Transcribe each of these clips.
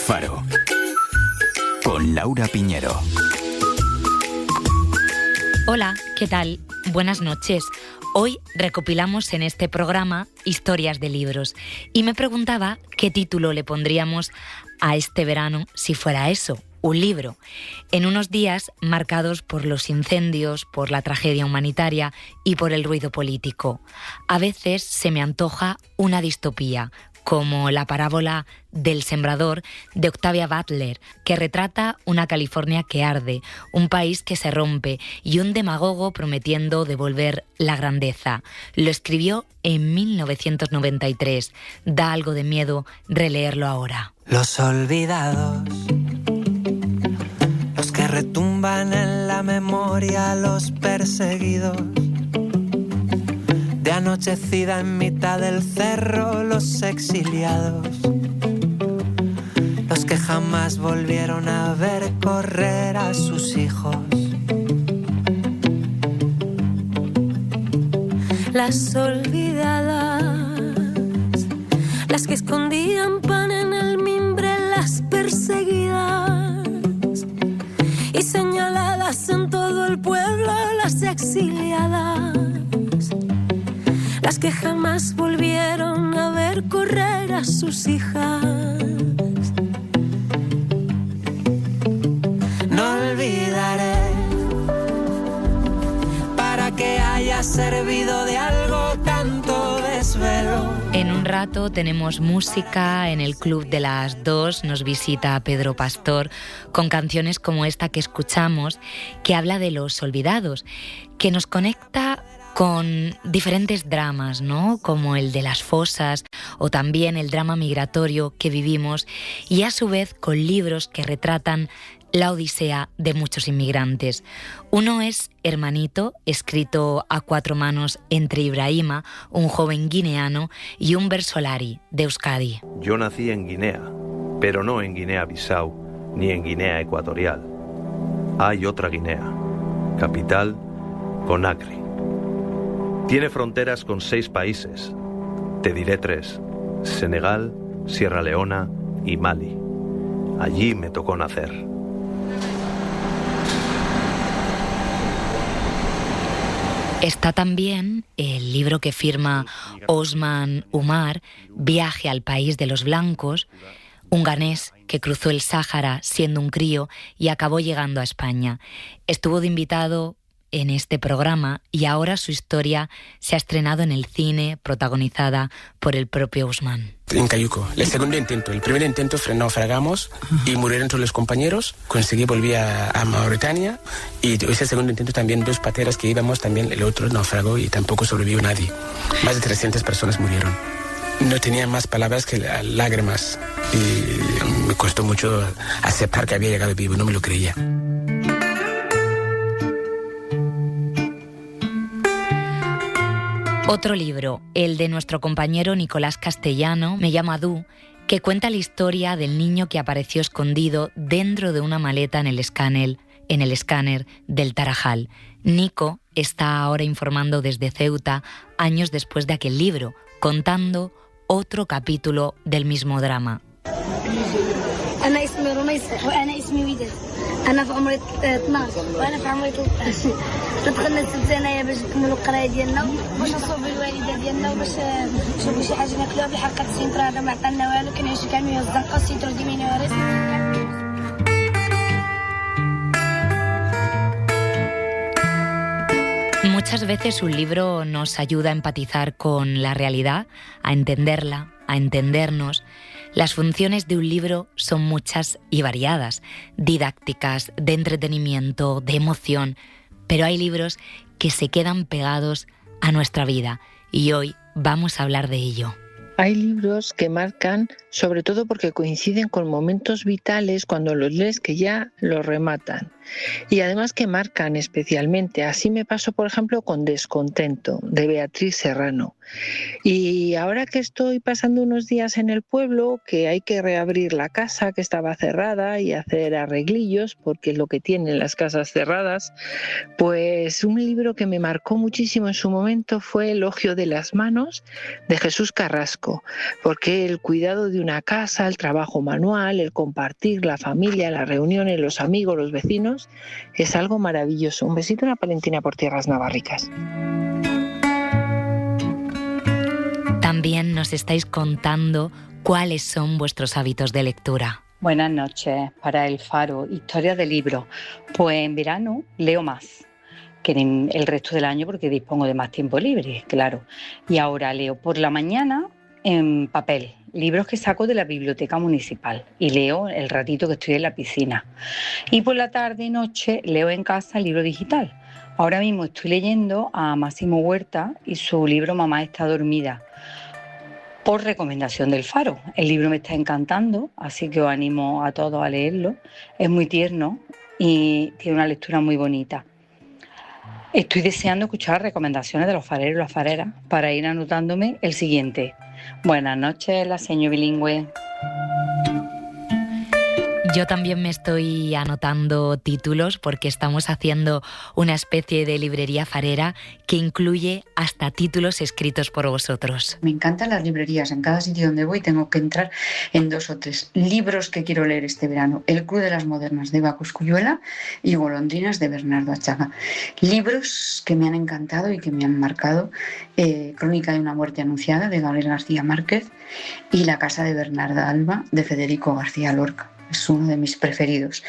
Faro. Con Laura Piñero. Hola, ¿qué tal? Buenas noches. Hoy recopilamos en este programa historias de libros y me preguntaba qué título le pondríamos a este verano si fuera eso, un libro. En unos días marcados por los incendios, por la tragedia humanitaria y por el ruido político. A veces se me antoja una distopía, como la parábola del sembrador de Octavia Butler, que retrata una California que arde, un país que se rompe y un demagogo prometiendo devolver la grandeza. Lo escribió en 1993. Da algo de miedo releerlo ahora. Los olvidados, los que retumban en la memoria, los perseguidos. De anochecida en mitad del cerro, los exiliados, los que jamás volvieron a ver correr a sus hijos. Las olvidadas, las que escondían pan en el mimbre, las perseguidas y señaladas en todo el pueblo, las exiliadas. Las que jamás volvieron a ver correr a sus hijas. No olvidaré para que haya servido de algo tanto desvelo. En un rato tenemos música en el Club de las 2, nos visita Pedro Pastor con canciones como esta que escuchamos, que habla de los olvidados, que nos conecta con diferentes dramas, ¿no? Como el de las fosas o también el drama migratorio que vivimos, y a su vez con libros que retratan la odisea de muchos inmigrantes. Uno es Hermanito, escrito a cuatro manos entre Ibrahima, un joven guineano, y un Solari de Euskadi. Yo nací en Guinea, pero no en Guinea-Bissau ni en Guinea Ecuatorial. Hay otra Guinea, capital Conakry. Tiene fronteras con 6 países, te diré 3, Senegal, Sierra Leona y Mali. Allí me tocó nacer. Está también el libro que firma Osman Umar, Viaje al país de los blancos, un ganés que cruzó el Sáhara siendo un crío y acabó llegando a España. Estuvo de invitado en este programa y ahora su historia se ha estrenado en el cine, protagonizada por el propio Usman. En Cayuco, el segundo intento. El primer intento naufragamos y murieron todos los compañeros. Conseguí volver a Mauritania y ese segundo intento también 2 pateras que íbamos, también el otro naufragó y tampoco sobrevivió nadie. Más de 300 personas murieron. No tenía más palabras que lágrimas y me costó mucho aceptar que había llegado vivo, no me lo creía. Otro libro, el de nuestro compañero Nicolás Castellano, Me llamo Adu, que cuenta la historia del niño que apareció escondido dentro de una maleta en el escáner del Tarajal. Nico está ahora informando desde Ceuta, años después de aquel libro, contando otro capítulo del mismo drama. أنا اسمي رميسة وأنا اسمي ويدة. أنا في عمري 12 وأنا في عمري 13. دخلنا السبزانية باش نكملوا القراية ديالنا باش نصوبوا الوالدة ديالنا وباش نشوفوا شي حاجة ناكلوها في الحلقة 90 هذا ما عطانا والو كنعيشوا كاملين الزنقة سيترو دي مينوريس. Muchas veces un libro nos ayuda a empatizar con la realidad, a entenderla, a entendernos. Las funciones de un libro son muchas y variadas, didácticas, de entretenimiento, de emoción, pero hay libros que se quedan pegados a nuestra vida y hoy vamos a hablar de ello. Hay libros que marcan, sobre todo porque coinciden con momentos vitales cuando los lees que ya los rematan. y además que marcan especialmente. Así me pasó, por ejemplo, con Descontento, de Beatriz Serrano. Y ahora que estoy pasando unos días en el pueblo, que hay que reabrir la casa que estaba cerrada y hacer arreglillos, porque es lo que tienen las casas cerradas, pues un libro que me marcó muchísimo en su momento fue Elogio de las manos, de Jesús Carrasco, porque el cuidado de una casa, el trabajo manual, el compartir, la familia, las reuniones, los amigos, los vecinos, es algo maravilloso. Un besito, una palentina por tierras navarricas. También nos estáis contando cuáles son vuestros hábitos de lectura. Buenas noches. Para El Faro, historia de libros. Pues en verano leo más que en el resto del año porque dispongo de más tiempo libre, claro. Y ahora leo por la mañana en papel, libros que saco de la biblioteca municipal y leo el ratito que estoy en la piscina. Y por la tarde y noche leo en casa libro digital. Ahora mismo estoy leyendo a Máximo Huerta y su libro Mamá está dormida, por recomendación del Faro. El libro me está encantando, así que os animo a todos a leerlo. Es muy tierno y tiene una lectura muy bonita. Estoy deseando escuchar recomendaciones de los fareros y las fareras para ir anotándome el siguiente. Buenas noches, la señora bilingüe. Yo también me estoy anotando títulos porque estamos haciendo una especie de librería farera que incluye hasta títulos escritos por vosotros. Me encantan las librerías. En cada sitio donde voy tengo que entrar en 2 o 3 libros que quiero leer este verano. El Club de las Modernas, de Eva Cosculluela, y Golondrinas, de Bernardo Achaga. Libros que me han encantado y que me han marcado. Crónica de una muerte anunciada, de Gabriel García Márquez, y La casa de Bernarda Alba, de Federico García Lorca. Es uno de mis preferidos.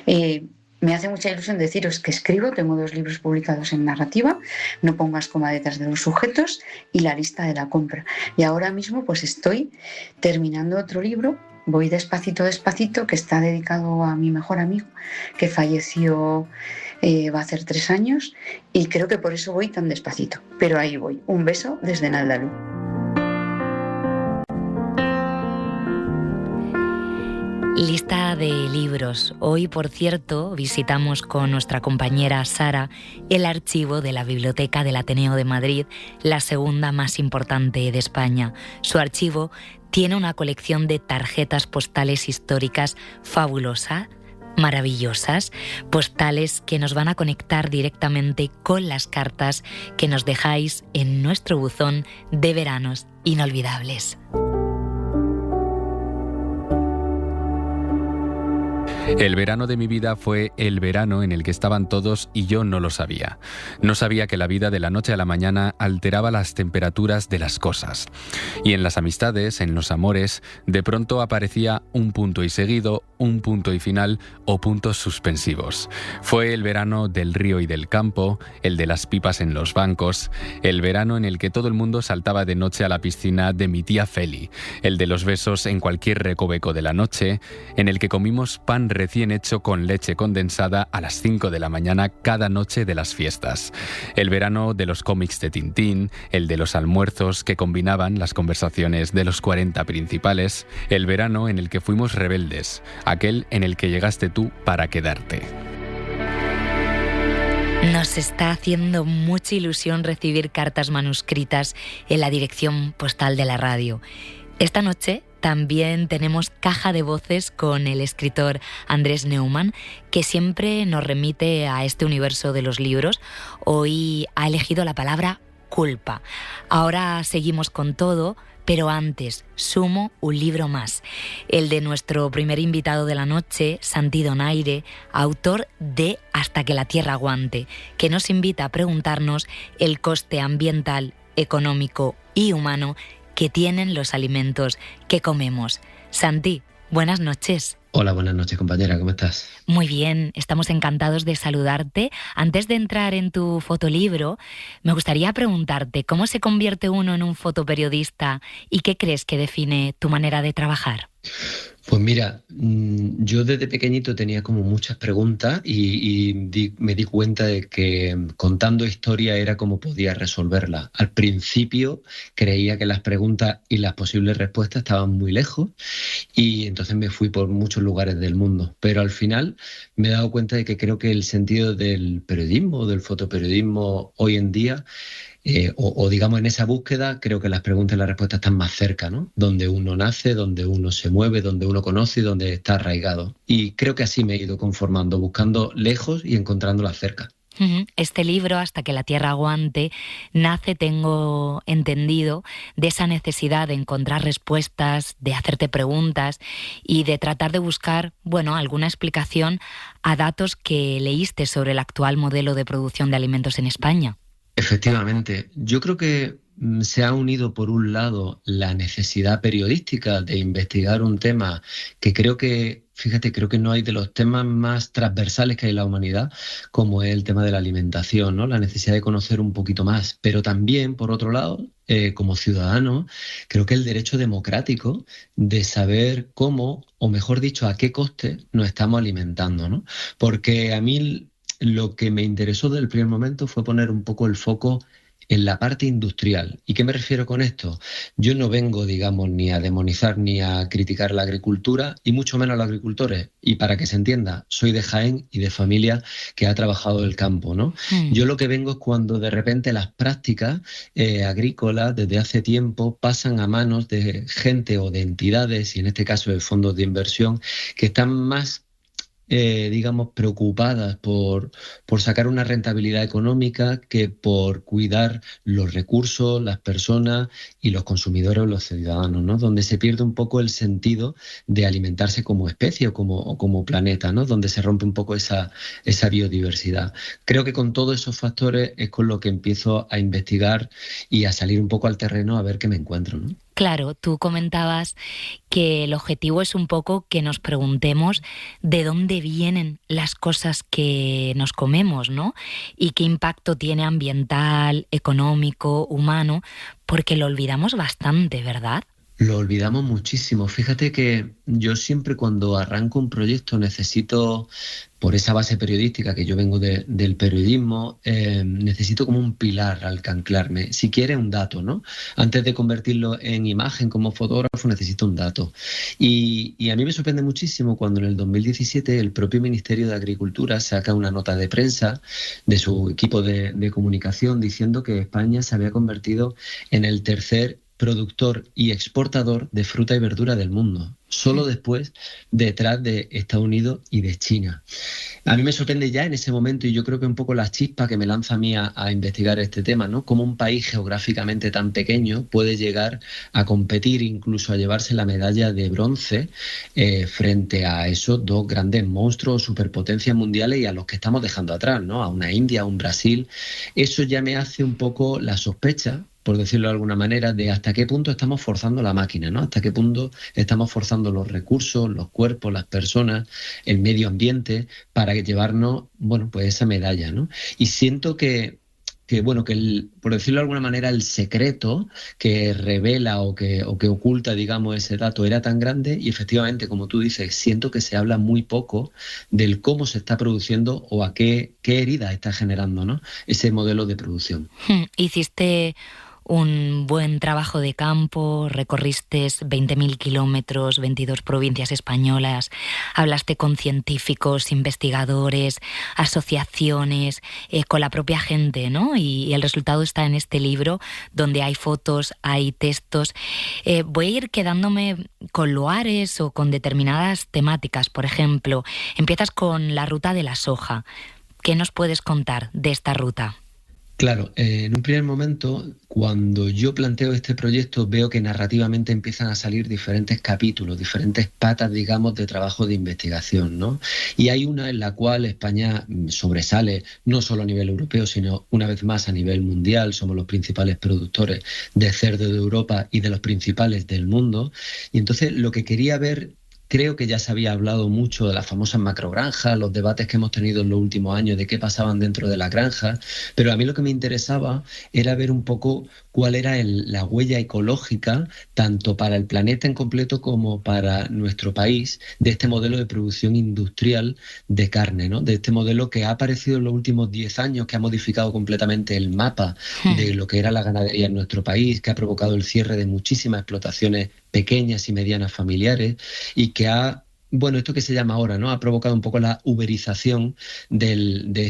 Me hace mucha ilusión deciros que escribo. Tengo 2 libros publicados en narrativa, No pongas coma detrás de los sujetos y La lista de la compra. Y ahora mismo pues estoy terminando otro libro, voy despacito, que está dedicado a mi mejor amigo, que falleció va a hacer 3 años, y creo que por eso voy tan despacito. Pero ahí voy. Un beso desde Naldalú. Lista de libros. Hoy, por cierto, visitamos con nuestra compañera Sara el archivo de la Biblioteca del Ateneo de Madrid, la segunda más importante de España. Su archivo tiene una colección de tarjetas postales históricas fabulosa, maravillosas, postales que nos van a conectar directamente con las cartas que nos dejáis en nuestro buzón de veranos inolvidables. El verano de mi vida fue el verano en el que estaban todos y yo no lo sabía. No sabía que la vida de la noche a la mañana alteraba las temperaturas de las cosas. Y en las amistades, en los amores, de pronto aparecía un punto y seguido, un punto y final o puntos suspensivos. Fue el verano del río y del campo, el de las pipas en los bancos, el verano en el que todo el mundo saltaba de noche a la piscina de mi tía Feli, el de los besos en cualquier recoveco de la noche, en el que comimos pan recién hecho con leche condensada a las 5 de la mañana cada noche de las fiestas. El verano de los cómics de Tintín, el de los almuerzos que combinaban las conversaciones de los 40 principales, el verano en el que fuimos rebeldes, aquel en el que llegaste tú para quedarte. Nos está haciendo mucha ilusión recibir cartas manuscritas en la dirección postal de la radio. Esta noche también tenemos caja de voces con el escritor Andrés Neumann, que siempre nos remite a este universo de los libros. Hoy ha elegido la palabra culpa. Ahora seguimos con todo, pero antes sumo un libro más. El de nuestro primer invitado de la noche, Santi Donaire, autor de Hasta que la tierra aguante, que nos invita a preguntarnos el coste ambiental, económico y humano que tienen los alimentos que comemos. Santi, buenas noches. Hola, buenas noches, compañera, ¿cómo estás? Muy bien, estamos encantados de saludarte. Antes de entrar en tu fotolibro, me gustaría preguntarte cómo se convierte uno en un fotoperiodista y qué crees que define tu manera de trabajar. Pues mira, yo desde pequeñito tenía como muchas preguntas y me di cuenta de que contando historia era como podía resolverlas. Al principio creía que las preguntas y las posibles respuestas estaban muy lejos y entonces me fui por muchos lugares del mundo. Pero al final me he dado cuenta de que creo que el sentido del periodismo, del fotoperiodismo hoy en día, o digamos en esa búsqueda, creo que las preguntas y las respuestas están más cerca, ¿no? Donde uno nace, donde uno se mueve, donde uno conoce y donde está arraigado. Y creo que así me he ido conformando, buscando lejos y encontrándolas cerca. Este libro, Hasta que la tierra aguante, nace, tengo entendido, de esa necesidad de encontrar respuestas, de hacerte preguntas y de tratar de buscar, bueno, alguna explicación a datos que leíste sobre el actual modelo de producción de alimentos en España. Efectivamente, yo creo que se ha unido por un lado la necesidad periodística de investigar un tema que creo que, fíjate, creo que no hay de los temas más transversales que hay en la humanidad, como es el tema de la alimentación, ¿no? La necesidad de conocer un poquito más, pero también, por otro lado, como ciudadano, creo que el derecho democrático de saber cómo, o mejor dicho, a qué coste nos estamos alimentando, ¿no? Porque a mí lo que me interesó desde el primer momento fue poner un poco el foco en la parte industrial. ¿Y qué me refiero con esto? Yo no vengo, digamos, ni a demonizar ni a criticar la agricultura y mucho menos a los agricultores. Y para que se entienda, soy de Jaén y de familia que ha trabajado el campo, ¿no? Yo lo que vengo es cuando de repente las prácticas agrícolas desde hace tiempo pasan a manos de gente o de entidades, y en este caso de fondos de inversión, que están más digamos, preocupadas por sacar una rentabilidad económica que por cuidar los recursos, las personas y los consumidores o los ciudadanos, ¿no? Donde se pierde un poco el sentido de alimentarse como especie o como planeta, ¿no? Donde se rompe un poco esa biodiversidad. Creo que con todos esos factores es con lo que empiezo a investigar y a salir un poco al terreno a ver qué me encuentro, ¿no? Claro, tú comentabas que el objetivo es un poco que nos preguntemos de dónde vienen las cosas que nos comemos, ¿no? Y qué impacto tiene ambiental, económico, humano, porque lo olvidamos bastante, ¿verdad? Lo olvidamos muchísimo. Fíjate que yo siempre cuando arranco un proyecto necesito, por esa base periodística que yo vengo del periodismo, necesito como un pilar al que anclarme. Si quiere un dato, ¿no? Antes de convertirlo en imagen como fotógrafo necesito un dato. Y a mí me sorprende muchísimo cuando en el 2017 el propio Ministerio de Agricultura saca una nota de prensa de su equipo de comunicación diciendo que España se había convertido en el tercer productor y exportador de fruta y verdura del mundo, solo detrás de Estados Unidos y de China. A mí me sorprende ya en ese momento, y yo creo que un poco la chispa que me lanza a mí a investigar este tema, ¿no? Cómo un país geográficamente tan pequeño puede llegar a competir, incluso a llevarse la medalla de bronce frente a esos dos grandes monstruos, superpotencias mundiales y a los que estamos dejando atrás, ¿no? A una India, a un Brasil. Eso ya me hace un poco la sospecha, por decirlo de alguna manera, de hasta qué punto estamos forzando la máquina, ¿no? Hasta qué punto estamos forzando los recursos, los cuerpos, las personas, el medio ambiente, para llevarnos, bueno, pues esa medalla, ¿no? Y siento que por decirlo de alguna manera, el secreto que revela o que oculta, digamos, ese dato era tan grande y efectivamente, como tú dices, siento que se habla muy poco del cómo se está produciendo o a qué herida está generando, ¿no? Ese modelo de producción. Hiciste un buen trabajo de campo, recorriste 20.000 kilómetros, 22 provincias españolas, hablaste con científicos, investigadores, asociaciones, con la propia gente, ¿no? Y el resultado está en este libro, donde hay fotos, hay textos. Voy a ir quedándome con lugares o con determinadas temáticas. Por ejemplo, empiezas con la ruta de la soja. ¿Qué nos puedes contar de esta ruta? Claro, en un primer momento, cuando yo planteo este proyecto, veo que narrativamente empiezan a salir diferentes capítulos, diferentes patas, digamos, de trabajo de investigación, ¿no? Y hay una en la cual España sobresale, no solo a nivel europeo, sino una vez más a nivel mundial. Somos los principales productores de cerdo de Europa y de los principales del mundo. Y entonces lo que quería ver Creo que ya se había hablado mucho de las famosas macrogranjas, los debates que hemos tenido en los últimos años de qué pasaban dentro de las granjas, pero a mí lo que me interesaba era ver un poco cuál era la huella ecológica, tanto para el planeta en completo como para nuestro país, de este modelo de producción industrial de carne, ¿no? De este modelo que ha aparecido en los últimos 10 años, que ha modificado completamente el mapa de lo que era la ganadería en nuestro país, que ha provocado el cierre de muchísimas explotaciones pequeñas y medianas familiares y que ha, bueno, esto que se llama ahora, ¿no? Ha provocado un poco la uberización de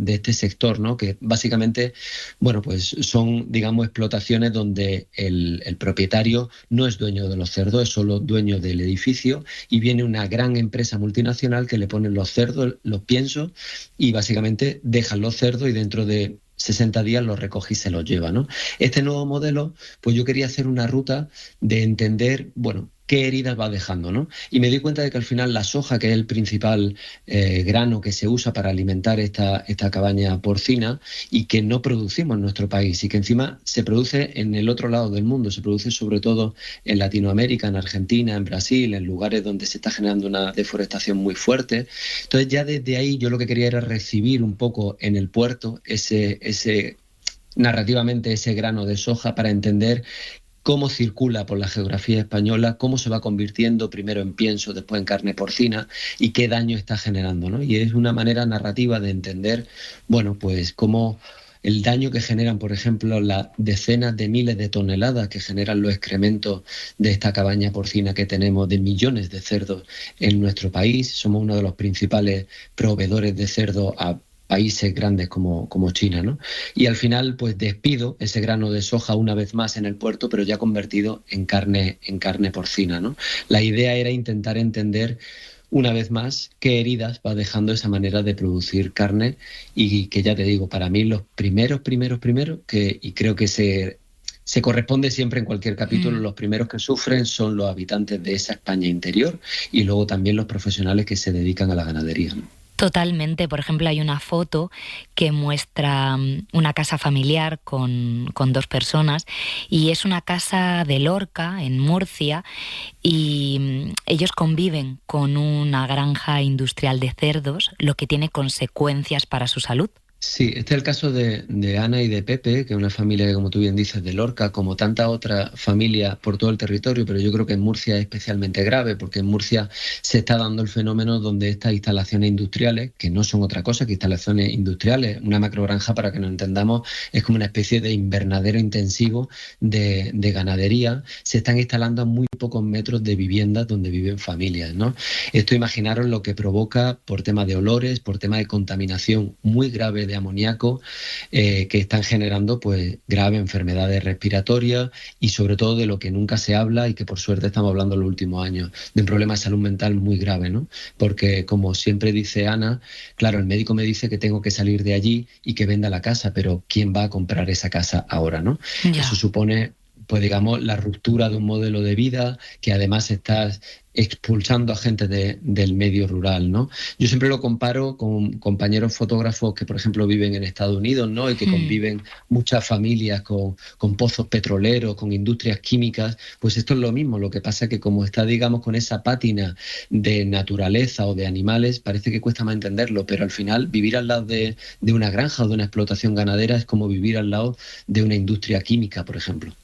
este sector, ¿no? Que básicamente, bueno, pues son, digamos, explotaciones donde el propietario no es dueño de los cerdos, es solo dueño del edificio y viene una gran empresa multinacional que le pone los cerdos, los piensos y básicamente dejan los cerdos y dentro de 60 días los recoge y se los lleva, ¿no? Este nuevo modelo, pues yo quería hacer una ruta de entender, bueno, qué heridas va dejando, ¿no? Y me di cuenta de que al final la soja, que es el principal grano que se usa para alimentar esta cabaña porcina y que no producimos en nuestro país y que encima se produce en el otro lado del mundo, se produce sobre todo en Latinoamérica, en Argentina, en Brasil, en lugares donde se está generando una deforestación muy fuerte. Entonces ya desde ahí yo lo que quería era recibir un poco en el puerto narrativamente ese grano de soja para entender cómo circula por la geografía española, cómo se va convirtiendo primero en pienso, después en carne porcina y qué daño está generando, ¿no? Y es una manera narrativa de entender, bueno, pues cómo el daño que generan, por ejemplo, las decenas de miles de toneladas que generan los excrementos de esta cabaña porcina que tenemos, de millones de cerdos en nuestro país. Somos uno de los principales proveedores de cerdo a países grandes como China, ¿no? Y al final, pues despido ese grano de soja una vez más en el puerto, pero ya convertido en carne porcina, ¿no? La idea era intentar entender una vez más qué heridas va dejando esa manera de producir carne y que ya te digo, para mí los primeros y creo que se corresponde siempre en cualquier capítulo, los primeros que sufren son los habitantes de esa España interior y luego también los profesionales que se dedican a la ganadería, ¿no? Totalmente. Por ejemplo, hay una foto que muestra una casa familiar con 2 personas y es una casa de Lorca, en Murcia, y ellos conviven con una granja industrial de cerdos, lo que tiene consecuencias para su salud. Sí, este es el caso de Ana y de Pepe, que es una familia que, como tú bien dices, de Lorca, como tantas otras familias por todo el territorio, pero yo creo que en Murcia es especialmente grave, porque en Murcia se está dando el fenómeno donde estas instalaciones industriales, que no son otra cosa que instalaciones industriales, una macrogranja, para que nos entendamos, es como una especie de invernadero intensivo de ganadería, se están instalando a muy pocos metros de viviendas donde viven familias, ¿no? Esto, imaginaros lo que provoca por tema de olores, por tema de contaminación muy grave de amoníaco, que están generando pues graves enfermedades respiratorias y sobre todo de lo que nunca se habla y que por suerte estamos hablando en los últimos años, de un problema de salud mental muy grave, ¿no? Porque como siempre dice Ana, claro, el médico me dice que tengo que salir de allí y que venda la casa, pero ¿quién va a comprar esa casa ahora, no? Ya. Eso supone, pues digamos, la ruptura de un modelo de vida que además estás expulsando a gente del medio rural, ¿no? Yo siempre lo comparo con compañeros fotógrafos que, por ejemplo, viven en Estados Unidos, ¿no? Y que conviven muchas familias con pozos petroleros, con industrias químicas. Pues esto es lo mismo. Lo que pasa es que como está, digamos, con esa pátina de naturaleza o de animales, parece que cuesta más entenderlo, pero al final vivir al lado de una granja o de una explotación ganadera es como vivir al lado de una industria química, por ejemplo.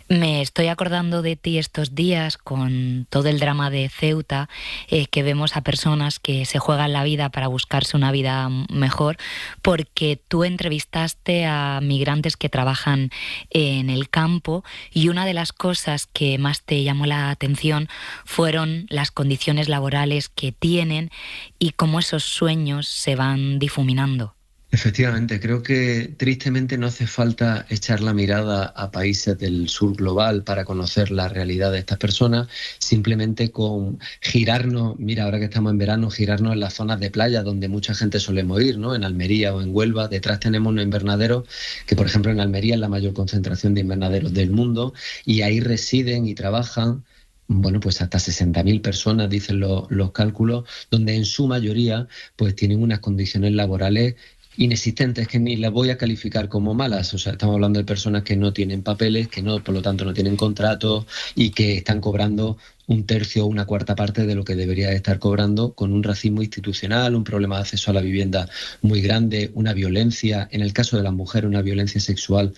Me estoy acordando de ti estos días con todo el drama de Ceuta, que vemos a personas que se juegan la vida para buscarse una vida mejor, porque tú entrevistaste a migrantes que trabajan en el campo y una de las cosas que más te llamó la atención fueron las condiciones laborales que tienen y cómo esos sueños se van difuminando. Efectivamente, creo que tristemente no hace falta echar la mirada a países del sur global para conocer la realidad de estas personas, simplemente con girarnos, mira, ahora que estamos en verano, girarnos en las zonas de playa donde mucha gente solemos ir, ¿no? En Almería o en Huelva, detrás tenemos unos invernaderos que, por ejemplo, en Almería es la mayor concentración de invernaderos del mundo y ahí residen y trabajan, bueno, pues hasta 60.000 personas, dicen los cálculos, donde en su mayoría pues tienen unas condiciones laborales inexistentes, que ni las voy a calificar como malas. O sea, estamos hablando de personas que no tienen papeles, que no, por lo tanto no tienen contratos y que están cobrando un tercio o una cuarta parte de lo que debería estar cobrando, con un racismo institucional, un problema de acceso a la vivienda muy grande, una violencia, en el caso de las mujeres, una violencia sexual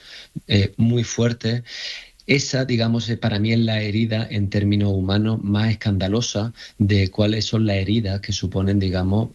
muy fuerte. Esa, digamos, para mí es la herida en términos humanos más escandalosa de cuáles son las heridas que suponen, digamos,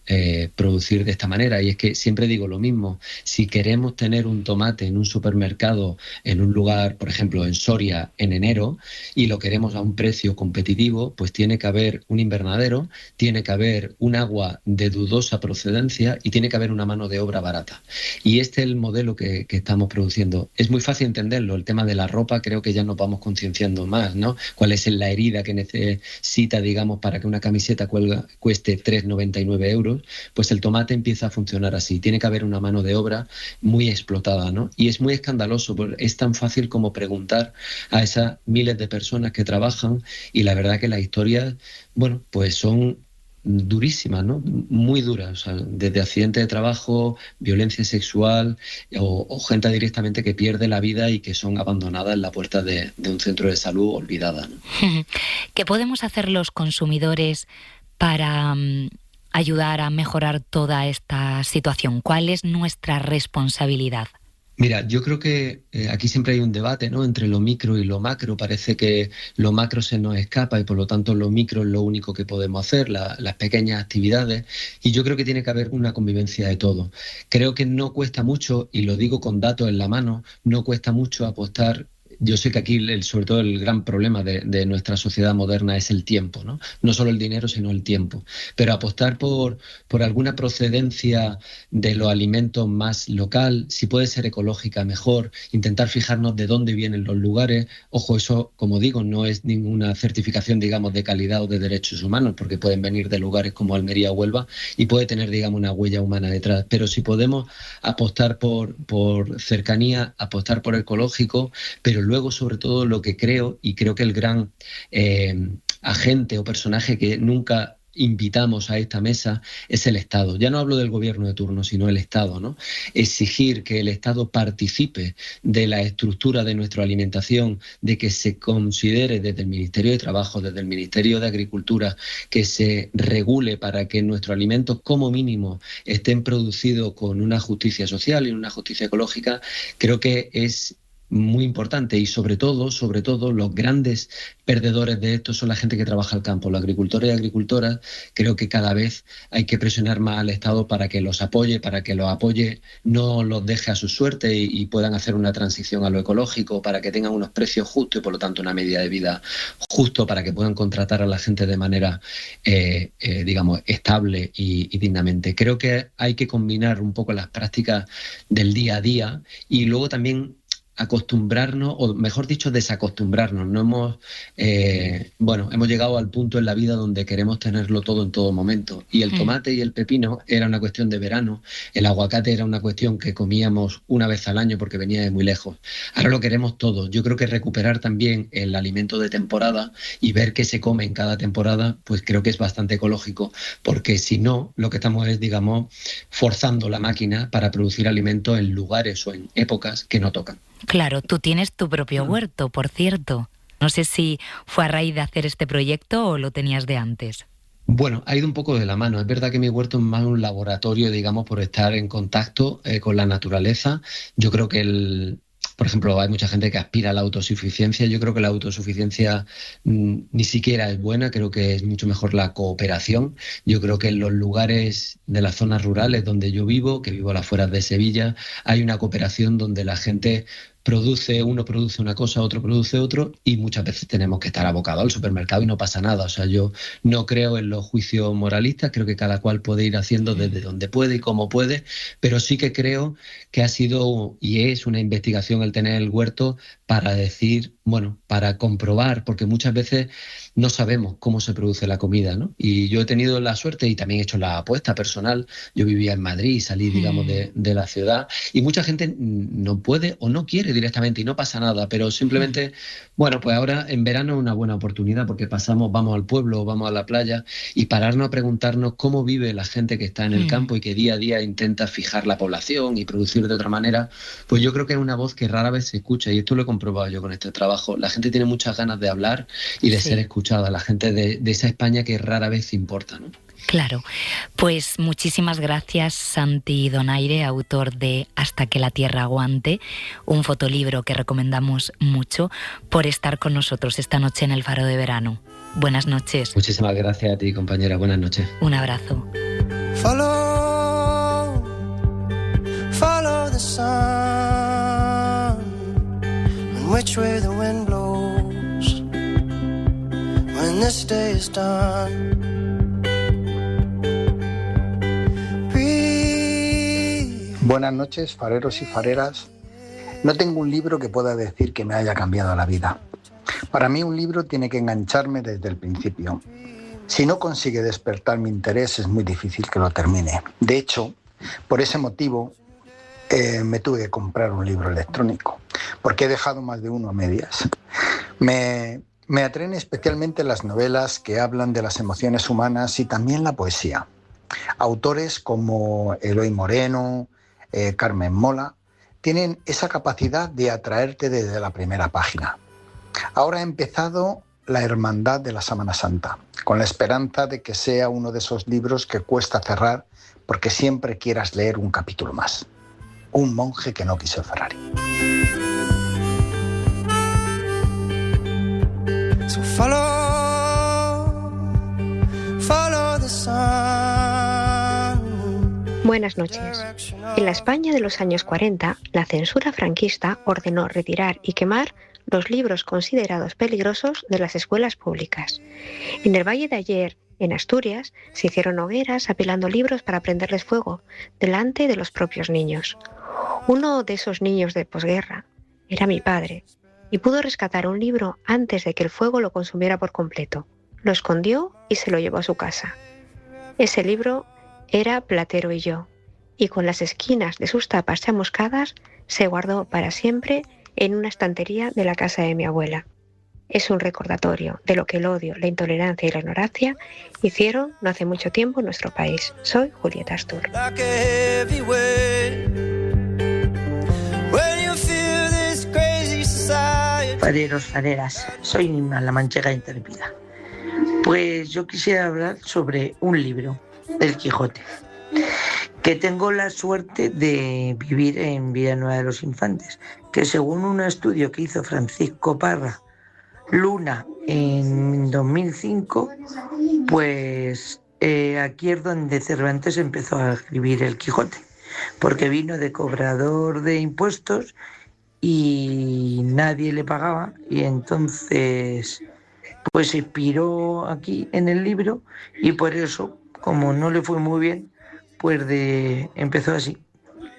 producir de esta manera. Y es que siempre digo lo mismo, si queremos tener un tomate en un supermercado, en un lugar, por ejemplo, en Soria, en enero, y lo queremos a un precio competitivo, pues tiene que haber un invernadero, tiene que haber un agua de dudosa procedencia y tiene que haber una mano de obra barata. Y este es el modelo que estamos produciendo. Es muy fácil entenderlo. El tema de la ropa creo que ya nos vamos concienciando más, ¿no? ¿Cuál es la herida que necesita, digamos, para que una camiseta cueste 3,99 euros? Pues el tomate empieza a funcionar así. Tiene que haber una mano de obra muy explotada, ¿no? Y es muy escandaloso, porque es tan fácil como preguntar a esas miles de personas que trabajan, y la verdad que las historias, bueno, pues son durísimas, ¿no? Muy duras, o sea, desde accidentes de trabajo, violencia sexual o gente directamente que pierde la vida y que son abandonadas en la puerta de un centro de salud olvidada, ¿no? ¿Qué podemos hacer los consumidores para ayudar a mejorar toda esta situación? ¿Cuál es nuestra responsabilidad? Mira, yo creo que aquí siempre hay un debate, ¿no?, entre lo micro y lo macro. Parece que lo macro se nos escapa y por lo tanto lo micro es lo único que podemos hacer, las pequeñas actividades, y yo creo que tiene que haber una convivencia de todo. Creo que no cuesta mucho, y lo digo con datos en la mano, no cuesta mucho apostar. Yo sé que aquí, sobre todo, el gran problema de nuestra sociedad moderna es el tiempo, ¿no? No solo el dinero, sino el tiempo. Pero apostar por alguna procedencia de los alimentos más local, si puede ser ecológica, mejor. Intentar fijarnos de dónde vienen los lugares. Ojo, eso, como digo, no es ninguna certificación, digamos, de calidad o de derechos humanos, porque pueden venir de lugares como Almería o Huelva y puede tener, digamos, una huella humana detrás. Pero si podemos apostar por cercanía, apostar por ecológico, pero luego, sobre todo, lo que creo, y creo que el gran agente o personaje que nunca invitamos a esta mesa es el Estado. Ya no hablo del gobierno de turno, sino el Estado, ¿no? Exigir que el Estado participe de la estructura de nuestra alimentación, de que se considere desde el Ministerio de Trabajo, desde el Ministerio de Agricultura, que se regule para que nuestros alimentos, como mínimo, estén producidos con una justicia social y una justicia ecológica. Creo que es muy importante, y sobre todo los grandes perdedores de esto son la gente que trabaja al campo, los agricultores y agricultoras. Creo que cada vez hay que presionar más al Estado para que los apoye, no los deje a su suerte y puedan hacer una transición a lo ecológico, para que tengan unos precios justos y por lo tanto una media de vida justo, para que puedan contratar a la gente de manera digamos, estable y dignamente. Creo que hay que combinar un poco las prácticas del día a día y luego también acostumbrarnos, o mejor dicho, desacostumbrarnos. No hemos llegado al punto en la vida donde queremos tenerlo todo en todo momento. Y el tomate y el pepino era una cuestión de verano, el aguacate era una cuestión que comíamos una vez al año porque venía de muy lejos. Ahora lo queremos todo. Yo creo que recuperar también el alimento de temporada y ver qué se come en cada temporada, pues creo que es bastante ecológico, porque si no, lo que estamos es, digamos, forzando la máquina para producir alimentos en lugares o en épocas que no tocan. Claro, tú tienes tu propio huerto, por cierto. No sé si fue a raíz de hacer este proyecto o lo tenías de antes. Bueno, ha ido un poco de la mano. Es verdad que mi huerto es más un laboratorio, digamos, por estar en contacto con la naturaleza. Yo creo que por ejemplo, hay mucha gente que aspira a la autosuficiencia. Yo creo que la autosuficiencia ni siquiera es buena. Creo que es mucho mejor la cooperación. Yo creo que en los lugares de las zonas rurales donde yo vivo, que vivo a las afueras de Sevilla, hay una cooperación donde la gente uno produce una cosa, otro produce otro, y muchas veces tenemos que estar abocados al supermercado y no pasa nada. O sea, yo no creo en los juicios moralistas, creo que cada cual puede ir haciendo desde donde puede y como puede, pero sí que creo que ha sido y es una investigación el tener el huerto para decir, para comprobar, porque muchas veces no sabemos cómo se produce la comida, ¿no? Y yo he tenido la suerte y también he hecho la apuesta personal. Yo vivía en Madrid y salí, digamos, de la ciudad, y mucha gente no puede o no quiere directamente y no pasa nada, pero simplemente, bueno, pues ahora en verano es una buena oportunidad porque vamos al pueblo, vamos a la playa y pararnos a preguntarnos cómo vive la gente que está en el campo y que día a día intenta fijar la población y producir de otra manera. Pues yo creo que es una voz que rara vez se escucha y esto lo he comprobado yo con este trabajo. La gente tiene muchas ganas de hablar y de ser escuchada, la gente de esa España que rara vez importa, ¿no? Claro, pues muchísimas gracias Santi Donaire, autor de Hasta que la tierra aguante, un fotolibro que recomendamos mucho, por estar con nosotros esta noche en el Faro de Verano. Buenas noches. Muchísimas gracias a ti, compañera. Buenas noches. Un abrazo. Follow the sun, and which way the wind blows when this day is done. Buenas noches, fareros y fareras. No tengo un libro que pueda decir que me haya cambiado la vida. Para mí un libro tiene que engancharme desde el principio. Si no consigue despertar mi interés, es muy difícil que lo termine. De hecho, por ese motivo, me tuve que comprar un libro electrónico, porque he dejado más de uno a medias. Me atraen especialmente las novelas que hablan de las emociones humanas y también la poesía. Autores como Eloy Moreno, Carmen Mola, tienen esa capacidad de atraerte desde la primera página. Ahora ha empezado La Hermandad de la Sábana Santa, con la esperanza de que sea uno de esos libros que cuesta cerrar porque siempre quieras leer un capítulo más. Un monje que no quiso Ferrari. So follow the sun. Buenas noches. En la España de los años 40, la censura franquista ordenó retirar y quemar los libros considerados peligrosos de las escuelas públicas. En el Valle de Ayer, en Asturias, se hicieron hogueras apilando libros para prenderles fuego delante de los propios niños. Uno de esos niños de posguerra era mi padre y pudo rescatar un libro antes de que el fuego lo consumiera por completo. Lo escondió y se lo llevó a su casa. Ese libro era Platero y yo, y con las esquinas de sus tapas chamuscadas se guardó para siempre en una estantería de la casa de mi abuela. Es un recordatorio de lo que el odio, la intolerancia y la ignorancia hicieron no hace mucho tiempo en nuestro país. Soy Julieta Astur. Fareros, fareras, soy Nima, la manchega intrépida. Pues yo quisiera hablar sobre un libro, El Quijote, que tengo la suerte de vivir en Villanueva de los Infantes, que según un estudio que hizo Francisco Parra Luna en 2005, pues aquí es donde Cervantes empezó a escribir El Quijote, porque vino de cobrador de impuestos y nadie le pagaba, y entonces pues se inspiró aquí en el libro y por eso, como no le fue muy bien, pues empezó así,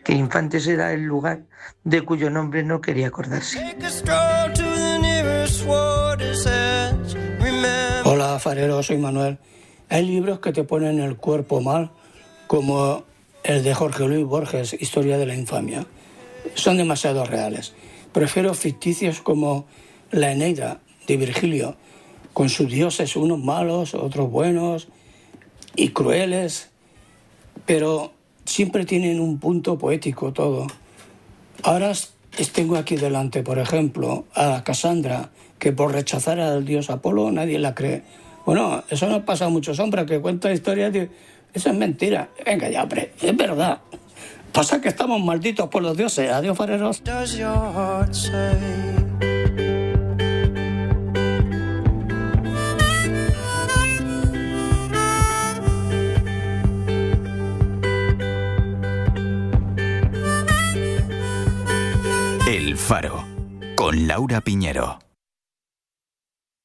que Infantes era el lugar de cuyo nombre no quería acordarse. Hola, farero, soy Manuel. Hay libros que te ponen el cuerpo mal, como el de Jorge Luis Borges, Historia de la infamia. Son demasiado reales. Prefiero ficticios como La Eneida, de Virgilio, con sus dioses, unos malos, otros buenos y crueles, pero siempre tienen un punto poético todo. Ahora tengo aquí delante, por ejemplo, a Casandra, que por rechazar al dios Apolo nadie la cree. Bueno, eso nos pasa a muchos hombres que cuentan historias de... Eso es mentira. Venga ya, hombre, es verdad. Pasa que estamos malditos por los dioses. Adiós, fareros. El Faro, con Laura Piñero.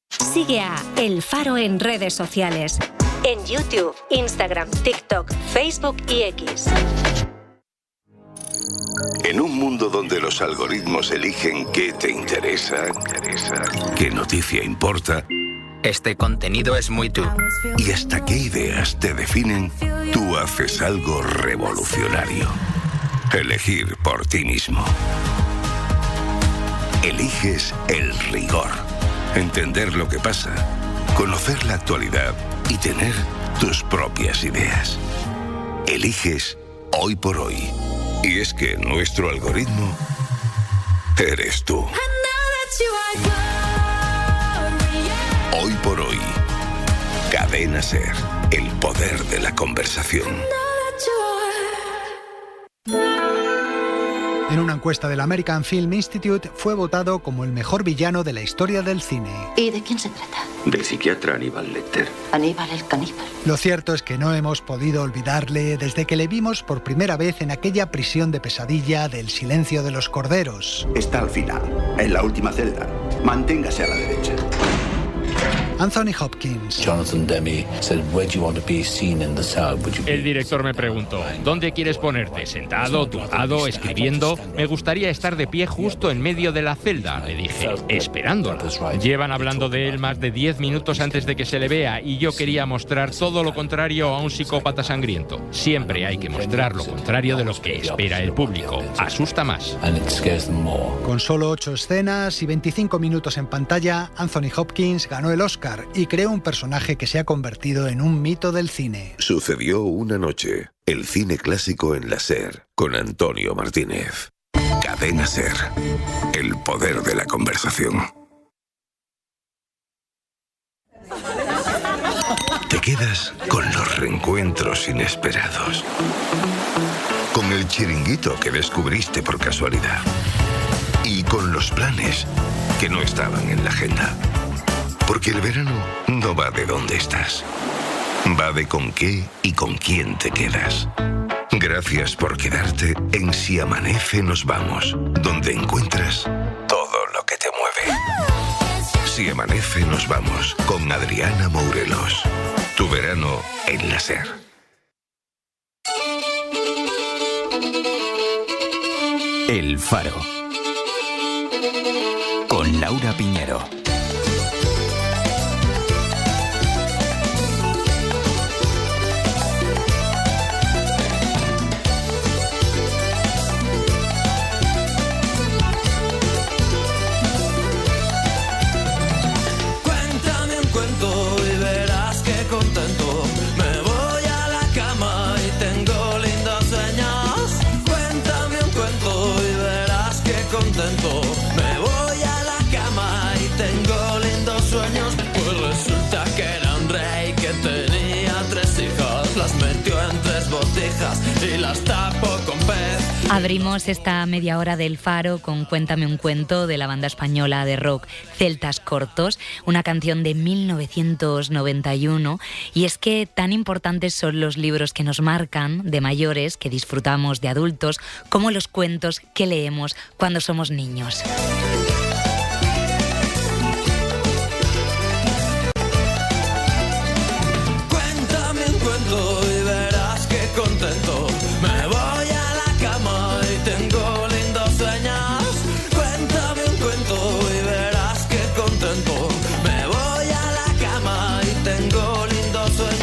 Sigue a El Faro en redes sociales. En YouTube, Instagram, TikTok, Facebook y X. En un mundo donde los algoritmos eligen qué te interesa, qué noticia importa, este contenido es muy tú. y hasta qué ideas te definen, tú haces algo revolucionario. Elegir por ti mismo. Eliges el rigor. Entender lo que pasa, conocer la actualidad y tener tus propias ideas. Eliges Hoy por Hoy. Y es que nuestro algoritmo eres tú. Hoy por Hoy. Cadena SER. El poder de la conversación. En una encuesta del American Film Institute fue votado como el mejor villano de la historia del cine. ¿Y de quién se trata? Del psiquiatra Aníbal Lecter. Aníbal el caníbal. Lo cierto es que no hemos podido olvidarle desde que le vimos por primera vez en aquella prisión de pesadilla del Silencio de los Corderos. Está al final, en la última celda. Manténgase a la derecha. Anthony Hopkins. Jonathan Demme said, "Where do you want to be seen in the cell? Would you be?" El director me preguntó, ¿dónde quieres ponerte? ¿Sentado, tumbado, escribiendo? Me gustaría estar de pie justo en medio de la celda, le dije, esperándola. Llevan hablando de él más de 10 minutos antes de que se le vea y yo quería mostrar todo lo contrario a un psicópata sangriento. Siempre hay que mostrar lo contrario de lo que espera el público. Asusta más. Con solo 8 escenas y 25 minutos en pantalla, Anthony Hopkins ganó el Oscar y creó un personaje que se ha convertido en un mito del cine. Sucedió una noche. El cine clásico en la SER con Antonio Martínez. Cadena SER. El poder de la conversación. Te quedas con los reencuentros inesperados. Con el chiringuito que descubriste por casualidad. Y con los planes que no estaban en la agenda. Porque el verano no va de dónde estás. Va de con qué y con quién te quedas. Gracias por quedarte en Si Amanece Nos Vamos, donde encuentras todo lo que te mueve. Si Amanece Nos Vamos, con Adriana Mourelos. Tu verano en la SER. El Faro. Con Laura Piñero. Me voy a la cama y tengo lindos sueños. Pues resulta que era un rey que tenía 3 hijas. Las metió en 3 botijas y las tapó con pez. Abrimos esta media hora del Faro con Cuéntame un cuento de la banda española de rock Celtas Cortos, una canción de 1991. Y es que tan importantes son los libros que nos marcan de mayores, que disfrutamos de adultos, como los cuentos que leemos cuando somos niños. Cuéntame un cuento y verás que contento. Me voy a la cama y tengo lindos sueños. Cuéntame un cuento y verás que contento. Me voy a la cama y tengo lindos sueños.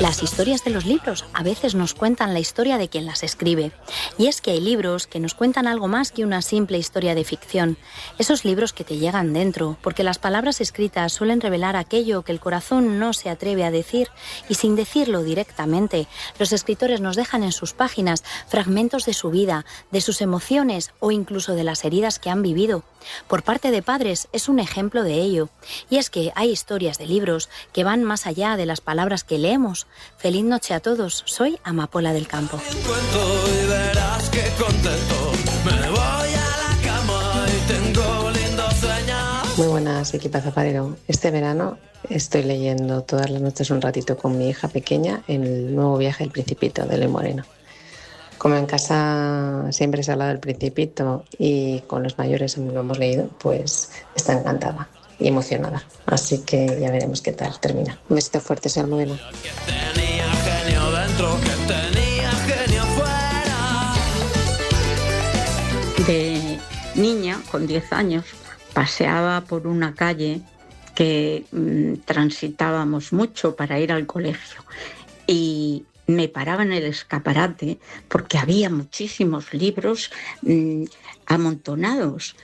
Las historias de los libros a veces nos cuentan la historia de quien las escribe. Y es que hay libros que nos cuentan algo más que una simple historia de ficción. Esos libros que te llegan dentro, porque las palabras escritas suelen revelar aquello que el corazón no se atreve a decir, y sin decirlo directamente, los escritores nos dejan en sus páginas fragmentos de su vida, de sus emociones o incluso de las heridas que han vivido. Por parte de padres es un ejemplo de ello. Y es que hay historias de libros que van más allá de las palabras que leemos. Feliz noche a todos, soy Amapola del Campo. Y verás que contento. Me voy a la cama y tengo lindos sueños. Muy buenas, equipazo farero. Este verano estoy leyendo todas las noches un ratito con mi hija pequeña El nuevo viaje del Principito de Eloy Moreno. Como en casa siempre se habla del Principito y con los mayores lo hemos leído, pues está encantada y emocionada. Así que ya veremos qué tal termina. Un besito fuerte, soy Almudena. Tenía genio dentro, que tenía genio fuera. De niña, con 10 años, paseaba por una calle que transitábamos mucho para ir al colegio y me paraba en el escaparate porque había muchísimos libros amontonados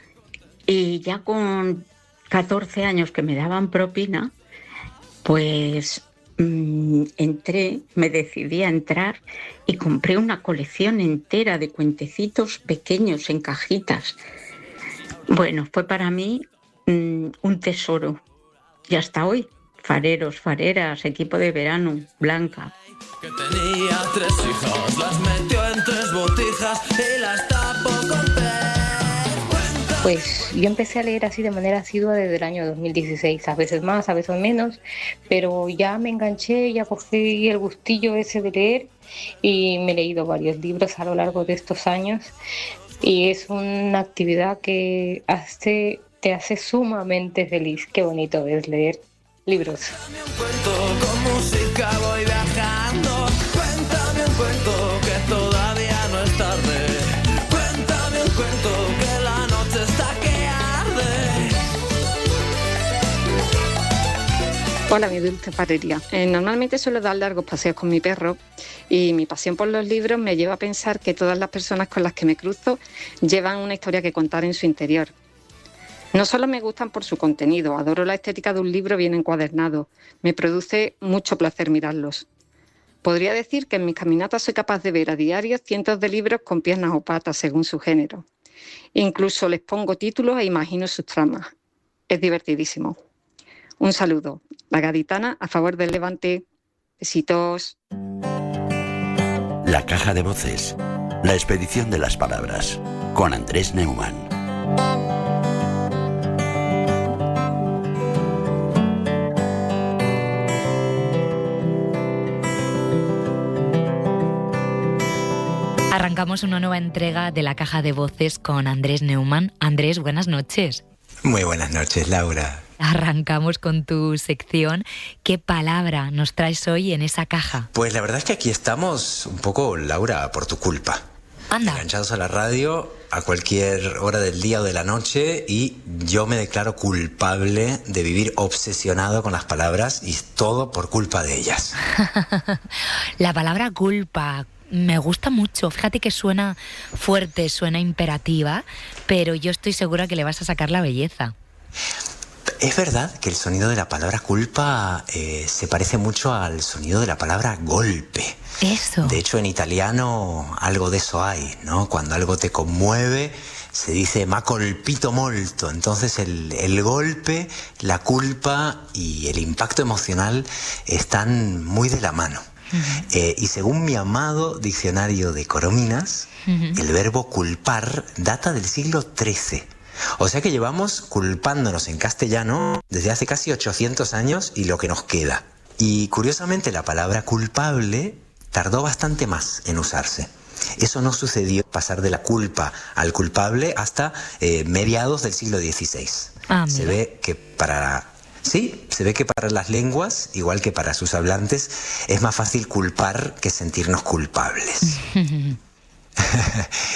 Y ya con 14 años que me daban propina, pues me decidí a entrar y compré una colección entera de cuentecitos pequeños en cajitas. Bueno, fue para mí un tesoro. Y hasta hoy, fareros, fareras, equipo de verano, Blanca. Que tenía 3 hijas, las metió en 3 botijas y las tapó con Pues yo empecé a leer así de manera asidua desde el año 2016, a veces más, a veces menos, pero ya me enganché, ya cogí el gustillo ese de leer y me he leído varios libros a lo largo de estos años y es una actividad que te hace sumamente feliz. Qué bonito es leer libros. Con música voy viajando. Cuéntame un cuento que todavía no es tarde. Cuéntame un cuento que la noche está que arde. Hola, mi dulce farería. Normalmente suelo dar largos paseos con mi perro y mi pasión por los libros me lleva a pensar que todas las personas con las que me cruzo llevan una historia que contar en su interior. No solo me gustan por su contenido, adoro la estética de un libro bien encuadernado. Me produce mucho placer mirarlos. Podría decir que en mis caminatas soy capaz de ver a diario cientos de libros con piernas o patas según su género. Incluso les pongo títulos e imagino sus tramas. Es divertidísimo. Un saludo. La gaditana a favor del Levante. Besitos. La caja de voces. La expedición de las palabras. Con Andrés Neumann. Arrancamos una nueva entrega de La Caja de Voces con Andrés Neumann. Andrés, buenas noches. Muy buenas noches, Laura. Arrancamos con tu sección. ¿Qué palabra nos traes hoy en esa caja? Pues la verdad es que aquí estamos un poco, Laura, por tu culpa. Anda. Enganchados a la radio a cualquier hora del día o de la noche y yo me declaro culpable de vivir obsesionado con las palabras y todo por culpa de ellas. La palabra culpa me gusta mucho. Fíjate que suena fuerte, suena imperativa, pero yo estoy segura que le vas a sacar la belleza. Es verdad que el sonido de la palabra culpa se parece mucho al sonido de la palabra golpe. Eso. De hecho, en italiano algo de eso hay, ¿no? Cuando algo te conmueve, se dice m'ha colpito molto. Entonces el golpe, la culpa y el impacto emocional están muy de la mano. Y según mi amado diccionario de Corominas, el verbo culpar data del siglo XIII. O sea que llevamos culpándonos en castellano desde hace casi 800 años y lo que nos queda. Y curiosamente la palabra culpable tardó bastante más en usarse. Eso no sucedió pasar de la culpa al culpable hasta mediados del siglo XVI. Se ve que para las lenguas, igual que para sus hablantes, es más fácil culpar que sentirnos culpables.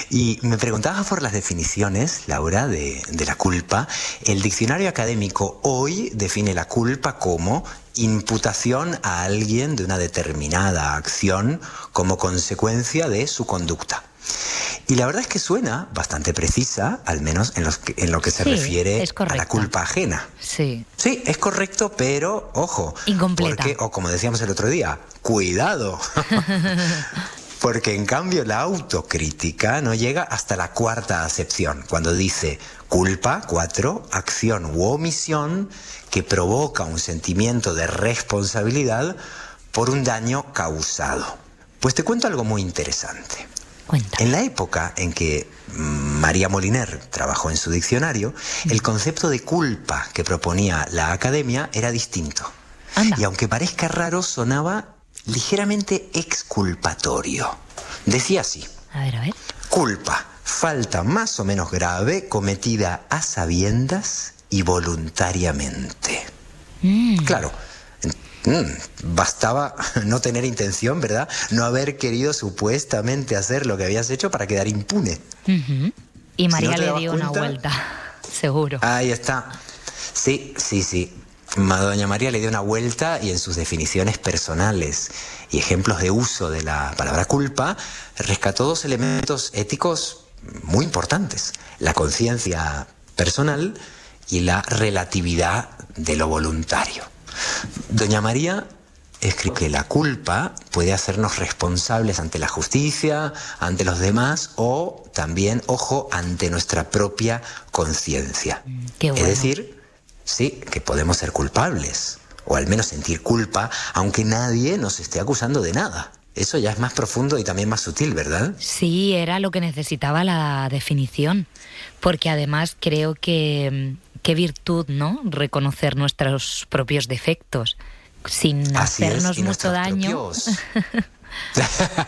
Y me preguntabas por las definiciones, Laura, de la culpa. El diccionario académico hoy define la culpa como imputación a alguien de una determinada acción como consecuencia de su conducta. Y la verdad es que suena bastante precisa, al menos en lo que se refiere a la culpa ajena. Sí, es correcto, pero ojo. Incompleta. Porque, o como decíamos el otro día, cuidado. Porque en cambio la autocrítica no llega hasta la cuarta acepción, cuando dice culpa, 4, acción u omisión que provoca un sentimiento de responsabilidad por un daño causado. Pues te cuento algo muy interesante. Cuéntame. En la época en que María Moliner trabajó en su diccionario, el concepto de culpa que proponía la academia era distinto. Anda. Y aunque parezca raro, sonaba ligeramente exculpatorio. Decía así. A ver. Culpa, falta más o menos grave cometida a sabiendas y voluntariamente. Claro, bastaba no tener intención, ¿verdad? No haber querido supuestamente hacer lo que habías hecho para quedar impune. Y María Si no te le dio dabas una vuelta, seguro. Ahí está. Sí. Doña María le dio una vuelta y en sus definiciones personales y ejemplos de uso de la palabra culpa rescató 2 elementos éticos muy importantes: la conciencia personal y la relatividad de lo voluntario. Doña María escribe que la culpa puede hacernos responsables ante la justicia, ante los demás o también, ojo, ante nuestra propia conciencia. Qué bueno. Es decir, sí, que podemos ser culpables o al menos sentir culpa aunque nadie nos esté acusando de nada. Eso ya es más profundo y también más sutil, ¿verdad? Sí, era lo que necesitaba la definición, porque además creo que qué virtud, ¿no? Reconocer nuestros propios defectos sin hacernos mucho daño.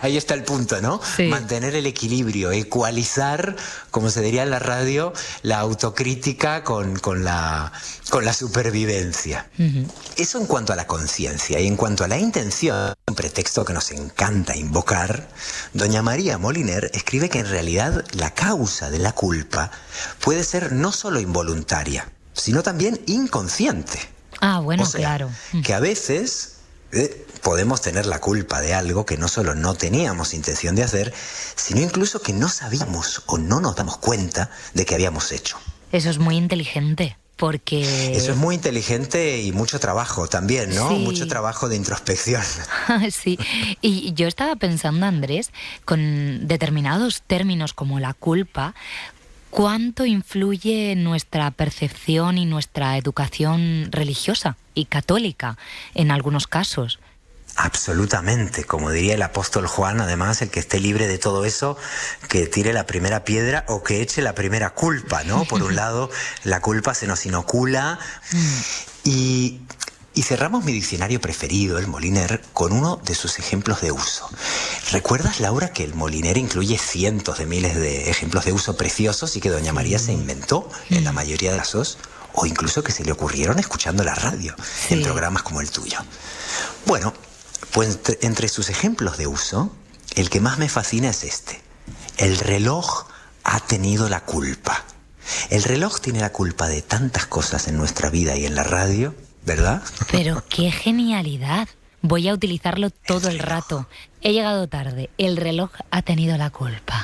Ahí está el punto, ¿no? Sí. Mantener el equilibrio, ecualizar, como se diría en la radio, la autocrítica con la supervivencia. Eso en cuanto a la conciencia. Y en cuanto a la intención, un pretexto que nos encanta invocar, doña María Moliner escribe que en realidad la causa de la culpa puede ser no solo involuntaria, sino también inconsciente. Ah, bueno, o sea, claro. Que a veces podemos tener la culpa de algo que no solo no teníamos intención de hacer, sino incluso que no sabíamos o no nos damos cuenta de que habíamos hecho. Eso es muy inteligente, porque... Eso es muy inteligente y mucho trabajo también, ¿no? Sí. Mucho trabajo de introspección. Sí, y yo estaba pensando, Andrés, con determinados términos como la culpa, ¿cuánto influye en nuestra percepción y nuestra educación religiosa y católica en algunos casos? Absolutamente, como diría el apóstol Juan, además, el que esté libre de todo eso, que tire la primera piedra o que eche la primera culpa, ¿no? Por un lado, la culpa se nos inocula y cerramos mi diccionario preferido, el Moliner, con uno de sus ejemplos de uso. ¿Recuerdas, Laura, que el Moliner incluye cientos de miles de ejemplos de uso preciosos y que doña María se inventó en la mayoría de casos, o incluso que se le ocurrieron escuchando la radio, en programas como el tuyo? Bueno, pues entre sus ejemplos de uso, el que más me fascina es este. El reloj ha tenido la culpa. El reloj tiene la culpa de tantas cosas en nuestra vida y en la radio, ¿verdad? Pero qué genialidad. Voy a utilizarlo todo el rato. He llegado tarde. El reloj ha tenido la culpa.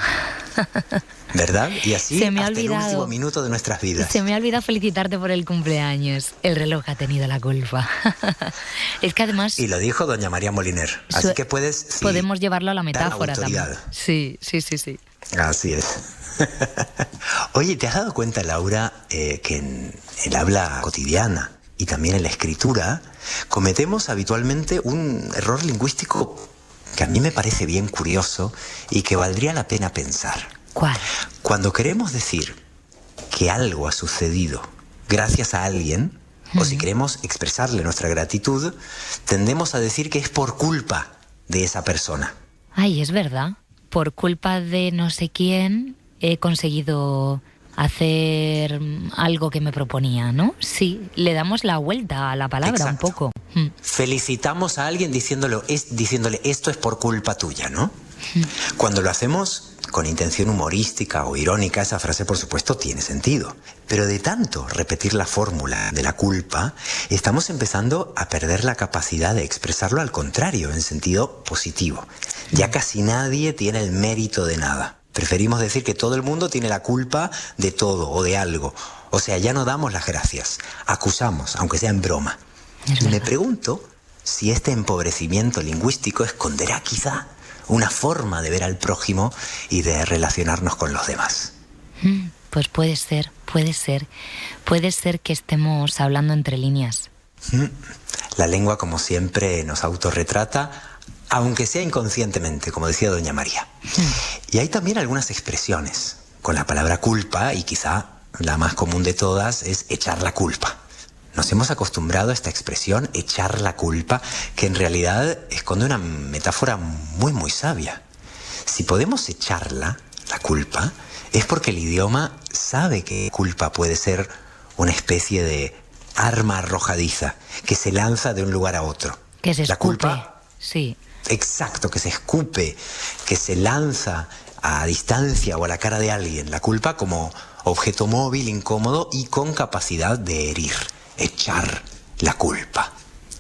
¿Verdad? Y así Se me ha hasta olvidado. el último minuto de nuestras vidas. Se me ha olvidado felicitarte por el cumpleaños. El reloj ha tenido la culpa. Es que además... Y lo dijo doña María Moliner. Así que podemos llevarlo a la metáfora también. Sí. Así es. Oye, ¿te has dado cuenta, Laura, que en el habla cotidiana y también en la escritura cometemos habitualmente un error lingüístico que a mí me parece bien curioso y que valdría la pena pensar? ¿Cuál? Cuando queremos decir que algo ha sucedido gracias a alguien, o si queremos expresarle nuestra gratitud, tendemos a decir que es por culpa de esa persona. Ay, es verdad. Por culpa de no sé quién he conseguido hacer algo que me proponía, ¿no? Sí, le damos la vuelta a la palabra. Exacto. Un poco. Felicitamos a alguien diciéndole esto es por culpa tuya, ¿no? Cuando lo hacemos con intención humorística o irónica, esa frase por supuesto tiene sentido. Pero de tanto repetir la fórmula de la culpa, estamos empezando a perder la capacidad de expresarlo al contrario, en sentido positivo. Ya casi nadie tiene el mérito de nada. Preferimos decir que todo el mundo tiene la culpa de todo o de algo. O sea, ya no damos las gracias, acusamos, aunque sea en broma. Y me pregunto si este empobrecimiento lingüístico esconderá quizá una forma de ver al prójimo y de relacionarnos con los demás. Pues puede ser que estemos hablando entre líneas. La lengua, como siempre, nos autorretrata, aunque sea inconscientemente, como decía doña María. Y hay también algunas expresiones con la palabra culpa, y quizá la más común de todas es echar la culpa. Nos hemos acostumbrado a esta expresión, echar la culpa, que en realidad esconde una metáfora muy, muy sabia. Si podemos echarla, la culpa, es porque el idioma sabe que culpa puede ser una especie de arma arrojadiza que se lanza de un lugar a otro. Que se escupe. La culpa, sí. Exacto, que se escupe, que se lanza a distancia o a la cara de alguien. La culpa como objeto móvil, incómodo y con capacidad de herir. Echar la culpa,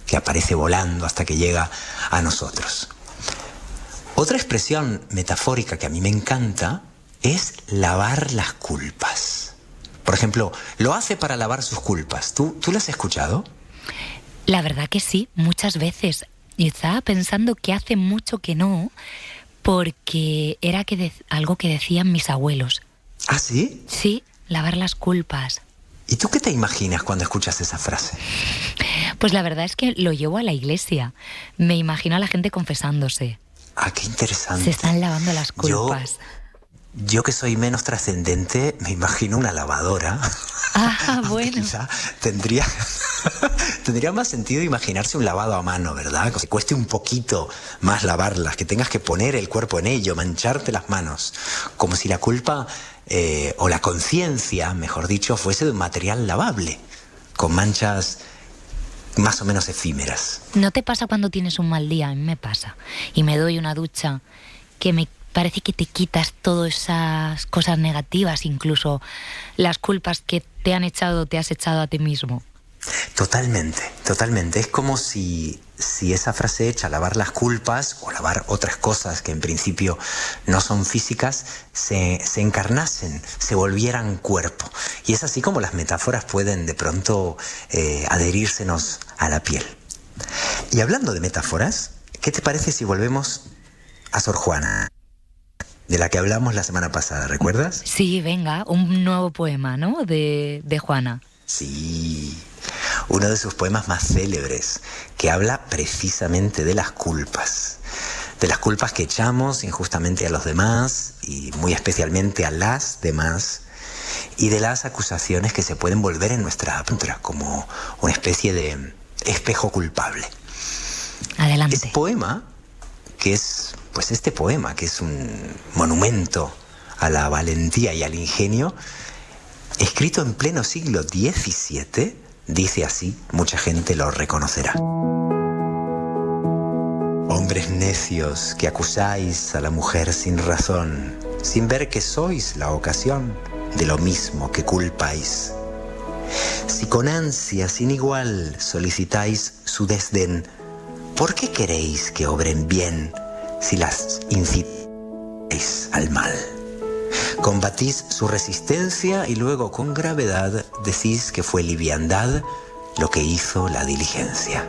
que aparece volando hasta que llega a nosotros. Otra expresión metafórica que a mí me encanta es lavar las culpas. Por ejemplo, lo hace para lavar sus culpas. ¿Tú lo has escuchado? La verdad que sí, muchas veces. Y estaba pensando que hace mucho que no, porque era algo que decían mis abuelos. ¿Ah, sí? Sí, lavar las culpas. ¿Y tú qué te imaginas cuando escuchas esa frase? Pues la verdad es que lo llevo a la iglesia. Me imagino a la gente confesándose. Ah, qué interesante. Se están lavando las culpas. Yo que soy menos trascendente, me imagino una lavadora. Ah, bueno. Quizá tendría más sentido imaginarse un lavado a mano, ¿verdad? Que cueste un poquito más lavarlas, que tengas que poner el cuerpo en ello, mancharte las manos. Como si la culpa, o la conciencia, mejor dicho, fuese de un material lavable, con manchas más o menos efímeras. ¿No te pasa cuando tienes un mal día? A mí me pasa. Y me doy una ducha que me parece que te quitas todas esas cosas negativas, incluso las culpas que te has echado a ti mismo. Totalmente, totalmente. Es como si esa frase hecha, lavar las culpas o lavar otras cosas que en principio no son físicas, se encarnasen, se volvieran cuerpo. Y es así como las metáforas pueden de pronto adherírsenos a la piel. Y hablando de metáforas, ¿qué te parece si volvemos a Sor Juana, de la que hablamos la semana pasada, recuerdas? Sí, venga, un nuevo poema, ¿no? De Juana. Sí, uno de sus poemas más célebres, que habla precisamente de las culpas que echamos injustamente a los demás, y muy especialmente a las demás, y de las acusaciones que se pueden volver en nuestra contra, como una especie de espejo culpable. Adelante. Este poema, que es un monumento a la valentía y al ingenio, escrito en pleno siglo XVII, dice así, mucha gente lo reconocerá. Hombres necios que acusáis a la mujer sin razón, sin ver que sois la ocasión de lo mismo que culpáis. Si con ansia sin igual solicitáis su desdén, ¿por qué queréis que obren bien si las incitáis al mal? Combatís su resistencia y luego con gravedad decís que fue liviandad lo que hizo la diligencia.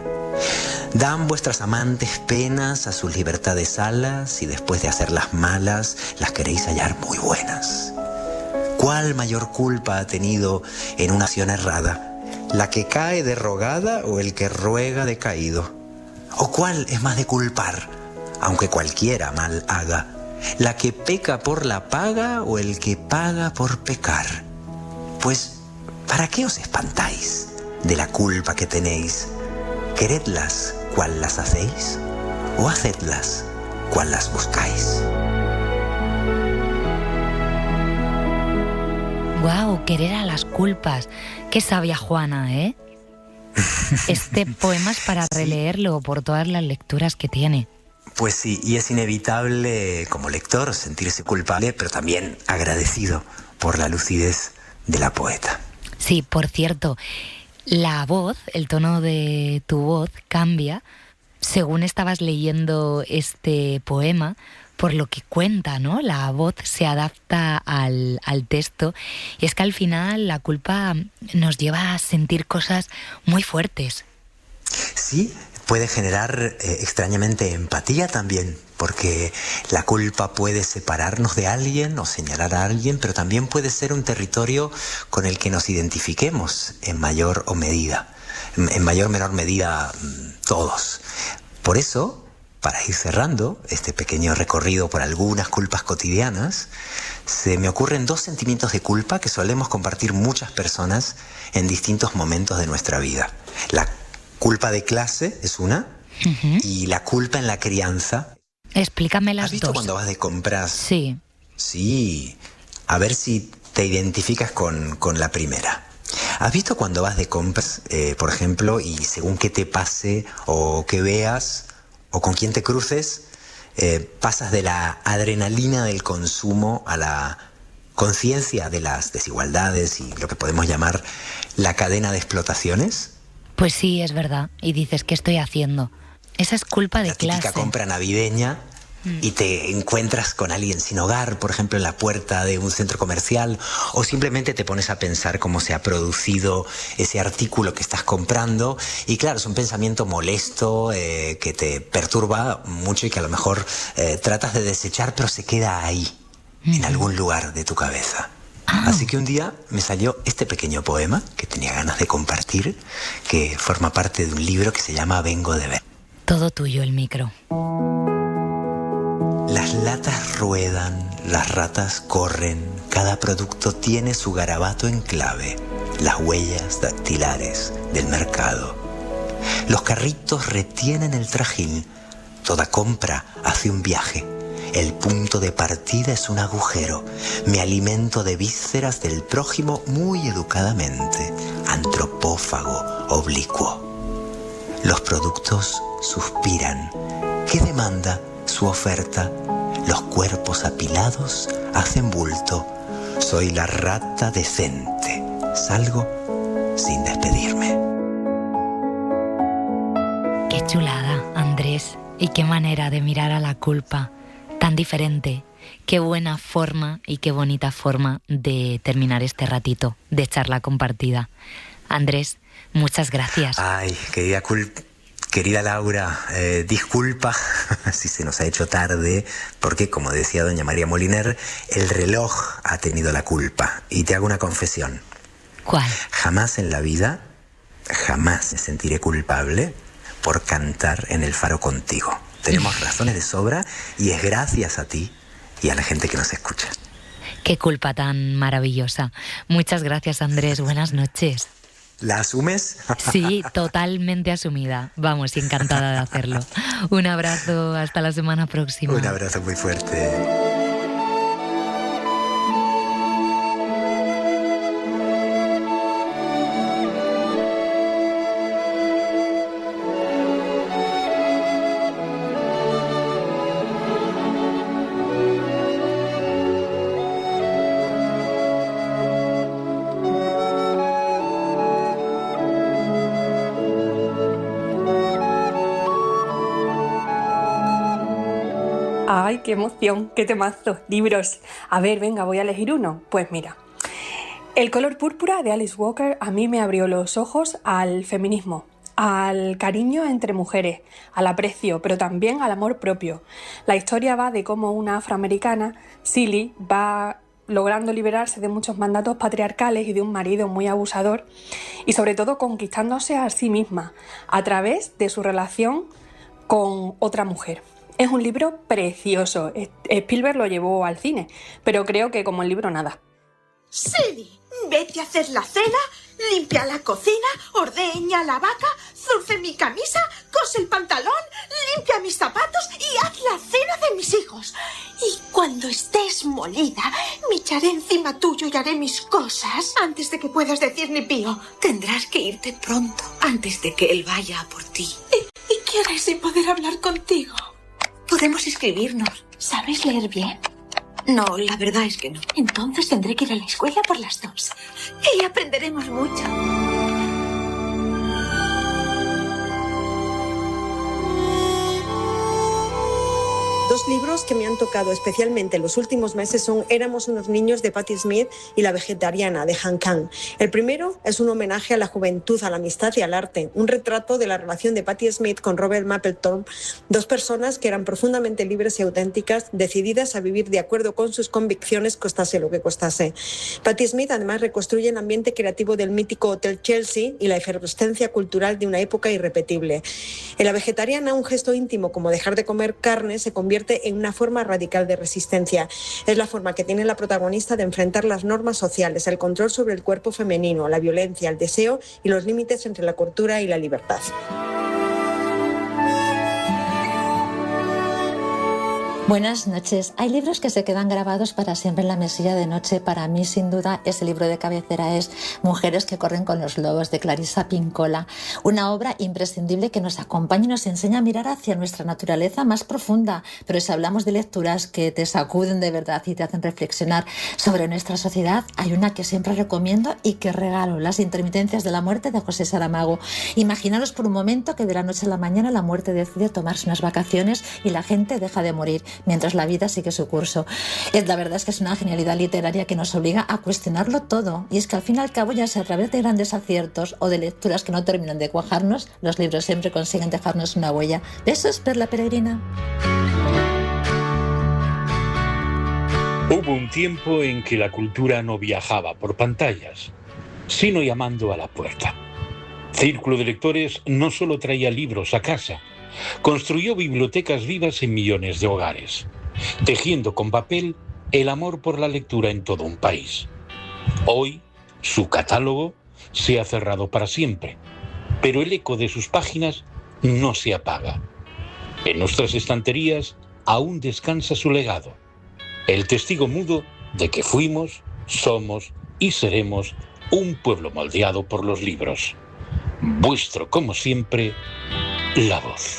Dan vuestras amantes penas a sus libertades alas y después de hacerlas malas las queréis hallar muy buenas. ¿Cuál mayor culpa ha tenido en una acción errada? ¿La que cae de rogada o el que ruega de caído? ¿O cuál es más de culpar, aunque cualquiera mal haga? ¿La que peca por la paga o el que paga por pecar? Pues, ¿para qué os espantáis de la culpa que tenéis? ¿Queredlas cual las hacéis? ¿O hacedlas cual las buscáis? Guau, querer a las culpas. Qué sabia Juana, ¿eh? Este poema es para releerlo por todas las lecturas que tiene. Pues sí, y es inevitable como lector sentirse culpable, pero también agradecido por la lucidez de la poeta. Sí, por cierto, la voz, el tono de tu voz cambia según estabas leyendo este poema, por lo que cuenta, ¿no? La voz se adapta al texto, y es que al final la culpa nos lleva a sentir cosas muy fuertes. Sí, puede generar extrañamente empatía también, porque la culpa puede separarnos de alguien o señalar a alguien, pero también puede ser un territorio con el que nos identifiquemos en mayor o menor medida todos. Por eso, para ir cerrando este pequeño recorrido por algunas culpas cotidianas, se me ocurren dos sentimientos de culpa que solemos compartir muchas personas en distintos momentos de nuestra vida. La culpa de clase es una, y la culpa en la crianza. Explícame las dos. ¿Has visto cuando vas de compras? Sí. Sí, a ver si te identificas con la primera. ¿Has visto cuando vas de compras, por ejemplo, y según qué te pase o que veas o con quién te cruces, pasas de la adrenalina del consumo a la conciencia de las desigualdades y lo que podemos llamar la cadena de explotaciones? Pues sí, es verdad. Y dices, ¿qué estoy haciendo? Esa es culpa de clase. La típica compra navideña, y te encuentras con alguien sin hogar, por ejemplo, en la puerta de un centro comercial, o simplemente te pones a pensar cómo se ha producido ese artículo que estás comprando, y claro, es un pensamiento molesto que te perturba mucho y que a lo mejor tratas de desechar, pero se queda ahí, en algún lugar de tu cabeza. Así que un día me salió este pequeño poema que tenía ganas de compartir, que forma parte de un libro que se llama Vengo de ver. Todo tuyo el micro. Las latas ruedan, las ratas corren, cada producto tiene su garabato en clave, las huellas dactilares del mercado. Los carritos retienen el trajín, toda compra hace un viaje. El punto de partida es un agujero. Me alimento de vísceras del prójimo muy educadamente. Antropófago, oblicuo. Los productos suspiran. ¿Qué demanda su oferta? Los cuerpos apilados hacen bulto. Soy la rata decente. Salgo sin despedirme. Qué chulada, Andrés. Y qué manera de mirar a la culpa. Tan diferente. Qué buena forma y qué bonita forma de terminar este ratito de charla compartida. Andrés, muchas gracias. Ay, querida Laura, disculpa si se nos ha hecho tarde, porque como decía doña María Moliner, el reloj ha tenido la culpa. Y te hago una confesión. ¿Cuál? Jamás en la vida, jamás me sentiré culpable por cantar en el Faro contigo. Tenemos razones de sobra y es gracias a ti y a la gente que nos escucha. Qué culpa tan maravillosa. Muchas gracias, Andrés. Buenas noches. ¿La asumes? Sí, totalmente asumida. Vamos, encantada de hacerlo. Un abrazo, hasta la semana próxima. Un abrazo muy fuerte. ¡Ay, qué emoción! ¡Qué temazo! Libros. A ver, venga, voy a elegir uno. Pues mira, El color púrpura de Alice Walker a mí me abrió los ojos al feminismo, al cariño entre mujeres, al aprecio, pero también al amor propio. La historia va de cómo una afroamericana, Celie, va logrando liberarse de muchos mandatos patriarcales y de un marido muy abusador, y sobre todo conquistándose a sí misma a través de su relación con otra mujer. Es un libro precioso. Spielberg lo llevó al cine, pero creo que como el libro nada. Celie, vete a hacer la cena, limpia la cocina, ordeña la vaca, zurce mi camisa, cose el pantalón, limpia mis zapatos y haz la cena de mis hijos. Y cuando estés molida, me echaré encima tuyo y haré mis cosas antes de que puedas decir ni pío. Tendrás que irte pronto, antes de que él vaya a por ti. ¿Y qué haré sin poder hablar contigo? Podemos escribirnos. ¿Sabes leer bien? No, la verdad es que no. Entonces tendré que ir a la escuela por las dos. Y aprenderemos mucho. Dos libros que me han tocado especialmente en los últimos meses son Éramos unos niños, de Patti Smith, y La vegetariana, de Han Kang. El primero es un homenaje a la juventud, a la amistad y al arte, un retrato de la relación de Patti Smith con Robert Mapplethorpe, dos personas que eran profundamente libres y auténticas, decididas a vivir de acuerdo con sus convicciones, costase lo que costase. Patti Smith además reconstruye el ambiente creativo del mítico Hotel Chelsea y la efervescencia cultural de una época irrepetible. En La vegetariana, un gesto íntimo como dejar de comer carne se convierte en una forma radical de resistencia. Es la forma que tiene la protagonista de enfrentar las normas sociales, el control sobre el cuerpo femenino, la violencia, el deseo y los límites entre la cultura y la libertad. Buenas noches. Hay libros que se quedan grabados para siempre en la mesilla de noche. Para mí, sin duda, ese libro de cabecera es Mujeres que corren con los lobos, de Clarissa Pinkola. Una obra imprescindible que nos acompaña y nos enseña a mirar hacia nuestra naturaleza más profunda. Pero si hablamos de lecturas que te sacuden de verdad y te hacen reflexionar sobre nuestra sociedad, hay una que siempre recomiendo y que regalo: Las intermitencias de la muerte, de José Saramago. Imaginaros por un momento que de la noche a la mañana la muerte decide tomarse unas vacaciones y la gente deja de morir. mientras la vida sigue su curso. La verdad es que es una genialidad literaria que nos obliga a cuestionarlo todo, y es que al fin y al cabo, ya sea a través de grandes aciertos o de lecturas que no terminan de cuajarnos, los libros siempre consiguen dejarnos una huella. Besos, Perla Peregrina. Hubo un tiempo en que la cultura no viajaba por pantallas, sino llamando a la puerta. Círculo de Lectores no solo traía libros a casa, construyó bibliotecas vivas en millones de hogares, tejiendo con papel el amor por la lectura en todo un país. Hoy, su catálogo se ha cerrado para siempre, pero el eco de sus páginas no se apaga. En nuestras estanterías aún descansa su legado, el testigo mudo de que fuimos, somos y seremos un pueblo moldeado por los libros. Vuestro, como siempre, La Voz.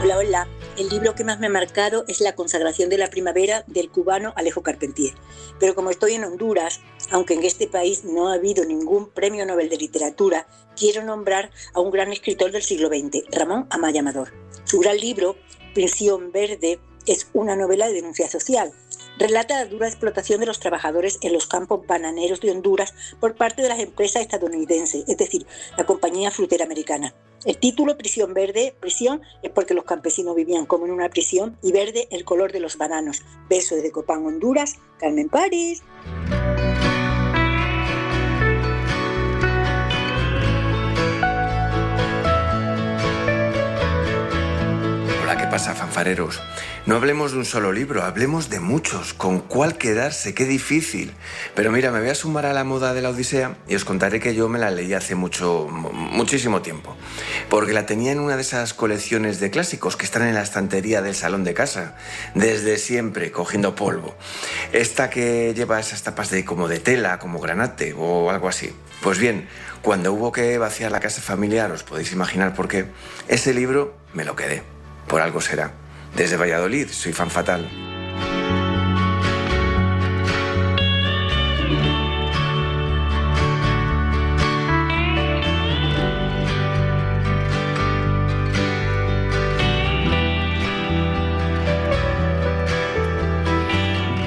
Hola, hola. El libro que más me ha marcado es La consagración de la primavera del cubano Alejo Carpentier. Pero como estoy en Honduras, aunque en este país no ha habido ningún premio Nobel de literatura, quiero nombrar a un gran escritor del siglo XX, Ramón Amaya Amador. Su gran libro, Prisión Verde, es una novela de denuncia social. Relata la dura explotación de los trabajadores en los campos bananeros de Honduras por parte de las empresas estadounidenses, es decir, la compañía frutera americana. El título, Prisión Verde, prisión es porque los campesinos vivían como en una prisión, y verde el color de los bananos. Beso desde Copán, Honduras, Carmen París. ¿Qué pasa, fanfareros? No hablemos de un solo libro, hablemos de muchos. ¿Con cuál quedarse? ¡Qué difícil! Pero mira, me voy a sumar a la moda de la Odisea y os contaré que yo me la leí hace muchísimo tiempo. Porque la tenía en una de esas colecciones de clásicos que están en la estantería del salón de casa, desde siempre, cogiendo polvo. Esta que lleva esas tapas como de tela, como granate o algo así. Pues bien, cuando hubo que vaciar la casa familiar, os podéis imaginar por qué, ese libro me lo quedé. Por algo será. Desde Valladolid, soy fan fatal.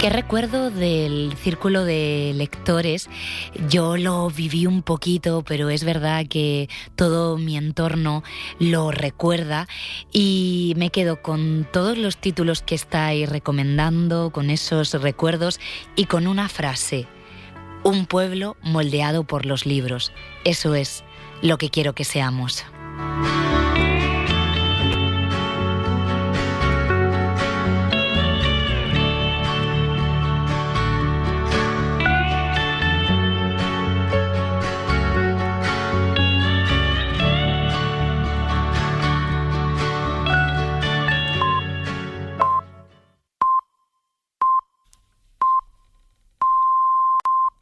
¿Qué recuerdo del círculo de lectores? Yo lo viví un poquito, pero es verdad que todo mi entorno lo recuerda, y me quedo con todos los títulos que estáis recomendando, con esos recuerdos y con una frase: un pueblo moldeado por los libros. Eso es lo que quiero que seamos.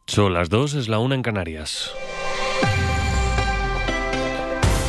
Son las 2, es la 1 en Canarias.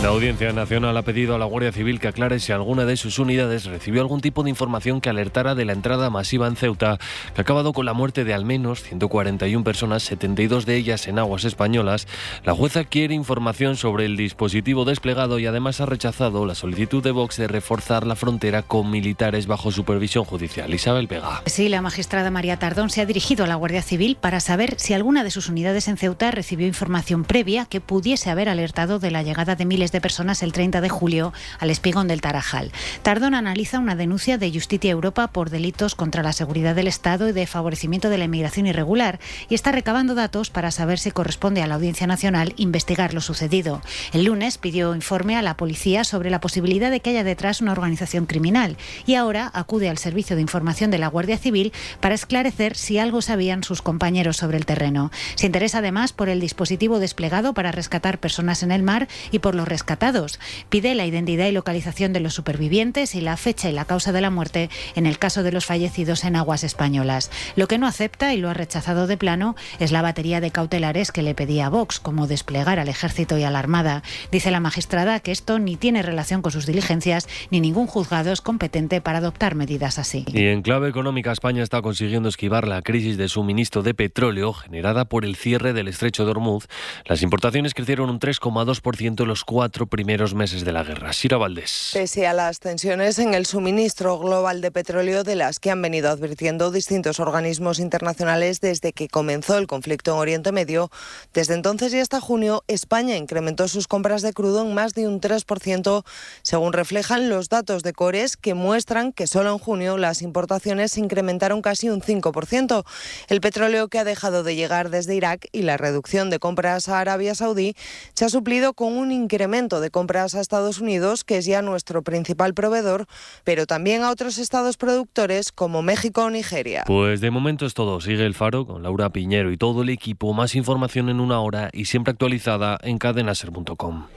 La Audiencia Nacional ha pedido a la Guardia Civil que aclare si alguna de sus unidades recibió algún tipo de información que alertara de la entrada masiva en Ceuta, que ha acabado con la muerte de al menos 141 personas, 72 de ellas en aguas españolas. La jueza quiere información sobre el dispositivo desplegado y además ha rechazado la solicitud de Vox de reforzar la frontera con militares bajo supervisión judicial. Isabel Vega. Sí, la magistrada María Tardón se ha dirigido a la Guardia Civil para saber si alguna de sus unidades en Ceuta recibió información previa que pudiese haber alertado de la llegada de miles de personas el 30 de julio al espigón del Tarajal. Tardón analiza una denuncia de Justitia Europa por delitos contra la seguridad del Estado y de favorecimiento de la inmigración irregular, y está recabando datos para saber si corresponde a la Audiencia Nacional investigar lo sucedido. El lunes pidió informe a la policía sobre la posibilidad de que haya detrás una organización criminal, y ahora acude al Servicio de Información de la Guardia Civil para esclarecer si algo sabían sus compañeros sobre el terreno. Se interesa además por el dispositivo desplegado para rescatar personas en el mar y por los rescates rescatados. Pide la identidad y localización de los supervivientes y la fecha y la causa de la muerte en el caso de los fallecidos en aguas españolas. Lo que no acepta, y lo ha rechazado de plano, es la batería de cautelares que le pedía Vox, como desplegar al Ejército y a la Armada. Dice la magistrada que esto ni tiene relación con sus diligencias, ni ningún juzgado es competente para adoptar medidas así. Y en clave económica, España está consiguiendo esquivar la crisis de suministro de petróleo generada por el cierre del estrecho de Hormuz. Las importaciones crecieron un 3,2% en los 4 primeros meses de la guerra. Sira Valdés. Pese a las tensiones en el suministro global de petróleo, de las que han venido advirtiendo distintos organismos internacionales desde que comenzó el conflicto en Oriente Medio, desde entonces y hasta junio, España incrementó sus compras de crudo en más de un 3%, según reflejan los datos de Cores, que muestran que solo en junio las importaciones se incrementaron casi un 5%. El petróleo que ha dejado de llegar desde Irak y la reducción de compras a Arabia Saudí se ha suplido con un incremento de compras a Estados Unidos, que es ya nuestro principal proveedor, pero también a otros estados productores como México o Nigeria. Pues de momento es todo. Sigue El Faro con Laura Piñero y todo el equipo. Más información en una hora y siempre actualizada en cadenaser.com.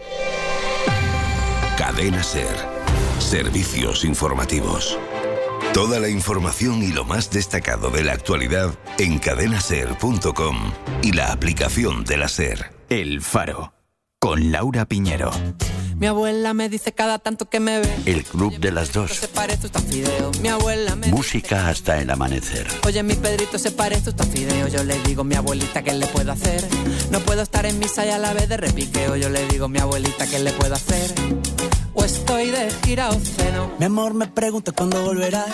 Cadena Ser. Servicios informativos. Toda la información y lo más destacado de la actualidad en cadenaser.com y la aplicación de la Ser. El Faro, con Laura Piñero. Mi abuela me dice cada tanto que me ve. El Club de las Dos. Se parece usted a fideo. Mi abuela me Música hasta el amanecer. Oye, mi Pedrito se parece usted a fideo. Yo le digo, mi abuelita, ¿qué le puedo hacer? No puedo estar en misa y a la vez de repiqueo. Yo le digo, mi abuelita, ¿qué le puedo hacer? O estoy de gira o ceno. Mi amor me pregunta cuándo volverás.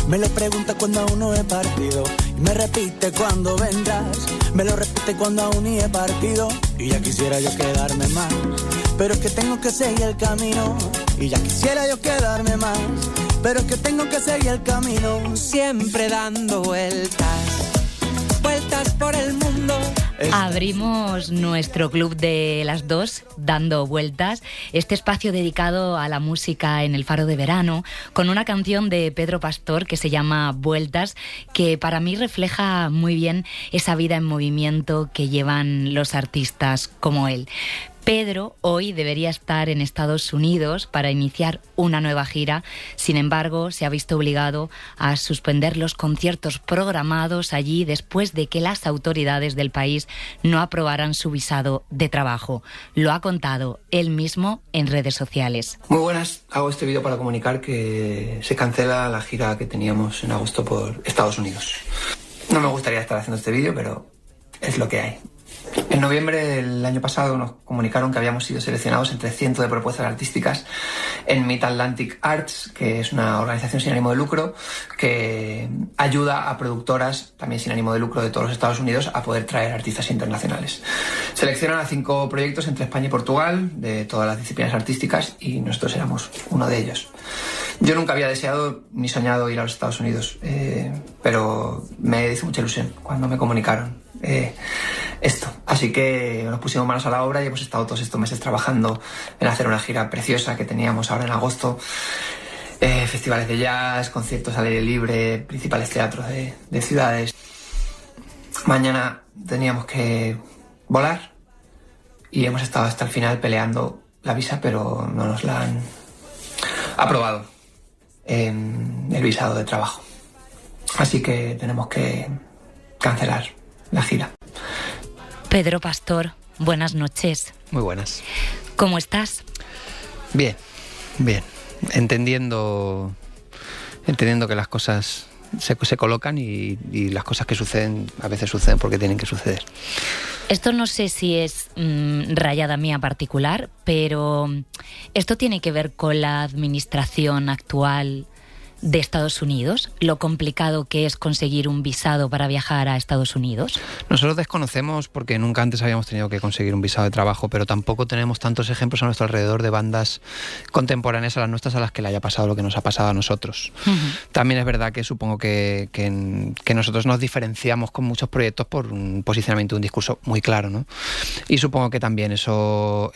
Me lo pregunta cuando aún no he partido. Y me repite cuándo vendrás. Me lo repite cuando aún ni he partido. Y ya quisiera yo quedarme más, pero es que tengo que seguir el camino. Y ya quisiera yo quedarme más, pero es que tengo que seguir el camino. Siempre dando vueltas, vueltas por el mundo. Abrimos nuestro Club de las Dos, Dando Vueltas, este espacio dedicado a la música en el Faro de verano, con una canción de Pedro Pastor que se llama Vueltas, que para mí refleja muy bien esa vida en movimiento que llevan los artistas como él. Pedro hoy debería estar en Estados Unidos para iniciar una nueva gira. Sin embargo, se ha visto obligado a suspender los conciertos programados allí después de que las autoridades del país no aprobaran su visado de trabajo. Lo ha contado él mismo en redes sociales. Muy buenas, hago este vídeo para comunicar que se cancela la gira que teníamos en agosto por Estados Unidos. No me gustaría estar haciendo este vídeo, pero es lo que hay. En noviembre del año pasado nos comunicaron que habíamos sido seleccionados entre cientos de propuestas artísticas en Mid Atlantic Arts, que es una organización sin ánimo de lucro que ayuda a productoras también sin ánimo de lucro de todos los Estados Unidos a poder traer artistas internacionales. Seleccionan a 5 proyectos entre España y Portugal de todas las disciplinas artísticas y nosotros éramos uno de ellos. Yo nunca había deseado ni soñado ir a los Estados Unidos, pero me hizo mucha ilusión cuando me comunicaron esto. Así que nos pusimos manos a la obra y hemos estado todos estos meses trabajando en hacer una gira preciosa que teníamos ahora en agosto. Festivales de jazz, conciertos al aire libre, principales teatros de ciudades. Mañana teníamos que volar y hemos estado hasta el final peleando la visa, pero no nos la han aprobado, el visado de trabajo. Así que tenemos que cancelar la gira. Pedro Pastor, buenas noches. Muy buenas. ¿Cómo estás? Bien, bien. Entendiendo que las cosas se colocan y las cosas que suceden a veces suceden porque tienen que suceder. Esto no sé si es rayada mía particular, pero esto tiene que ver con la administración actual de Estados Unidos, lo complicado que es conseguir un visado para viajar a Estados Unidos. Nosotros desconocemos porque nunca antes habíamos tenido que conseguir un visado de trabajo, pero tampoco tenemos tantos ejemplos a nuestro alrededor de bandas contemporáneas a las nuestras a las que le haya pasado lo que nos ha pasado a nosotros. También es verdad que supongo que nosotros nos diferenciamos con muchos proyectos por un posicionamiento, un discurso muy claro, ¿no? Y supongo que también eso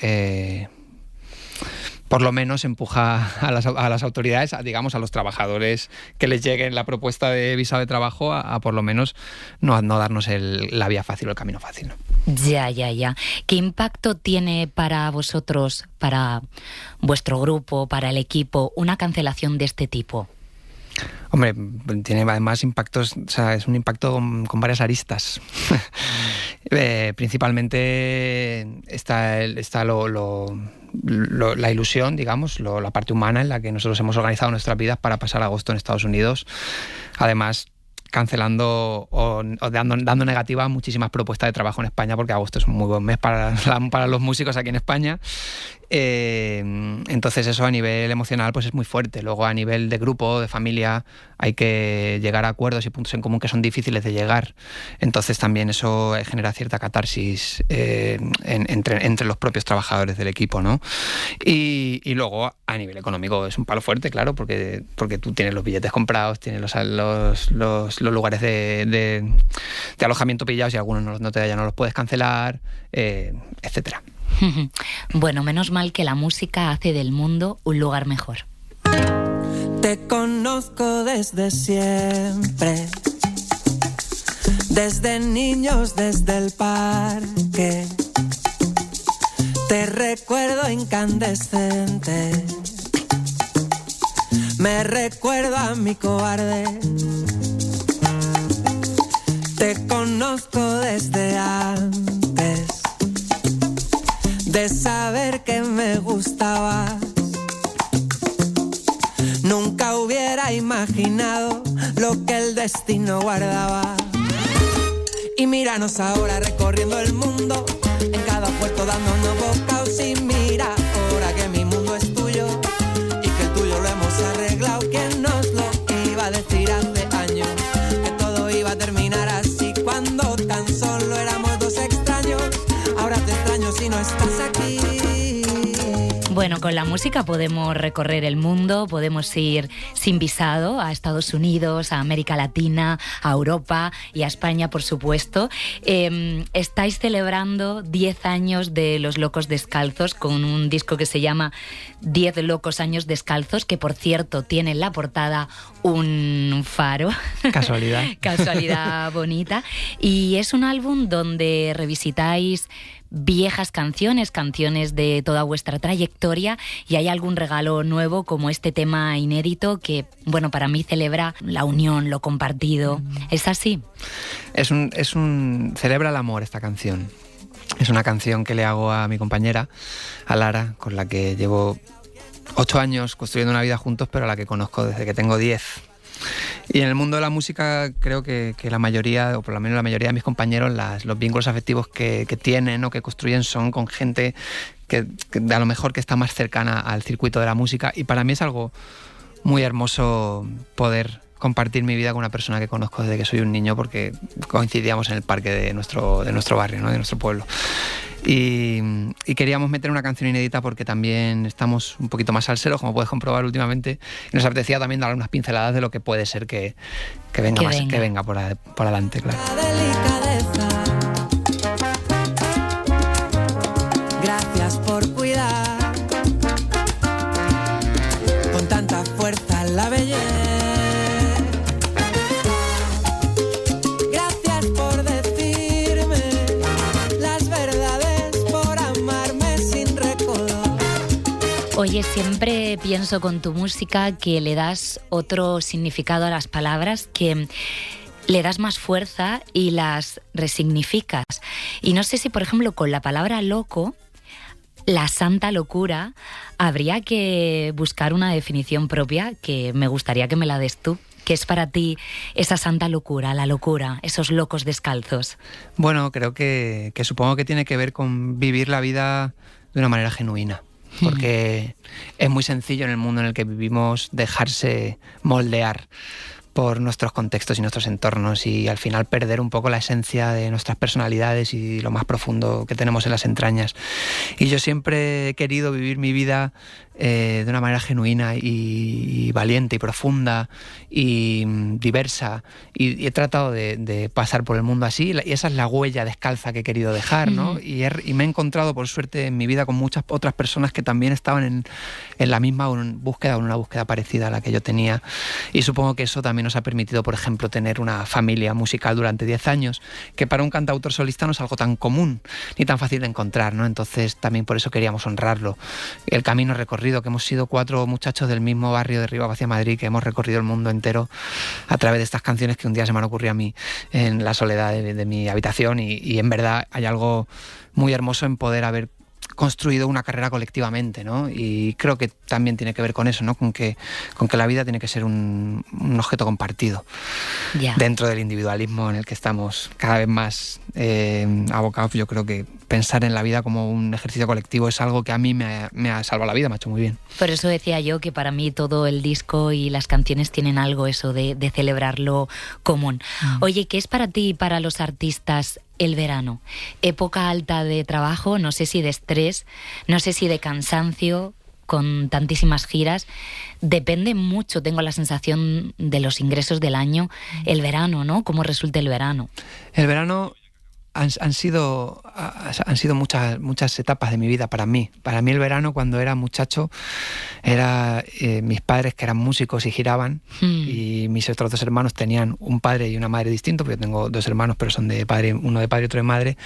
por lo menos empuja a las autoridades, digamos a los trabajadores, que les llegue la propuesta de visado de trabajo a por lo menos no darnos la vía fácil o el camino fácil, ¿no? Ya. ¿Qué impacto tiene para vosotros, para vuestro grupo, para el equipo, una cancelación de este tipo? Hombre, tiene además impactos, o sea, es un impacto con varias aristas. Principalmente está la ilusión, digamos, la parte humana en la que nosotros hemos organizado nuestras vidas para pasar agosto en Estados Unidos. Además, cancelando o dando negativa a muchísimas propuestas de trabajo en España, porque agosto es un muy buen mes para los músicos aquí en España. Entonces eso a nivel emocional pues es muy fuerte. Luego a nivel de grupo, de familia, hay que llegar a acuerdos y puntos en común que son difíciles de llegar. Entonces también eso genera cierta catarsis entre los propios trabajadores del equipo, ¿no? Y luego a nivel económico es un palo fuerte, claro, porque tú tienes los billetes comprados, tienes los lugares de alojamiento pillados y algunos ya no los puedes cancelar, etcétera. Bueno, menos mal que la música hace del mundo un lugar mejor. Te conozco desde siempre, desde niños, desde el parque. Te recuerdo incandescente, me recuerdo a mi cobarde. Te conozco desde antes de saber que me gustabas. Nunca hubiera imaginado lo que el destino guardaba. Y míranos ahora recorriendo el mundo, en cada puerto dándonos bocaos. Y mira ahora que mi mundo es tuyo y que el tuyo lo hemos arreglado. ¿Quién nos lo iba a decir hace años? Que todo iba a terminar así cuando tan solo éramos dos extraños. Ahora te extraño si no estás aquí. Bueno, con la música podemos recorrer el mundo, podemos ir sin visado a Estados Unidos, a América Latina, a Europa y a España, por supuesto. Estáis celebrando 10 años de Los Locos Descalzos con un disco que se llama 10 Locos Años Descalzos, que por cierto tiene en la portada un faro. Casualidad. Casualidad bonita. Y es un álbum donde revisitáis viejas canciones de toda vuestra trayectoria, y hay algún regalo nuevo como este tema inédito que, bueno, para mí celebra la unión, lo compartido. ¿Es así? Celebra el amor esta canción. Es una canción que le hago a mi compañera, a Lara, con la que llevo 8 años construyendo una vida juntos, pero a la que conozco desde que tengo 10. Y en el mundo de la música creo que la mayoría, o por lo menos la mayoría de mis compañeros, los vínculos afectivos que tienen o que construyen son con gente que a lo mejor que está más cercana al circuito de la música, y para mí es algo muy hermoso poder compartir mi vida con una persona que conozco desde que soy un niño, porque coincidíamos en el parque de nuestro barrio, ¿no? De nuestro pueblo. Y queríamos meter una canción inédita porque también estamos un poquito más salseros, como puedes comprobar últimamente, y nos apetecía también dar unas pinceladas de lo que puede ser que venga por adelante, claro. Gracias por cuidar con tanta fuerza la belleza. Oye, siempre pienso con tu música que le das otro significado a las palabras, que le das más fuerza y las resignificas. Y no sé si, por ejemplo, con la palabra loco, la santa locura, habría que buscar una definición propia, que me gustaría que me la des tú. ¿Qué es para ti esa santa locura, la locura, esos locos descalzos? Bueno, creo que supongo que tiene que ver con vivir la vida de una manera genuina. Porque es muy sencillo en el mundo en el que vivimos dejarse moldear por nuestros contextos y nuestros entornos, y al final perder un poco la esencia de nuestras personalidades y lo más profundo que tenemos en las entrañas. Y yo siempre he querido vivir mi vida de una manera genuina y valiente y profunda y diversa, y he tratado de pasar por el mundo así, y esa es la huella descalza que he querido dejar, ¿no? Y me he encontrado, por suerte, en mi vida con muchas otras personas que también estaban en la misma búsqueda, o en una búsqueda parecida a la que yo tenía, y supongo que eso también nos ha permitido, por ejemplo, tener una familia musical durante 10 años, que para un cantautor solista no es algo tan común ni tan fácil de encontrar, ¿no? Entonces también por eso queríamos honrarlo. El camino recorrido, que hemos sido 4 muchachos del mismo barrio de Rivas hacia Madrid, que hemos recorrido el mundo entero a través de estas canciones que un día se me han ocurrido a mí en la soledad de mi habitación, y en verdad hay algo muy hermoso en poder haber construido una carrera colectivamente, ¿no? Y creo que también tiene que ver con eso, ¿no? Con que la vida tiene que ser un objeto compartido dentro del individualismo en el que estamos cada vez más abocados. Yo creo que pensar en la vida como un ejercicio colectivo es algo que a mí me ha salvado la vida, me ha hecho muy bien. Por eso decía yo que para mí todo el disco y las canciones tienen algo eso de celebrar lo común. Oye, ¿qué es para ti y para los artistas el verano? Época alta de trabajo, no sé si de estrés, no sé si de cansancio, con tantísimas giras. Depende mucho, tengo la sensación, de los ingresos del año, el verano, ¿no? ¿Cómo resulta el verano? El verano han sido muchas etapas de mi vida para mí. Para mí el verano, cuando era muchacho, era mis padres, que eran músicos y giraban, y mis otros 2 hermanos tenían un padre y una madre distintos, porque yo tengo 2 hermanos, pero son de padre, uno de padre y otro de madre.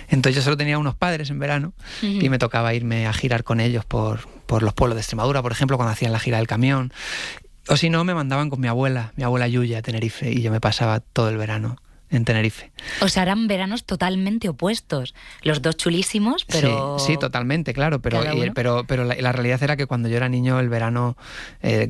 Entonces yo solo tenía unos padres en verano, y me tocaba irme a girar con ellos por los pueblos de Extremadura, por ejemplo, cuando hacían la gira del camión. O si no, me mandaban con mi abuela Yuya, a Tenerife, y yo me pasaba todo el verano en Tenerife. O sea, eran veranos totalmente opuestos. Los dos chulísimos, pero... Sí, totalmente, claro. Pero la realidad era que cuando yo era niño, el verano,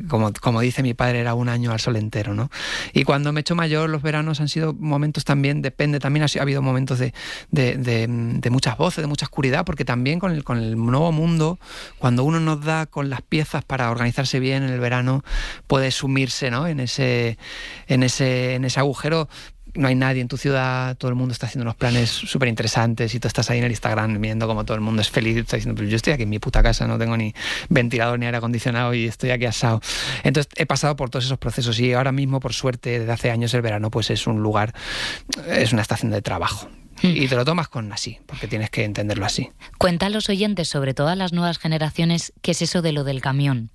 como dice mi padre, era un año al sol entero, ¿no? Y cuando me he hecho mayor, los veranos han sido momentos también, también ha habido momentos de muchas voces, de mucha oscuridad, porque también con el nuevo mundo, cuando uno nos da con las piezas para organizarse bien en el verano, puede sumirse, ¿no? en ese agujero. No hay nadie en tu ciudad, todo el mundo está haciendo unos planes súper interesantes, y tú estás ahí en el Instagram viendo como todo el mundo es feliz, está diciendo, pero yo estoy aquí en mi puta casa, no tengo ni ventilador ni aire acondicionado y estoy aquí asado. Entonces he pasado por todos esos procesos, y ahora mismo, por suerte, desde hace años el verano pues es un lugar, es una estación de trabajo. Y te lo tomas así, porque tienes que entenderlo así. Cuenta a los oyentes, sobre todo a las nuevas generaciones, qué es eso de lo del camión.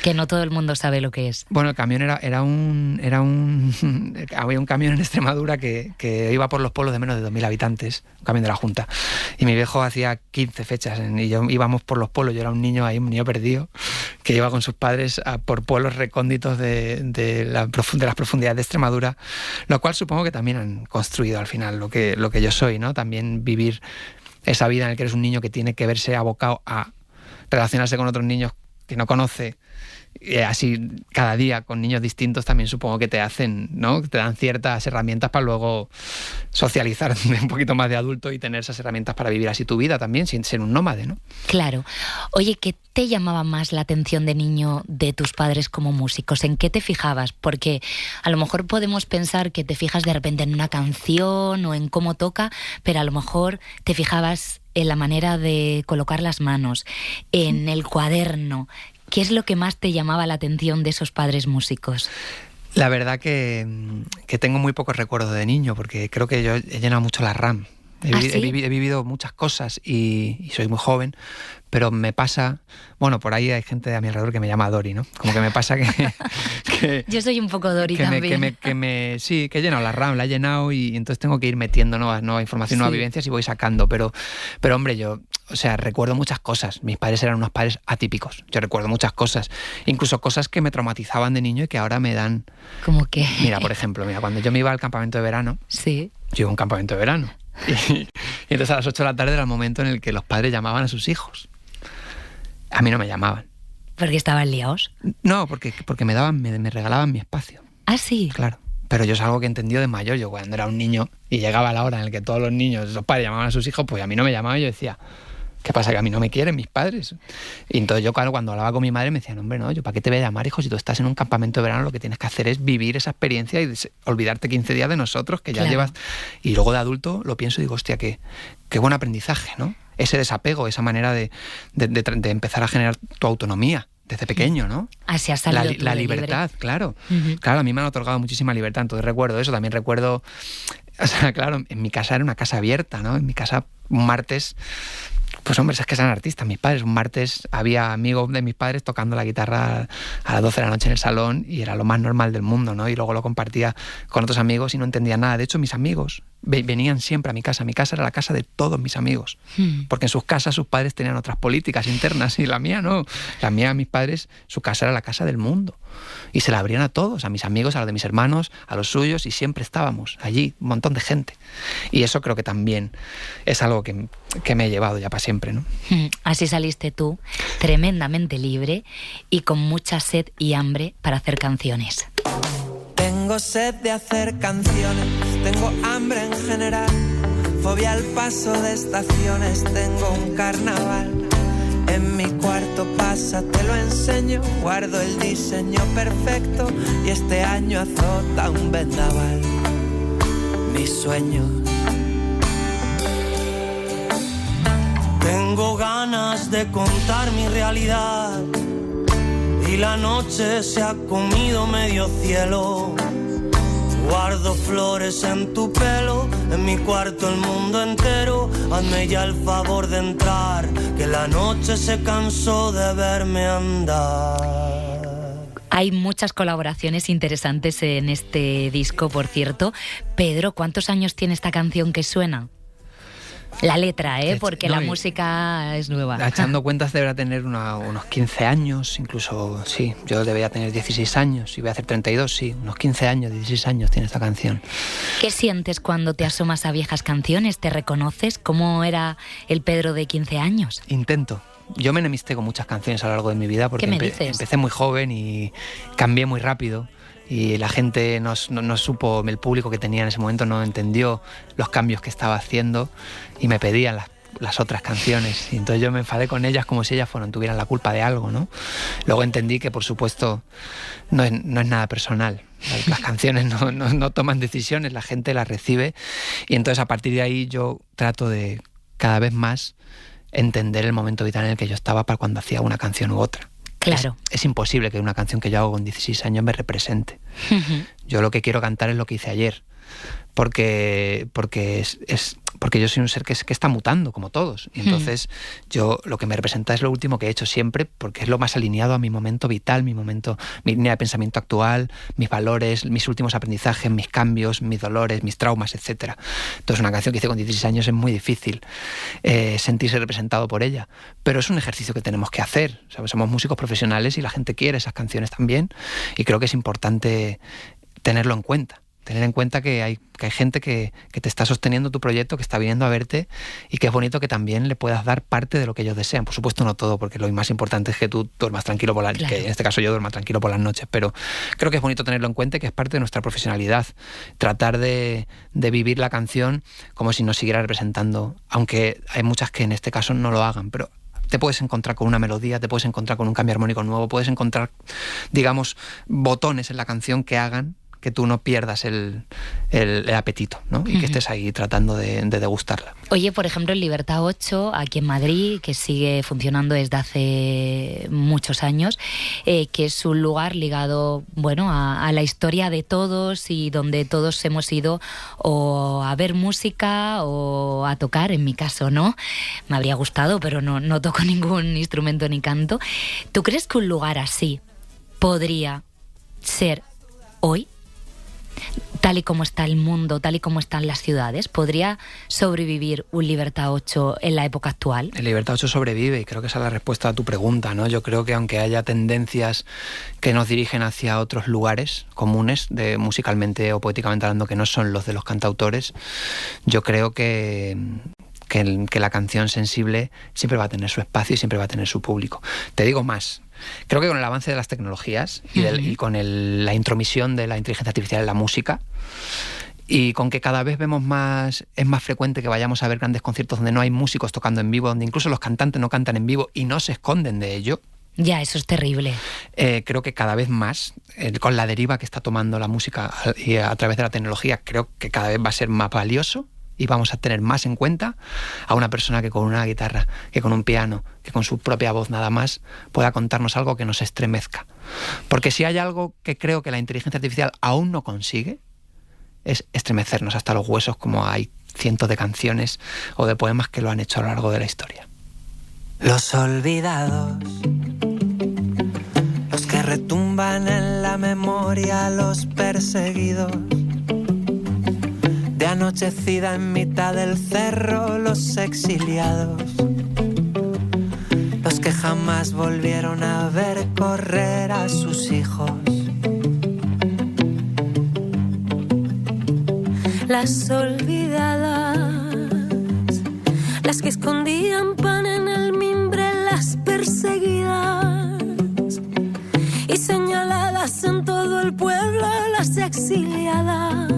Que no todo el mundo sabe lo que es. Bueno, el camión había un camión en Extremadura que iba por los pueblos de menos de 2.000 habitantes, un camión de la Junta. Y mi viejo hacía 15 fechas y íbamos por los pueblos. Yo era un niño perdido, que iba con sus padres por pueblos recónditos de las profundidades de Extremadura, lo cual supongo que también han construido al final lo que yo soy, ¿no? También vivir esa vida en la que eres un niño que tiene que verse abocado a relacionarse con otros niños que no conoce, así cada día con niños distintos, también supongo que te hacen, ¿no? Te dan ciertas herramientas para luego socializar un poquito más de adulto y tener esas herramientas para vivir así tu vida también, sin ser un nómade, ¿no? Claro. Oye, ¿qué te llamaba más la atención de niño de tus padres como músicos? ¿En qué te fijabas? Porque a lo mejor podemos pensar que te fijas de repente en una canción o en cómo toca, pero a lo mejor te fijabas en la manera de colocar las manos, en el cuaderno. ¿Qué es lo que más te llamaba la atención de esos padres músicos? La verdad que tengo muy pocos recuerdos de niño, porque creo que yo he llenado mucho la RAM. He vivido muchas cosas y soy muy joven, pero me pasa... Bueno, por ahí hay gente a mi alrededor que me llama Dori, ¿no? Como que me pasa que yo soy un poco Dori también. Sí, que he llenado la RAM, la he llenado, y entonces tengo que ir metiendo nueva información, nuevas vivencias, y voy sacando. Pero hombre, yo... O sea, recuerdo muchas cosas. Mis padres eran unos padres atípicos. Yo recuerdo muchas cosas. Incluso cosas que me traumatizaban de niño y que ahora me dan... ¿Cómo qué? Mira, por ejemplo, cuando yo me iba al campamento de verano... Sí. Yo iba a un campamento de verano. Y entonces a las 8 de la tarde era el momento en el que los padres llamaban a sus hijos. A mí no me llamaban. ¿Porque estaban liados? No, porque me regalaban mi espacio. ¿Ah, sí? Claro. Pero yo es algo que he entendido de mayor. Yo cuando era un niño y llegaba la hora en la que todos los niños, los padres llamaban a sus hijos, pues a mí no me llamaban, y yo decía... ¿Qué pasa? ¿Que a mí no me quieren mis padres? Y entonces yo, claro, cuando hablaba con mi madre me decían, hombre, no, yo ¿para qué te voy a llamar, hijo? Si tú estás en un campamento de verano, lo que tienes que hacer es vivir esa experiencia y olvidarte 15 días de nosotros, que ya llevas... Y luego de adulto lo pienso y digo, hostia, qué buen aprendizaje, ¿no? ese desapego, esa manera de empezar a generar tu autonomía desde pequeño, ¿no? Así ha salido la libertad, libre. Claro. Claro, a mí me han otorgado muchísima libertad, entonces recuerdo eso, también recuerdo, o sea, claro, en mi casa era una casa abierta, ¿no? En mi casa un martes, pues hombre, es que eran artistas mis padres, un martes había amigos de mis padres tocando la guitarra a las 12 de la noche en el salón y era lo más normal del mundo, ¿no? Y luego lo compartía con otros amigos y no entendía nada. De hecho, mis amigos venían siempre a mi casa era la casa de todos mis amigos, porque en sus casas sus padres tenían otras políticas internas y la mía no. La mía, mis padres, su casa era la casa del mundo y se la abrían a todos, a mis amigos, a los de mis hermanos, a los suyos, y siempre estábamos allí, un montón de gente. Y eso creo que también es algo que me he llevado ya para siempre, ¿no? Así saliste tú, tremendamente libre y con mucha sed y hambre para hacer canciones. Tengo sed de hacer canciones, tengo hambre en general, fobia al paso de estaciones, tengo un carnaval. En mi cuarto pasa, te lo enseño, guardo el diseño perfecto y este año azota un vendaval. Mis sueños. Tengo ganas de contar mi realidad y la noche se ha comido medio cielo. Guardo flores en tu pelo, en mi cuarto el mundo entero. Hazme ya el favor de entrar, que la noche se cansó de verme andar. Hay muchas colaboraciones interesantes en este disco, por cierto. Pedro, ¿cuántos años tiene esta canción que suena? La letra, porque la música es nueva. Echando cuentas deberá tener unos 15 años, incluso, sí, yo debería tener 16 años y voy a hacer 32, sí, unos 15 años, 16 años tiene esta canción. ¿Qué sientes cuando te asomas a viejas canciones? ¿Te reconoces? ¿Cómo era el Pedro de 15 años? Intento. Yo me enemisté con muchas canciones a lo largo de mi vida porque empecé muy joven y cambié muy rápido. Y la gente no supo, el público que tenía en ese momento no entendió los cambios que estaba haciendo y me pedían las otras canciones. Y entonces yo me enfadé con ellas como si ellas tuvieran la culpa de algo, ¿no? Luego entendí que, por supuesto, no es nada personal. Las canciones no toman decisiones, la gente las recibe. Y entonces a partir de ahí yo trato de cada vez más entender el momento vital en el que yo estaba para cuando hacía una canción u otra. Claro. Es imposible que una canción que yo hago con 16 años me represente. Yo lo que quiero cantar es lo que hice ayer, porque yo soy un ser que está mutando, como todos. Y entonces yo lo que me representa es lo último que he hecho siempre, porque es lo más alineado a mi momento vital, mi línea de pensamiento actual, mis valores, mis últimos aprendizajes, mis cambios, mis dolores, mis traumas, etc. Entonces una canción que hice con 16 años es muy difícil sentirse representado por ella, pero es un ejercicio que tenemos que hacer. ¿Sabes? Somos músicos profesionales y la gente quiere esas canciones también, y creo que es importante tenerlo en cuenta. Tener en cuenta que hay gente que te está sosteniendo tu proyecto, que está viniendo a verte, y que es bonito que también le puedas dar parte de lo que ellos desean. Por supuesto no todo, porque lo más importante es que tú duermas tranquilo que en este caso yo duerma tranquilo por las noches, pero creo que es bonito tenerlo en cuenta y que es parte de nuestra profesionalidad. Tratar de vivir la canción como si nos siguiera representando, aunque hay muchas que en este caso no lo hagan, pero te puedes encontrar con una melodía, te puedes encontrar con un cambio armónico nuevo, puedes encontrar, digamos, botones en la canción que hagan que tú no pierdas el apetito, ¿no? Y que estés ahí tratando de degustarla. Oye, por ejemplo, en Libertad 8, aquí en Madrid, que sigue funcionando desde hace muchos años, que es un lugar ligado, a la historia de todos y donde todos hemos ido o a ver música o a tocar, en mi caso, ¿no? Me habría gustado, pero no toco ningún instrumento ni canto. ¿Tú crees que un lugar así podría ser hoy? Tal y como está el mundo, tal y como están las ciudades, ¿podría sobrevivir un Libertad 8 en la época actual? El Libertad 8 sobrevive, y creo que esa es la respuesta a tu pregunta, ¿no? Yo creo que aunque haya tendencias que nos dirigen hacia otros lugares comunes, musicalmente o poéticamente hablando, que no son los de los cantautores, yo creo que la canción sensible siempre va a tener su espacio y siempre va a tener su público. Te digo más. Creo que con el avance de las tecnologías y con la intromisión de la inteligencia artificial en la música, y con que cada vez es más frecuente que vayamos a ver grandes conciertos donde no hay músicos tocando en vivo, donde incluso los cantantes no cantan en vivo y no se esconden de ello. Ya, eso es terrible. Creo que cada vez más, con la deriva que está tomando la música y a través de la tecnología, creo que cada vez va a ser más valioso y vamos a tener más en cuenta a una persona que con una guitarra, que con un piano, que con su propia voz nada más pueda contarnos algo que nos estremezca. Porque si hay algo que creo que la inteligencia artificial aún no consigue, es estremecernos hasta los huesos, como hay cientos de canciones o de poemas que lo han hecho a lo largo de la historia. Los olvidados, los que retumban en la memoria, los perseguidos, de anochecida en mitad del cerro, los exiliados, los que jamás volvieron a ver correr a sus hijos. Las olvidadas, las que escondían pan en el mimbre, las perseguidas y señaladas en todo el pueblo, las exiliadas,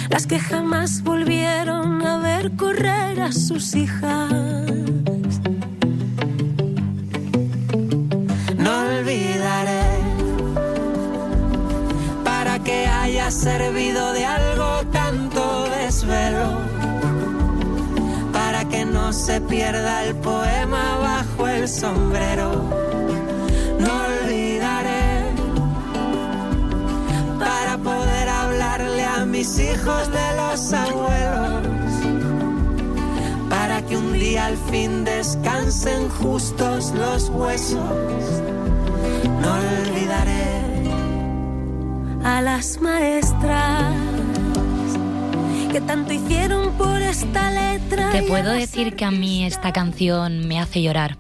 las que jamás volvieron a ver correr a sus hijas. No olvidaré, para que haya servido de algo tanto desvelo, para que no se pierda el poema bajo el sombrero. No olvidaré, para poder hablarle a mis hijos de los abuelos, para que un día al fin descansen justos los huesos. No olvidaré a las maestras que tanto hicieron por esta letra. Te puedo decir que a mí esta canción me hace llorar.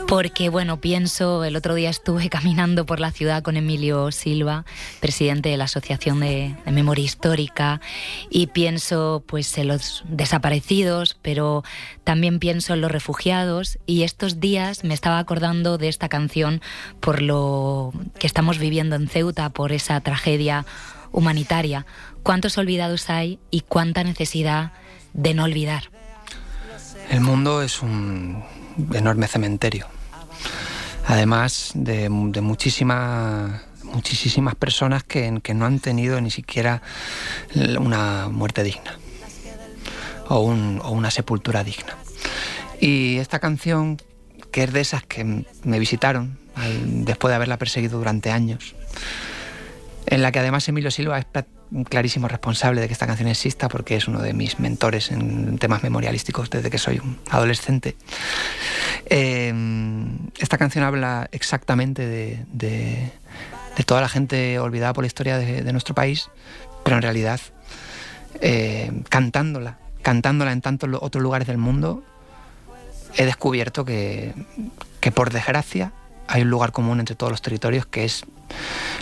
Porque, bueno, pienso, el otro día estuve caminando por la ciudad con Emilio Silva, presidente de la Asociación de Memoria Histórica, y pienso pues en los desaparecidos, pero también pienso en los refugiados, y estos días me estaba acordando de esta canción por lo que estamos viviendo en Ceuta, por esa tragedia humanitaria. ¿Cuántos olvidados hay y cuánta necesidad de no olvidar? El mundo es un enorme cementerio, además de muchísimas personas que no han tenido ni siquiera una muerte digna o una sepultura digna. Y esta canción, que es de esas que me visitaron después de haberla perseguido durante años, en la que además Emilio Silva es un clarísimo responsable de que esta canción exista, porque es uno de mis mentores en temas memorialísticos desde que soy un adolescente. Esta canción habla exactamente de toda la gente olvidada por la historia de nuestro país, pero en realidad cantándola en tantos otros lugares del mundo, he descubierto que por desgracia hay un lugar común entre todos los territorios, que es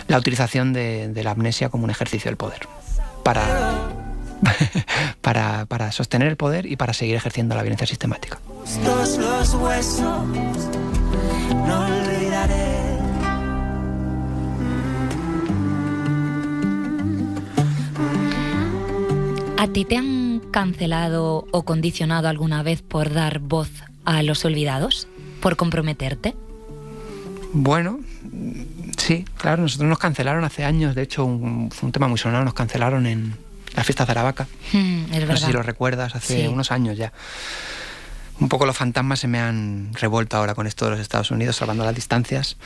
la utilización de la amnesia como un ejercicio del poder para sostener el poder y para seguir ejerciendo la violencia sistemática. Todos los huesos, no olvidaré. ¿A ti te han cancelado o condicionado alguna vez por dar voz a los olvidados? ¿Por comprometerte? Bueno, sí, claro, nosotros nos cancelaron hace años, de hecho fue un tema muy sonado, nos cancelaron en las fiestas de Aravaca. Es verdad. No sé si lo recuerdas, hace unos años ya. Un poco los fantasmas se me han revuelto ahora con esto de los Estados Unidos, salvando las distancias,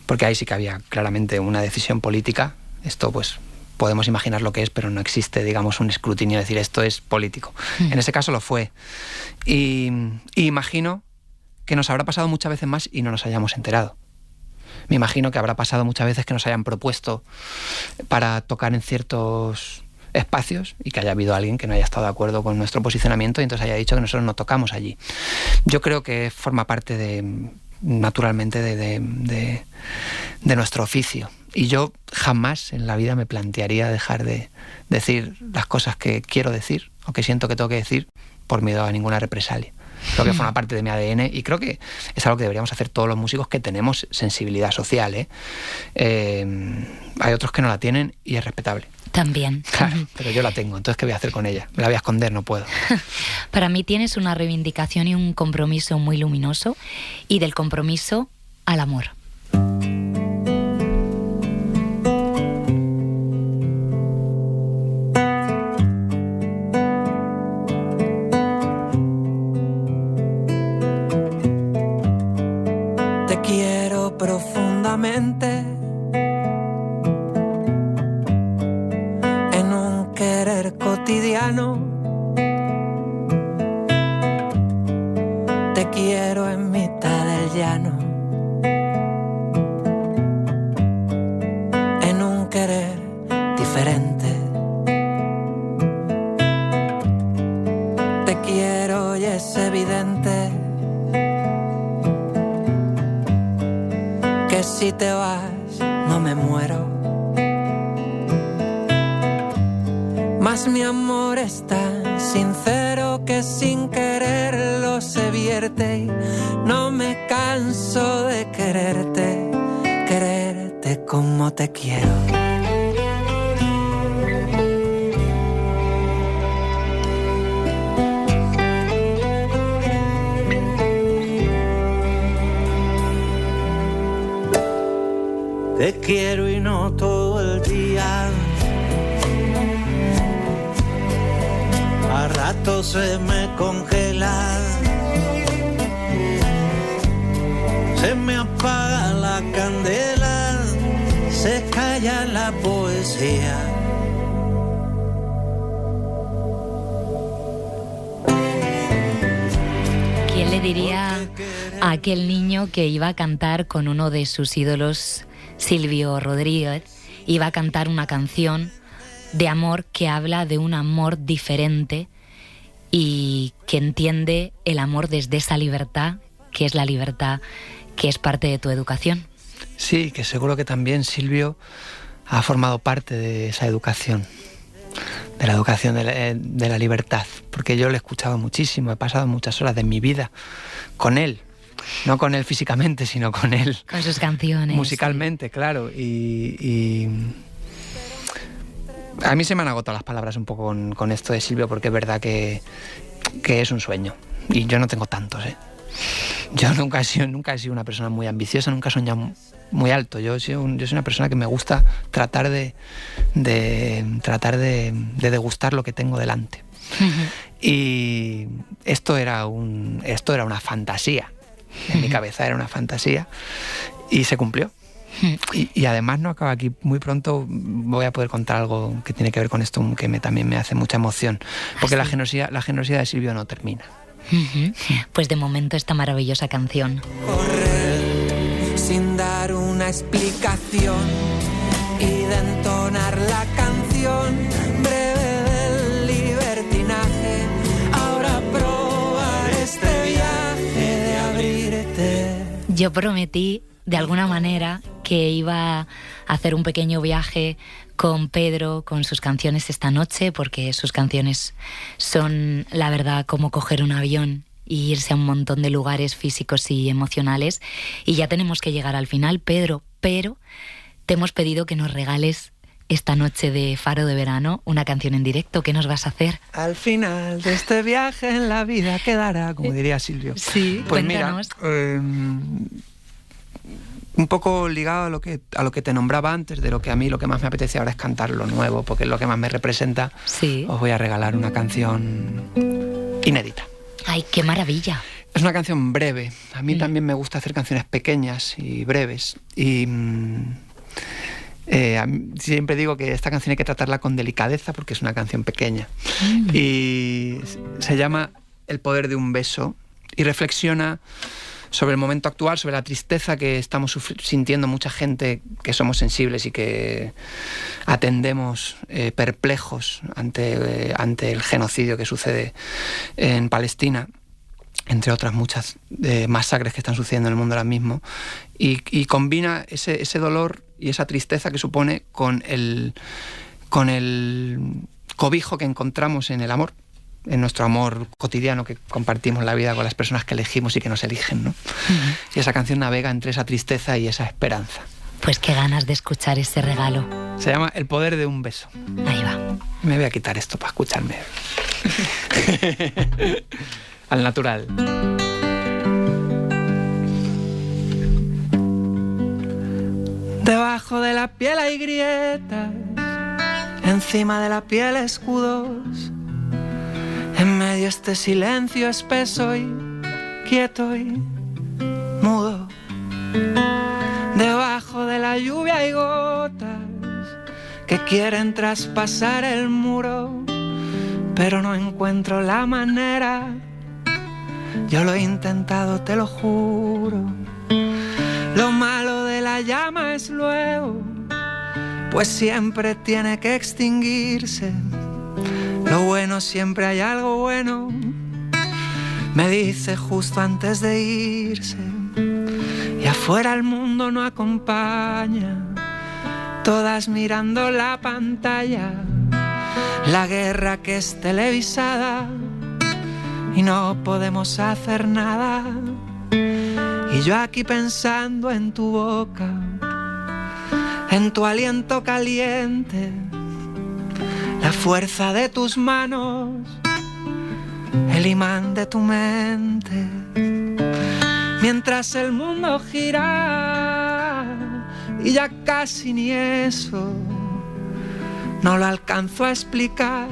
porque ahí sí que había claramente una decisión política. Esto pues podemos imaginar lo que es, pero no existe, digamos, un escrutinio de decir esto es político. En ese caso lo fue. Y imagino que nos habrá pasado muchas veces más y no nos hayamos enterado. Me imagino que habrá pasado muchas veces que nos hayan propuesto para tocar en ciertos espacios y que haya habido alguien que no haya estado de acuerdo con nuestro posicionamiento y entonces haya dicho que nosotros no tocamos allí. Yo creo que forma parte naturalmente de nuestro oficio. Y yo jamás en la vida me plantearía dejar de decir las cosas que quiero decir o que siento que tengo que decir por miedo a ninguna represalia. Creo que forma parte de mi ADN y creo que es algo que deberíamos hacer todos los músicos que tenemos sensibilidad social, ¿eh? Hay otros que no la tienen y es respetable. También. Claro, pero yo la tengo, entonces ¿qué voy a hacer con ella? Me la voy a esconder, no puedo. Para mí tienes una reivindicación y un compromiso muy luminoso, y del compromiso al amor. nuevamente en un querer cotidiano. Te quiero en mitad del llano, en un querer diferente. Te quiero y es evidente que si te vas no me muero. Mas mi amor es tan sincero que sin quererlo se vierte y no me canso de quererte, quererte como te quiero. Te quiero y no todo el día. A ratos se me congela. Se me apaga la candela. Se calla la poesía. ¿Quién le diría a aquel niño que iba a cantar con uno de sus ídolos, Silvio Rodríguez, iba a cantar una canción de amor que habla de un amor diferente y que entiende el amor desde esa libertad, que es la libertad que es parte de tu educación? Sí, que seguro que también Silvio ha formado parte de esa educación, de la educación de la libertad, porque yo le he escuchado muchísimo, he pasado muchas horas de mi vida con él. No con él físicamente, sino con él. Con sus canciones. Musicalmente, sí. Claro. Y a mí se me han agotado las palabras un poco con esto de Silvio, porque es verdad que es un sueño. Y yo no tengo tantos, ¿eh? Yo nunca he sido una persona muy ambiciosa, nunca he soñado muy alto. Yo soy una persona que me gusta tratar de degustar lo que tengo delante. Y esto era una fantasía. En mi cabeza era una fantasía y se cumplió. Y además no acaba aquí. Muy pronto voy a poder contar algo que tiene que ver con esto, que también me hace mucha emoción, porque la generosidad de Silvio no termina. Pues de momento esta maravillosa canción. Correr sin dar una explicación y de entonar la canción breve del libertinaje. Ahora probar este viaje de abrirte. Yo prometí de alguna manera que iba a hacer un pequeño viaje con Pedro, con sus canciones esta noche, porque sus canciones son, la verdad, como coger un avión y irse a un montón de lugares físicos y emocionales. Y ya tenemos que llegar al final, Pedro, pero te hemos pedido que nos regales esta noche de Faro de Verano una canción en directo. ¿Qué nos vas a hacer? Al final de este viaje en la vida quedará, como diría Silvio. Sí, pues cuéntanos. Mira, un poco ligado a lo que te nombraba antes, de lo que a mí lo que más me apetece ahora es cantar lo nuevo, porque es lo que más me representa. Sí. Os voy a regalar una canción inédita. ¡Ay, qué maravilla! Es una canción breve. A mí también me gusta hacer canciones pequeñas y breves. Y siempre digo que esta canción hay que tratarla con delicadeza porque es una canción pequeña. Y se llama El poder de un beso y reflexiona sobre el momento actual, sobre la tristeza que estamos sintiendo mucha gente que somos sensibles y que atendemos perplejos ante el genocidio que sucede en Palestina, entre otras muchas masacres que están sucediendo en el mundo ahora mismo, y combina ese dolor y esa tristeza que supone con el cobijo que encontramos en el amor, en nuestro amor cotidiano que compartimos la vida con las personas que elegimos y que nos eligen, ¿no? Y esa canción navega entre esa tristeza y esa esperanza. Pues qué ganas de escuchar ese regalo. Se llama El poder de un beso. Ahí va. Me voy a quitar esto para escucharme. Al natural. Debajo de la piel hay grietas, encima de la piel escudos. En medio este silencio espeso y quieto y mudo. Debajo la lluvia hay gotas que quieren traspasar el muro, pero no encuentro la manera. Yo lo he intentado, te lo juro. Lo malo de la llama es luego, pues siempre tiene que extinguirse. Lo bueno, siempre hay algo bueno, me dice justo antes de irse. Y afuera el mundo no acompaña, todas mirando la pantalla, la guerra que es televisada y no podemos hacer nada. Y yo aquí pensando en tu boca, en tu aliento caliente, la fuerza de tus manos, el imán de tu mente. Mientras el mundo gira y ya casi ni eso, no lo alcanzo a explicar,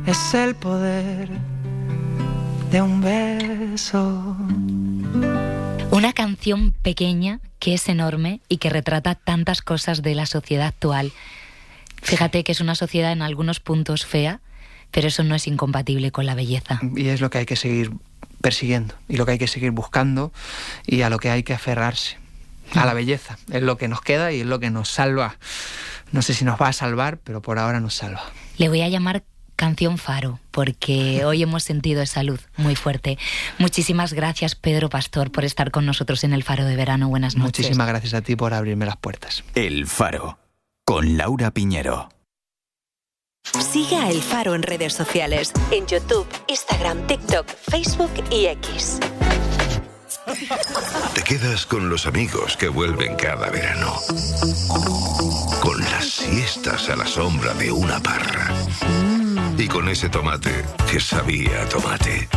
es el poder de un beso. Una canción pequeña que es enorme y que retrata tantas cosas de la sociedad actual. Fíjate que es una sociedad en algunos puntos fea, pero eso no es incompatible con la belleza. Y es lo que hay que seguir persiguiendo, y lo que hay que seguir buscando, y a lo que hay que aferrarse. A la belleza. Es lo que nos queda y es lo que nos salva. No sé si nos va a salvar, pero por ahora nos salva. Le voy a llamar Canción Faro, porque hoy hemos sentido esa luz muy fuerte. Muchísimas gracias, Pedro Pastor, por estar con nosotros en El Faro de Verano. Buenas noches. Muchísimas gracias a ti por abrirme las puertas. El Faro, con Laura Piñero. Sigue a El Faro en redes sociales, en YouTube, Instagram, TikTok, Facebook y X. Te quedas con los amigos que vuelven cada verano, con las siestas a la sombra de una parra y con ese tomate que sabía a tomate.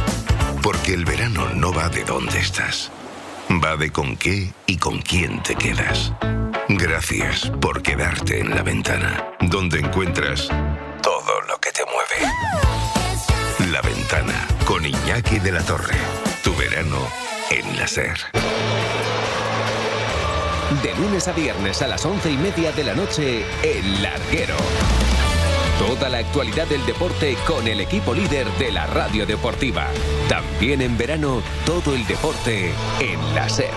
Porque el verano no va de dónde estás, va de con qué y con quién te quedas. Gracias por quedarte en La Ventana, donde encuentras todo lo que te mueve. La Ventana, con Iñaki de la Torre. Tu verano en la SER. De lunes a viernes a las 11:30 de la noche, El Larguero. Toda la actualidad del deporte con el equipo líder de la radio deportiva. También en verano, todo el deporte en la SER.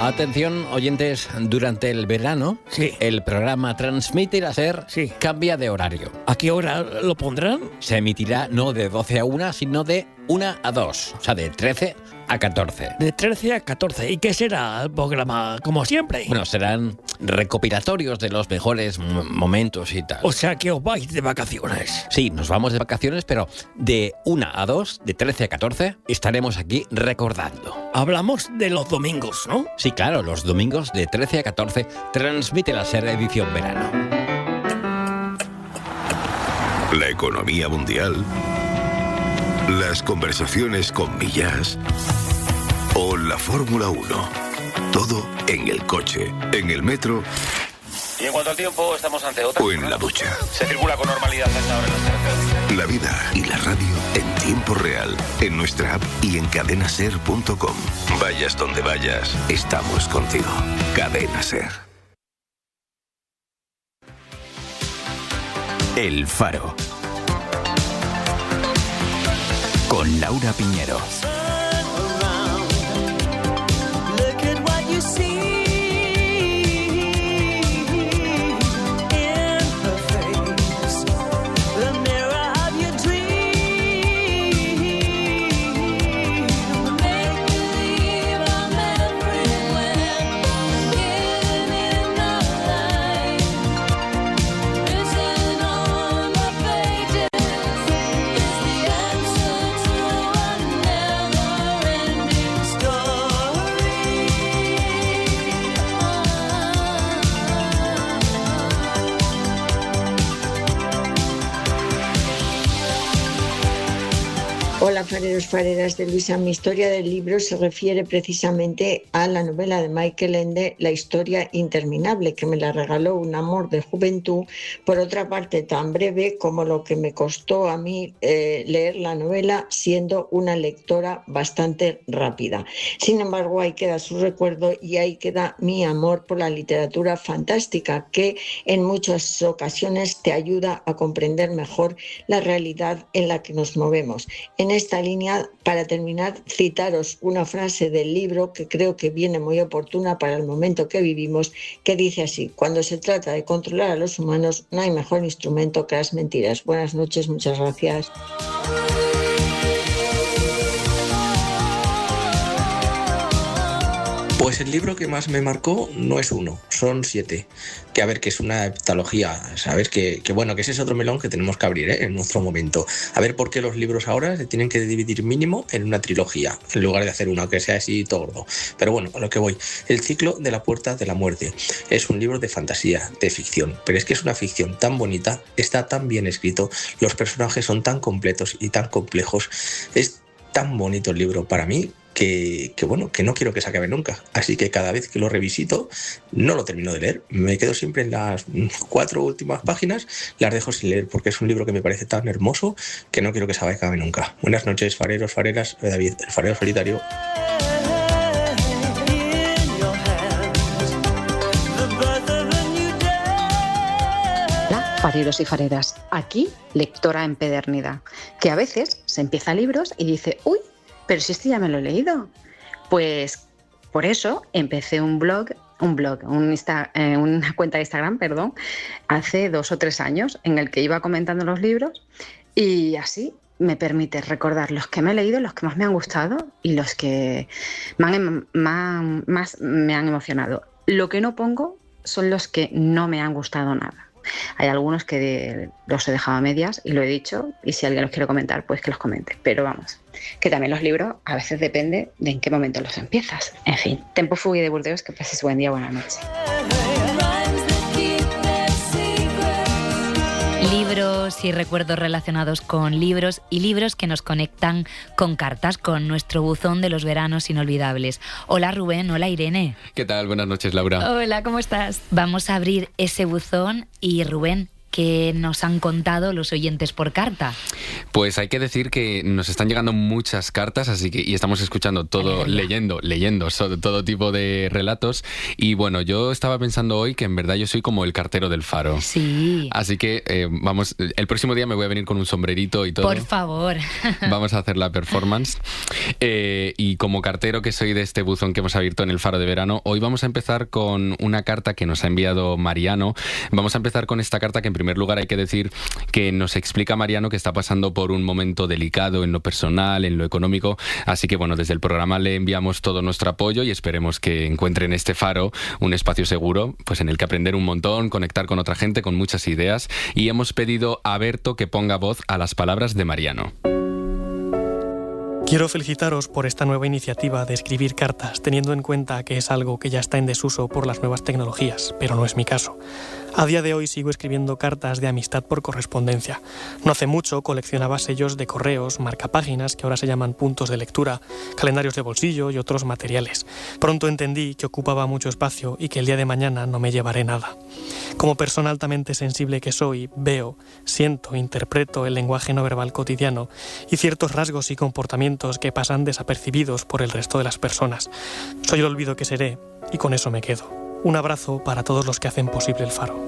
Atención, oyentes, durante el verano, el programa Transmite la SER cambia de horario. ¿A qué hora lo pondrán? Se emitirá no de 12 a 1, sino de 1 a 2, o sea, de 13 a 14. De 13 a 14. ¿Y qué será el programa, como siempre? Bueno, serán recopilatorios de los mejores momentos y tal. O sea, que os vais de vacaciones. Sí, nos vamos de vacaciones, pero de 1 a 2, de 13 a 14, estaremos aquí recordando. Hablamos de los domingos, ¿no? Sí, claro, los domingos de 13 a 14, Transmite la SER edición verano. La economía mundial, las conversaciones con Millás o la Fórmula 1. Todo en el coche, en el metro. Y en cuanto al tiempo, estamos ante otra. O en la ducha. Se circula con normalidad hasta ahora en las carreteras. La vida y la radio en tiempo real, en nuestra app y en cadenaser.com. Vayas donde vayas, estamos contigo. Cadena SER. El Faro. Con Laura Piñero. Hola, fareros, fareras de Luisa. Mi historia del libro se refiere precisamente a la novela de Michael Ende, La historia interminable, que me la regaló un amor de juventud. Por otra parte, tan breve como lo que me costó a mí leer la novela, siendo una lectora bastante rápida. Sin embargo, ahí queda su recuerdo y ahí queda mi amor por la literatura fantástica, que en muchas ocasiones te ayuda a comprender mejor la realidad en la que nos movemos. En esta línea, para terminar, citaros una frase del libro que creo que viene muy oportuna para el momento que vivimos, que dice así: cuando se trata de controlar a los humanos, no hay mejor instrumento que las mentiras. Buenas noches, muchas gracias. Pues el libro que más me marcó no es uno, son 7. Que a ver, que es una heptalogía, saber que bueno, que ese es otro melón que tenemos que abrir en nuestro momento. A ver por qué los libros ahora se tienen que dividir mínimo en una trilogía, en lugar de hacer una que sea así todo gordo. Pero bueno, a lo que voy. El ciclo de la puerta de la muerte es un libro de fantasía, de ficción, pero es que es una ficción tan bonita, está tan bien escrito, los personajes son tan completos y tan complejos, es tan bonito el libro para mí, que bueno, que no quiero que se acabe nunca. Así que cada vez que lo revisito, no lo termino de leer. Me quedo siempre en las 4 últimas páginas, las dejo sin leer, porque es un libro que me parece tan hermoso que no quiero que se acabe nunca. Buenas noches, fareros, fareras. David, el farero solitario. Hola, fareros y fareras. Aquí, lectora empedernida, que a veces se empieza libros y dice: uy, pero si este ya me lo he leído. Pues por eso empecé una cuenta de Instagram, hace 2 o 3 años, en el que iba comentando los libros, y así me permite recordar los que me he leído, los que más me han gustado y los que más me han emocionado. Lo que no pongo son los que no me han gustado nada. Hay algunos que los he dejado a medias y lo he dicho, y si alguien los quiere comentar, pues que los comente. Pero vamos, que también los libros a veces depende de en qué momento los empiezas. En fin, Tempus Fugit de Burdeos, que pases buen día, buena noche. Libros y recuerdos relacionados con libros y libros que nos conectan con cartas, con nuestro buzón de los veranos inolvidables. Hola Rubén, hola Irene. ¿Qué tal? Buenas noches, Laura. Hola, ¿cómo estás? Vamos a abrir ese buzón y Rubén, ¿qué nos han contado los oyentes por carta? Pues hay que decir que nos están llegando muchas cartas, así que y estamos escuchando todo, leyendo sobre todo tipo de relatos. Y bueno, yo estaba pensando hoy que en verdad yo soy como el cartero del Faro. Sí. Así que vamos, el próximo día me voy a venir con un sombrerito y todo. Por favor. Vamos a hacer la performance. Y como cartero que soy de este buzón que hemos abierto en el Faro de Verano, hoy vamos a empezar con una carta que nos ha enviado Mariano. Vamos a empezar con esta carta que en primer lugar hay que decir que nos explica Mariano que está pasando por un momento delicado en lo personal, en lo económico, así que bueno, desde el programa le enviamos todo nuestro apoyo y esperemos que encuentre en este Faro un espacio seguro, pues en el que aprender un montón, conectar con otra gente, con muchas ideas, y hemos pedido a Berto que ponga voz a las palabras de Mariano. Quiero felicitaros por esta nueva iniciativa de escribir cartas, teniendo en cuenta que es algo que ya está en desuso por las nuevas tecnologías, pero no es mi caso. A día de hoy sigo escribiendo cartas de amistad por correspondencia. No hace mucho coleccionaba sellos de correos, marcapáginas, que ahora se llaman puntos de lectura, calendarios de bolsillo y otros materiales. Pronto entendí que ocupaba mucho espacio y que el día de mañana no me llevaré nada. Como persona altamente sensible que soy, veo, siento, interpreto el lenguaje no verbal cotidiano y ciertos rasgos y comportamientos que pasan desapercibidos por el resto de las personas. Soy el olvido que seré y con eso me quedo. Un abrazo para todos los que hacen posible el Faro.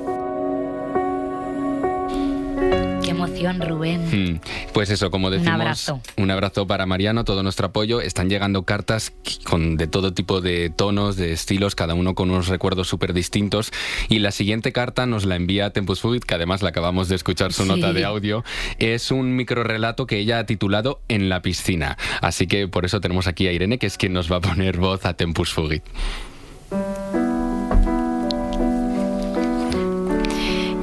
Qué emoción, Rubén. Pues eso, como decimos, un abrazo para Mariano, todo nuestro apoyo. Están llegando cartas de todo tipo de tonos, de estilos, cada uno con unos recuerdos súper distintos. Y la siguiente carta nos la envía Tempus Fugit, que además la acabamos de escuchar su nota de audio. Es un microrrelato que ella ha titulado En la piscina. Así que por eso tenemos aquí a Irene, que es quien nos va a poner voz a Tempus Fugit.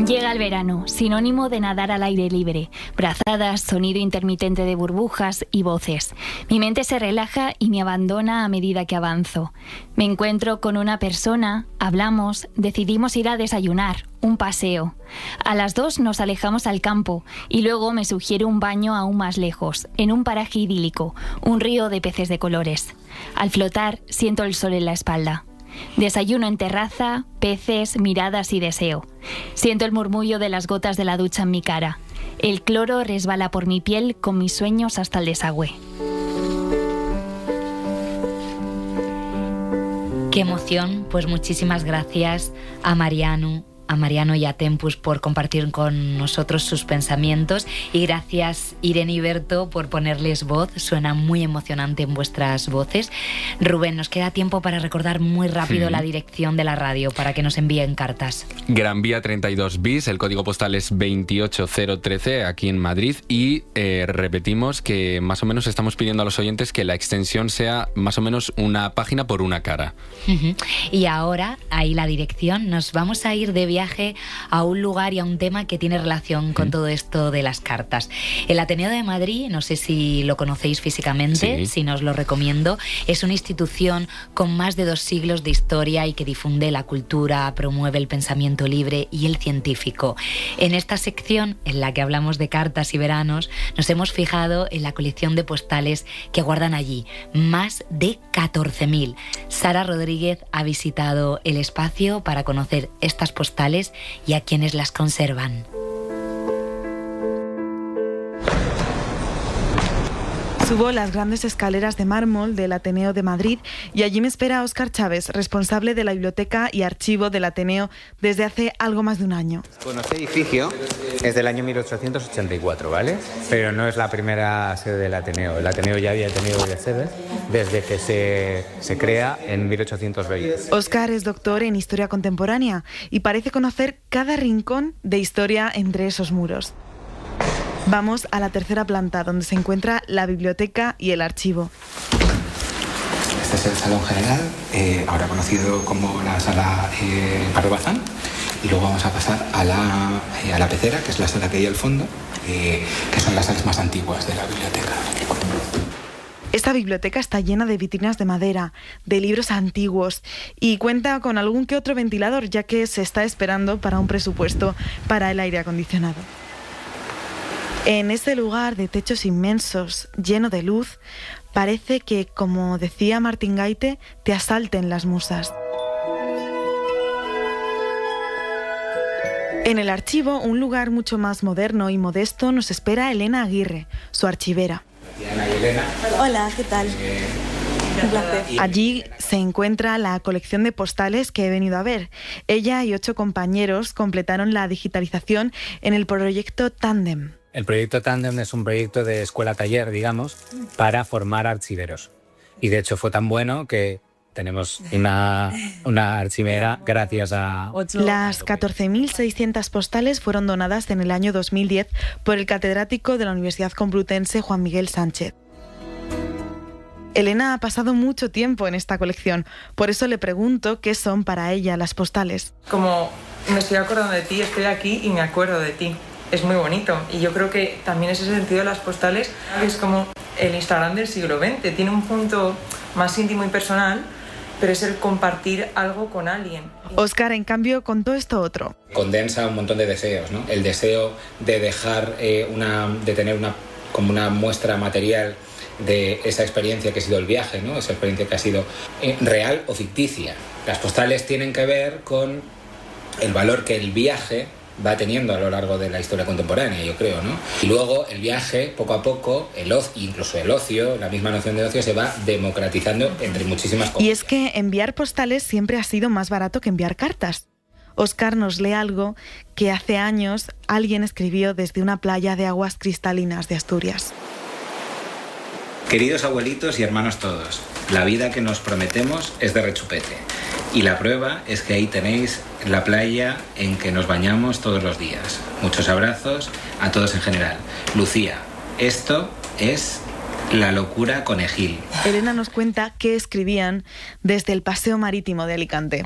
Llega el verano, sinónimo de nadar al aire libre, brazadas, sonido intermitente de burbujas y voces. Mi mente se relaja y me abandona a medida que avanzo. Me encuentro con una persona, hablamos, decidimos ir a desayunar un paseo. A las 2 nos alejamos al campo y luego me sugiere un baño aún más lejos, en un paraje idílico, un río de peces de colores. Al flotar, siento el sol en la espalda. Desayuno en terraza, peces, miradas y deseo. Siento el murmullo de las gotas de la ducha en mi cara. El cloro resbala por mi piel con mis sueños hasta el desagüe. Qué emoción, pues muchísimas gracias a Mariano y a Tempus por compartir con nosotros sus pensamientos, y gracias Irene y Berto por ponerles voz. Suena muy emocionante en vuestras voces. Rubén, nos queda tiempo para recordar muy rápido la dirección de la radio para que nos envíen cartas. Gran Vía 32 bis, el código postal es 28013 aquí en Madrid, y repetimos que más o menos estamos pidiendo a los oyentes que la extensión sea más o menos una página por una cara. Y ahora, ahí la dirección, nos vamos a ir de viaje a un lugar y a un tema que tiene relación con todo esto de las cartas. El Ateneo de Madrid, no sé si lo conocéis físicamente, si no os lo recomiendo, es una institución con más de 2 siglos de historia y que difunde la cultura, promueve el pensamiento libre y el científico. En esta sección, en la que hablamos de cartas y veranos, nos hemos fijado en la colección de postales que guardan allí, más de 14.000. Sara Rodríguez ha visitado el espacio para conocer estas postales y a quienes las conservan. Subo las grandes escaleras de mármol del Ateneo de Madrid y allí me espera Óscar Chávez, responsable de la biblioteca y archivo del Ateneo desde hace algo más de un año. Bueno, este edificio es del año 1884, ¿vale? Pero no es la primera sede del Ateneo. El Ateneo ya había tenido varias sedes desde que se crea en 1820. Óscar es doctor en Historia Contemporánea y parece conocer cada rincón de historia entre esos muros. Vamos a la tercera planta, donde se encuentra la biblioteca y el archivo. Este es el Salón General, ahora conocido como la Sala Pardo Bazán. Y luego vamos a pasar a la pecera, que es la sala que hay al fondo, que son las salas más antiguas de la biblioteca. Esta biblioteca está llena de vitrinas de madera, de libros antiguos y cuenta con algún que otro ventilador, ya que se está esperando para un presupuesto para el aire acondicionado. En este lugar de techos inmensos, lleno de luz, parece que, como decía Martín Gaite, te asalten las musas. En el archivo, un lugar mucho más moderno y modesto, nos espera Elena Aguirre, su archivera. Diana y Elena. Hola, ¿qué tal? Un placer. Allí se encuentra la colección de postales que he venido a ver. Ella y 8 compañeros completaron la digitalización en el proyecto Tándem. El proyecto Tándem es un proyecto de escuela-taller, digamos, para formar archiveros. Y de hecho fue tan bueno que tenemos una archivera gracias a... Las 14.600 postales fueron donadas en el año 2010 por el catedrático de la Universidad Complutense, Juan Miguel Sánchez. Elena ha pasado mucho tiempo en esta colección, por eso le pregunto qué son para ella las postales. Como me estoy acordando de ti, estoy aquí y me acuerdo de ti. Es muy bonito y yo creo que también ese sentido de las postales es como el Instagram del siglo XX. Tiene un punto más íntimo y personal, pero es el compartir algo con alguien. Óscar, en cambio, contó esto otro. Condensa un montón de deseos, ¿no? El deseo de dejar de tener como una muestra material de esa experiencia que ha sido el viaje, ¿no? Esa experiencia que ha sido real o ficticia. Las postales tienen que ver con el valor que el viaje va teniendo a lo largo de la historia contemporánea, yo creo, ¿no? Y luego el viaje, poco a poco, incluso el ocio, la misma noción de ocio se va democratizando entre muchísimas cosas. Y es que enviar postales siempre ha sido más barato que enviar cartas. Óscar nos lee algo que hace años alguien escribió desde una playa de aguas cristalinas de Asturias. Queridos abuelitos y hermanos todos, la vida que nos prometemos es de rechupete. Y la prueba es que ahí tenéis la playa en que nos bañamos todos los días. Muchos abrazos a todos en general. Lucía, esto es la locura conejil. Elena nos cuenta qué escribían desde el paseo marítimo de Alicante.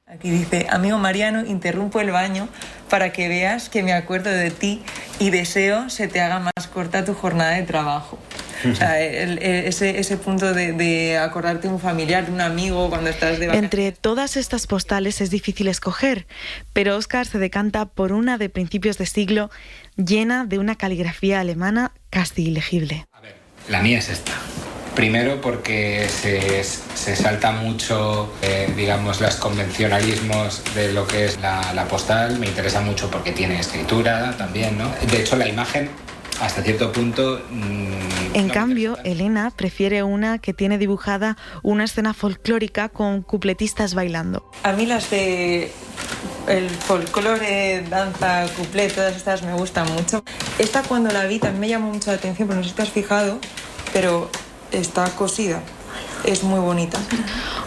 Aquí dice: amigo Mariano, interrumpo el baño para que veas que me acuerdo de ti y deseo se te haga más corta tu jornada de trabajo. O sea, ese punto de acordarte de un familiar, de un amigo cuando estás de vacaciones. Entre todas estas postales es difícil escoger, pero Óscar se decanta por una de principios de siglo llena de una caligrafía alemana casi ilegible. La mía es esta. Primero porque se salta mucho, digamos, los convencionalismos de lo que es la postal. Me interesa mucho porque tiene escritura también, ¿no? De hecho, la imagen, hasta cierto punto... En cambio, Elena prefiere una que tiene dibujada una escena folclórica con cupletistas bailando. A mí las de el folclore, danza, cuplé, todas estas me gustan mucho. Esta cuando la vi también me llamó mucho la atención, pero no sé si te has fijado, pero está cosida. Es muy bonita.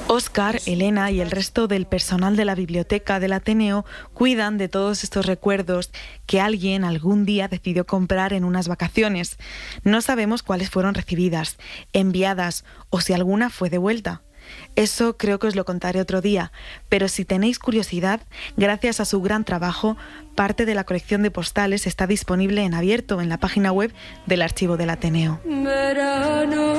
Óscar, Elena y el resto del personal de la biblioteca del Ateneo cuidan de todos estos recuerdos que alguien algún día decidió comprar en unas vacaciones. No sabemos cuáles fueron recibidas, enviadas o si alguna fue devuelta. Eso creo que os lo contaré otro día, pero si tenéis curiosidad, gracias a su gran trabajo, parte de la colección de postales está disponible en abierto en la página web del Archivo del Ateneo. Verano,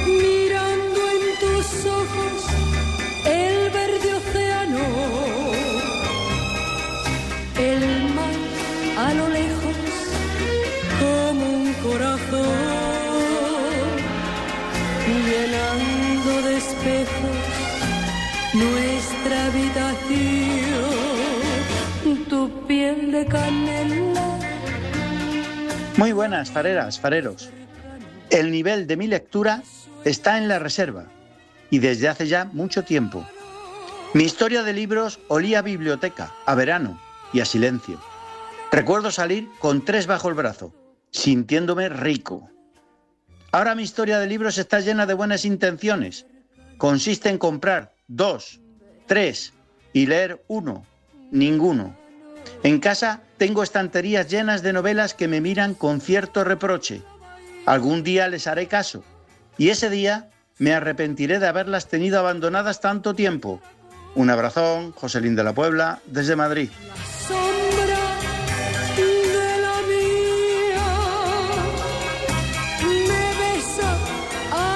mirando en tus ojos el verde océano, el mar a lo lejos como un corazón, llenando de espejos nuestra habitación, tu piel de canela. Muy buenas, fareras, fareros. El nivel de mi lectura está en la reserva y desde hace ya mucho tiempo. Mi historia de libros olía a biblioteca, a verano y a silencio. Recuerdo salir con 3 bajo el brazo, sintiéndome rico. Ahora mi historia de libros está llena de buenas intenciones. Consiste en comprar 2, 3 y leer 1, ninguno. En casa tengo estanterías llenas de novelas que me miran con cierto reproche. Algún día les haré caso y ese día me arrepentiré de haberlas tenido abandonadas tanto tiempo. Un abrazón, Joselín de la Puebla, desde Madrid.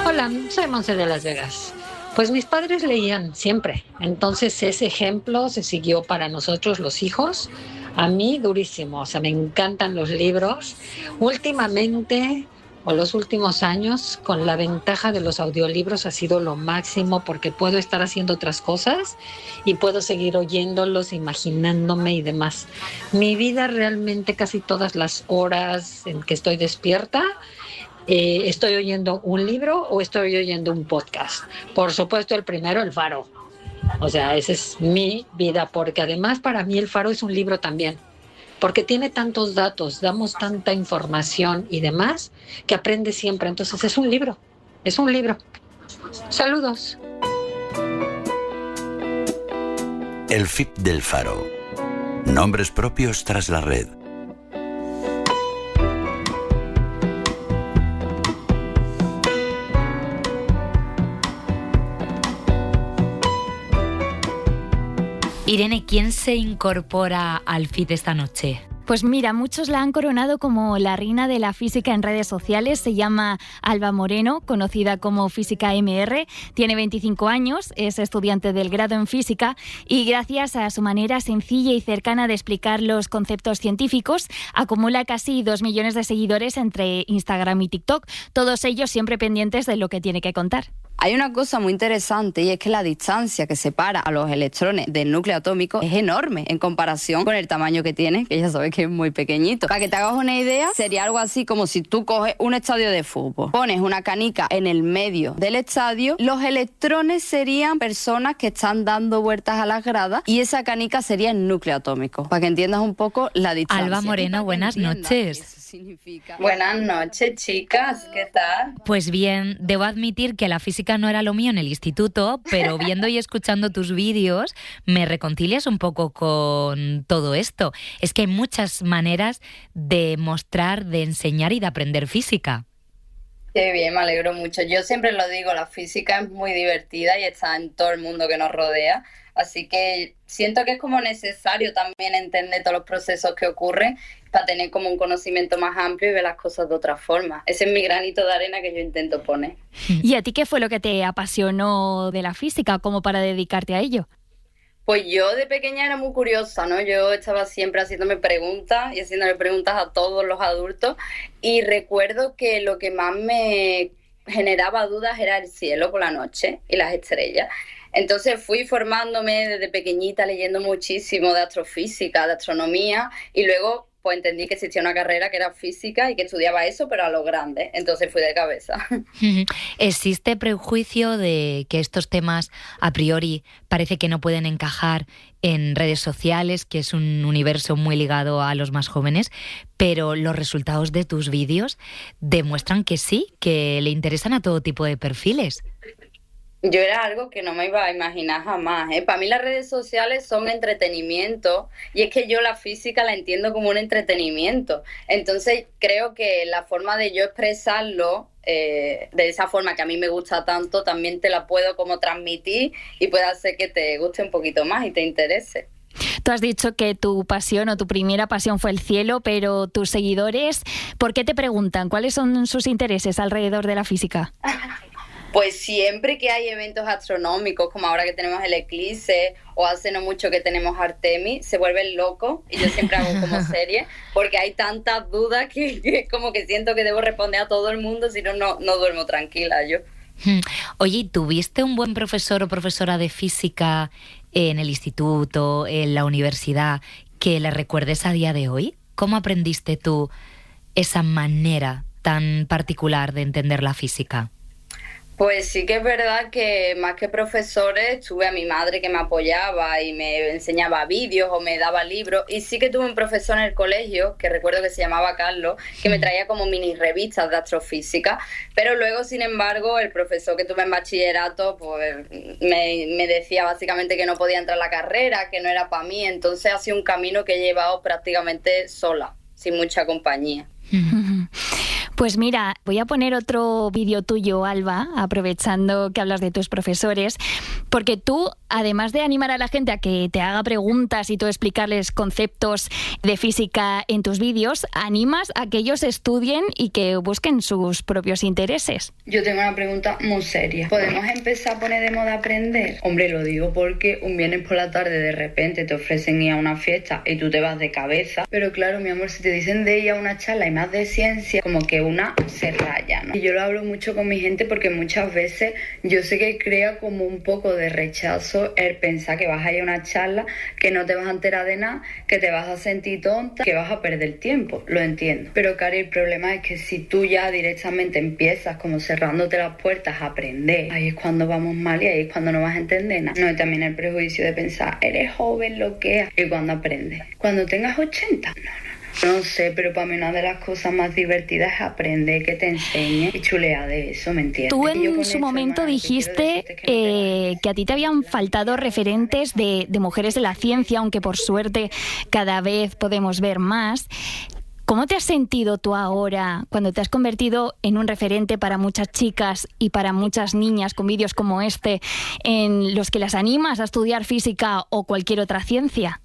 Hola, soy Monse de Las Vegas. Pues mis padres leían siempre, entonces ese ejemplo se siguió para nosotros los hijos. A mí durísimo, o sea, me encantan los libros. Últimamente, o los últimos años, con la ventaja de los audiolibros ha sido lo máximo porque puedo estar haciendo otras cosas y puedo seguir oyéndolos, imaginándome y demás. Mi vida realmente casi todas las horas en que estoy despierta, estoy oyendo un libro o estoy oyendo un podcast. Por supuesto, el primero, El Faro. O sea, esa es mi vida, porque además para mí El Faro es un libro también, porque tiene tantos datos, damos tanta información y demás, que aprende siempre. Entonces es un libro. Saludos. El feed del Faro. Nombres propios tras la red. Irene, ¿quién se incorpora al feed esta noche? Pues mira, muchos la han coronado como la reina de la física en redes sociales. Se llama Alba Moreno, conocida como Física MR. Tiene 25 años, es estudiante del grado en física y gracias a su manera sencilla y cercana de explicar los conceptos científicos, acumula casi 2 millones de seguidores entre Instagram y TikTok, todos ellos siempre pendientes de lo que tiene que contar. Hay una cosa muy interesante y es que la distancia que separa a los electrones del núcleo atómico es enorme en comparación con el tamaño que tiene, que ya sabes que es muy pequeñito. Para que te hagas una idea, sería algo así como si tú coges un estadio de fútbol, pones una canica en el medio del estadio, los electrones serían personas que están dando vueltas a las gradas y esa canica sería el núcleo atómico. Para que entiendas un poco la distancia. Alba Moreno, buenas noches. Buenas noches, chicas, ¿qué tal? Pues bien, debo admitir que la física no era lo mío en el instituto, pero viendo y escuchando tus vídeos me reconcilias un poco con todo esto. Es que hay muchas maneras de mostrar, de enseñar y de aprender física. Qué bien, me alegro mucho. Yo siempre lo digo, la física es muy divertida y está en todo el mundo que nos rodea, Así que siento que es como necesario también entender todos los procesos que ocurren para tener como un conocimiento más amplio y ver las cosas de otra forma. Ese es mi granito de arena que yo intento poner. ¿Y a ti qué fue lo que te apasionó de la física como para dedicarte a ello? Pues yo de pequeña era muy curiosa, ¿no? Yo estaba siempre haciéndome preguntas y haciéndole preguntas a todos los adultos, y recuerdo que lo que más me generaba dudas era el cielo por la noche y las estrellas. Entonces fui formándome desde pequeñita, leyendo muchísimo de astrofísica, de astronomía, y luego pues entendí que existía una carrera que era física y que estudiaba eso, pero a lo grande. Entonces fui de cabeza. ¿Existe prejuicio de que estos temas a priori parece que no pueden encajar en redes sociales, que es un universo muy ligado a los más jóvenes, pero los resultados de tus vídeos demuestran que sí, que le interesan a todo tipo de perfiles? Yo era algo que no me iba a imaginar jamás, ¿eh? Para mí las redes sociales son entretenimiento, y es que yo la física la entiendo como un entretenimiento. Entonces creo que la forma de yo expresarlo de esa forma que a mí me gusta tanto, también te la puedo como transmitir y puede hacer que te guste un poquito más y te interese. Tú has dicho que tu pasión o tu primera pasión fue el cielo, pero tus seguidores, ¿por qué te preguntan? ¿Cuáles son sus intereses alrededor de la física? Pues siempre que hay eventos astronómicos, como ahora que tenemos el eclipse, o hace no mucho que tenemos Artemis, se vuelven locos, y yo siempre hago como serie, porque hay tantas dudas que como que siento que debo responder a todo el mundo, si no, no duermo tranquila yo. Oye, ¿tuviste un buen profesor o profesora de física en el instituto, en la universidad, que le recuerdes a día de hoy? ¿Cómo aprendiste tú esa manera tan particular de entender la física? Pues sí que es verdad que más que profesores tuve a mi madre que me apoyaba y me enseñaba vídeos o me daba libros, y sí que tuve un profesor en el colegio que recuerdo que se llamaba Carlos, que me traía como mini revistas de astrofísica, pero luego sin embargo el profesor que tuve en bachillerato pues me decía básicamente que no podía entrar a la carrera, que no era para mí. Entonces ha sido un camino que he llevado prácticamente sola, sin mucha compañía. Pues mira, voy a poner otro vídeo tuyo, Alba, aprovechando que hablas de tus profesores, porque tú, además de animar a la gente a que te haga preguntas y tú explicarles conceptos de física en tus vídeos, animas a que ellos estudien y que busquen sus propios intereses. Yo tengo una pregunta muy seria. ¿Podemos empezar a poner de moda aprender? Hombre, lo digo porque un viernes por la tarde de repente te ofrecen ir a una fiesta y tú te vas de cabeza. Pero claro, mi amor, si te dicen de ir a una charla y más de ciencia, como que una se raya, ¿no? Y yo lo hablo mucho con mi gente porque muchas veces yo sé que crea como un poco de rechazo el pensar que vas a ir a una charla, que no te vas a enterar de nada, que te vas a sentir tonta, que vas a perder tiempo. Lo entiendo. Pero Cari, el problema es que si tú ya directamente empiezas como cerrándote las puertas a aprender, ahí es cuando vamos mal y ahí es cuando no vas a entender nada. No, y también el prejuicio de pensar, eres joven, lo que es. ¿Y cuando aprendes? ¿Cuando tengas 80? No sé, pero para mí una de las cosas más divertidas es aprender, que te enseñe y chulear de eso, ¿me entiendes? Tú en su momento dijiste que a ti te habían faltado referentes de mujeres de la ciencia, aunque por suerte cada vez podemos ver más. ¿Cómo te has sentido tú ahora cuando te has convertido en un referente para muchas chicas y para muchas niñas con vídeos como este, en los que las animas a estudiar física o cualquier otra ciencia?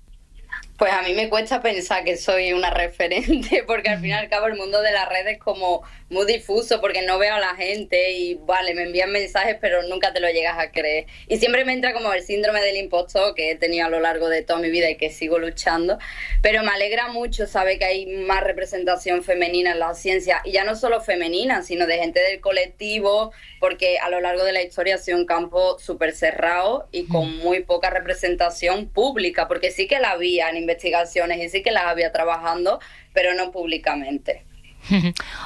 Pues a mí me cuesta pensar que soy una referente, porque al fin y al cabo el mundo de las redes es como muy difuso, porque no veo a la gente y vale, me envían mensajes pero nunca te lo llegas a creer. Y siempre me entra como el síndrome del impostor que he tenido a lo largo de toda mi vida y que sigo luchando, pero me alegra mucho saber que hay más representación femenina en la ciencia, y ya no solo femenina, sino de gente del colectivo, porque a lo largo de la historia ha sido un campo súper cerrado y con muy poca representación pública, porque sí que la había en investigaciones y sí que las había trabajando, pero no públicamente.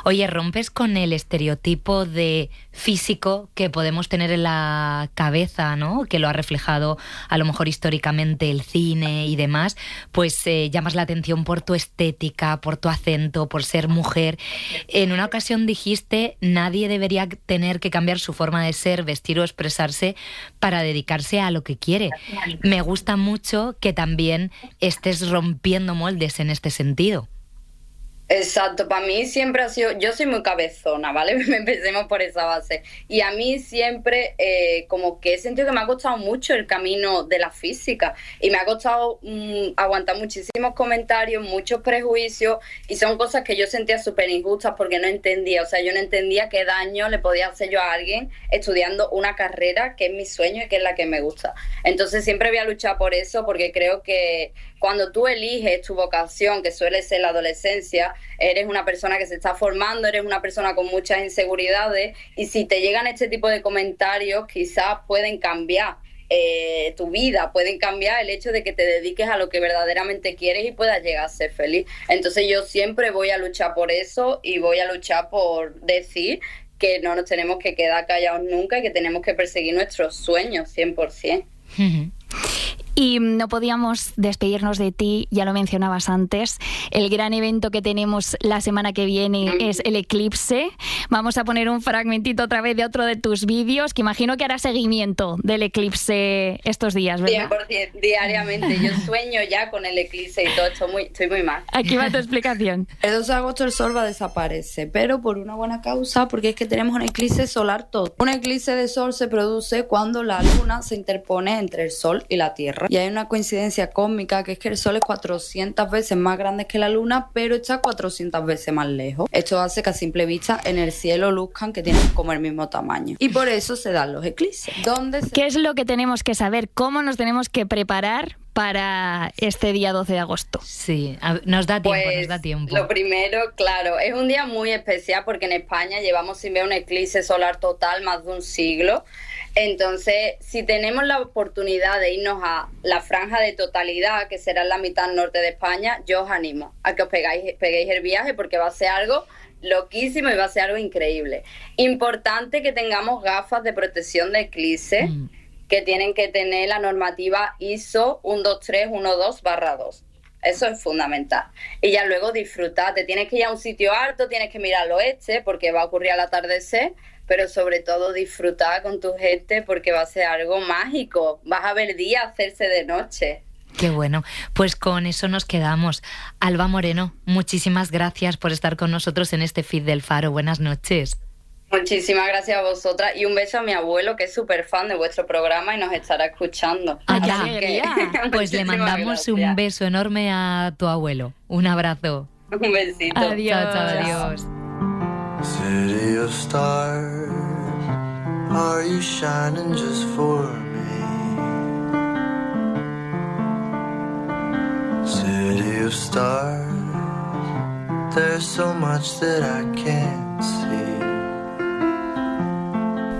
Oye, rompes con el estereotipo de físico que podemos tener en la cabeza, ¿no? Que lo ha reflejado a lo mejor históricamente el cine y demás. Pues llamas la atención por tu estética, por tu acento, por ser mujer. En una ocasión dijiste, nadie debería tener que cambiar su forma de ser, vestir o expresarse para dedicarse a lo que quiere. Me gusta mucho que también estés rompiendo moldes en este sentido. Exacto, para mí siempre ha sido, yo soy muy cabezona, ¿vale? Empecemos por esa base. Y a mí siempre como que he sentido que me ha costado mucho el camino de la física y me ha costado aguantar muchísimos comentarios, muchos prejuicios, y son cosas que yo sentía súper injustas porque no entendía, o sea, yo no entendía qué daño le podía hacer yo a alguien estudiando una carrera que es mi sueño y que es la que me gusta. Entonces siempre voy a luchar por eso, porque creo que cuando tú eliges tu vocación, que suele ser la adolescencia, eres una persona que se está formando, eres una persona con muchas inseguridades, y si te llegan este tipo de comentarios, quizás pueden cambiar tu vida, pueden cambiar el hecho de que te dediques a lo que verdaderamente quieres y puedas llegar a ser feliz. Entonces yo siempre voy a luchar por eso y voy a luchar por decir que no nos tenemos que quedar callados nunca y que tenemos que perseguir nuestros sueños 100%. Y no podíamos despedirnos de ti, ya lo mencionabas antes. El gran evento que tenemos la semana que viene es el eclipse. Vamos a poner un fragmentito otra vez de otro de tus vídeos, que imagino que hará seguimiento del eclipse estos días, ¿verdad? 100%, diariamente. Yo sueño ya con el eclipse y todo, estoy muy mal. Aquí va tu explicación. El 12 de agosto el sol va a desaparecer, pero por una buena causa, porque es que tenemos un eclipse solar todo. Un eclipse de sol se produce cuando la luna se interpone entre el sol y la tierra. Y hay una coincidencia cósmica, que es que el sol es 400 veces más grande que la luna, pero está 400 veces más lejos. Esto hace que a simple vista en el cielo luzcan que tienen como el mismo tamaño. Y por eso se dan los eclipses. ¿Qué es lo que tenemos que saber? ¿Cómo nos tenemos que preparar para este día 12 de agosto? Sí, nos da tiempo, Lo primero, claro, es un día muy especial porque en España llevamos sin ver un eclipse solar total más de un siglo. Entonces, si tenemos la oportunidad de irnos a la franja de totalidad, que será en la mitad norte de España, yo os animo a que os peguéis el viaje, porque va a ser algo loquísimo y va a ser algo increíble. Importante que tengamos gafas de protección de eclipse, que tienen que tener la normativa ISO 12312/2. Eso es fundamental. Y ya luego disfrutar. Te tienes que ir a un sitio alto, tienes que mirar al oeste porque va a ocurrir al atardecer, pero sobre todo disfrutar con tu gente porque va a ser algo mágico. Vas a ver día hacerse de noche. Qué bueno, pues con eso nos quedamos. Alba Moreno, muchísimas gracias por estar con nosotros en este feed del Faro. Buenas noches. Muchísimas gracias a vosotras y un beso a mi abuelo, que es súper fan de vuestro programa y nos estará escuchando. Pues le mandamos un beso enorme a tu abuelo. Un abrazo. Un besito. Adiós. Chao, adiós. City of stars, are you shining just for me? City of stars, there's so much that I can't see.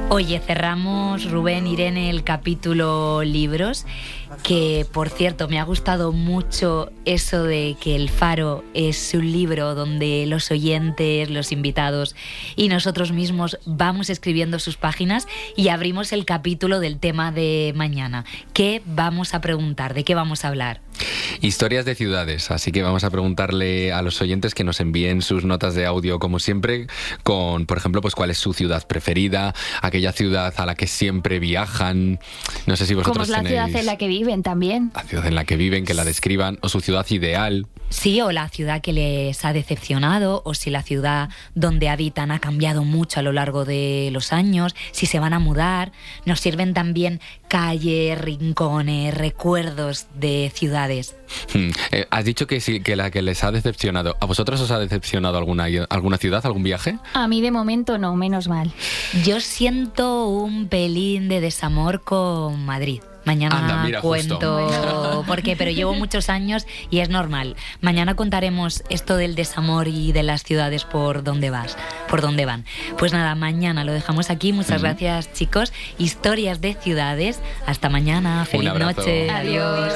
Oye, cerramos, Rubén, Irene, el capítulo libros, que por cierto me ha gustado mucho eso de que El Faro es un libro donde los oyentes, los invitados y nosotros mismos vamos escribiendo sus páginas y abrimos el capítulo del tema de mañana. ¿Qué vamos a preguntar? ¿De qué vamos a hablar? Historias de ciudades, así que vamos a preguntarle a los oyentes que nos envíen sus notas de audio, como siempre, con, por ejemplo, pues cuál es su ciudad preferida, aquella ciudad a la que siempre viajan. No sé si vosotros tenéis... Como es la ciudad en la que viven también. La ciudad en la que viven, que la describan, o su ciudad ideal. Sí, o la ciudad que les ha decepcionado, o si la ciudad donde habitan ha cambiado mucho a lo largo de los años, si se van a mudar. Nos sirven también calles, rincones, recuerdos de ciudades. Has dicho que sí, que la que les ha decepcionado. ¿A vosotros os ha decepcionado alguna ciudad, algún viaje? A mí de momento no, menos mal. Yo siento un pelín de desamor con Madrid. Mañana cuento por qué, pero llevo muchos años y es normal. Mañana contaremos esto del desamor y de las ciudades por dónde van. Pues nada, mañana lo dejamos aquí. Muchas gracias, chicos. Historias de ciudades. Hasta mañana. Feliz noche. Adiós.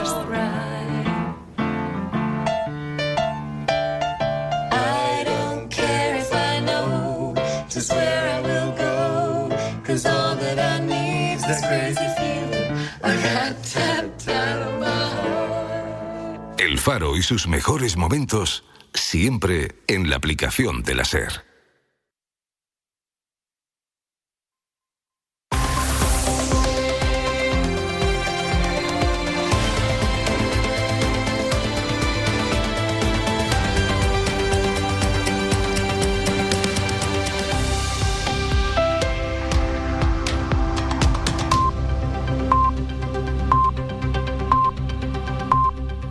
El Faro y sus mejores momentos siempre en la aplicación de la SER.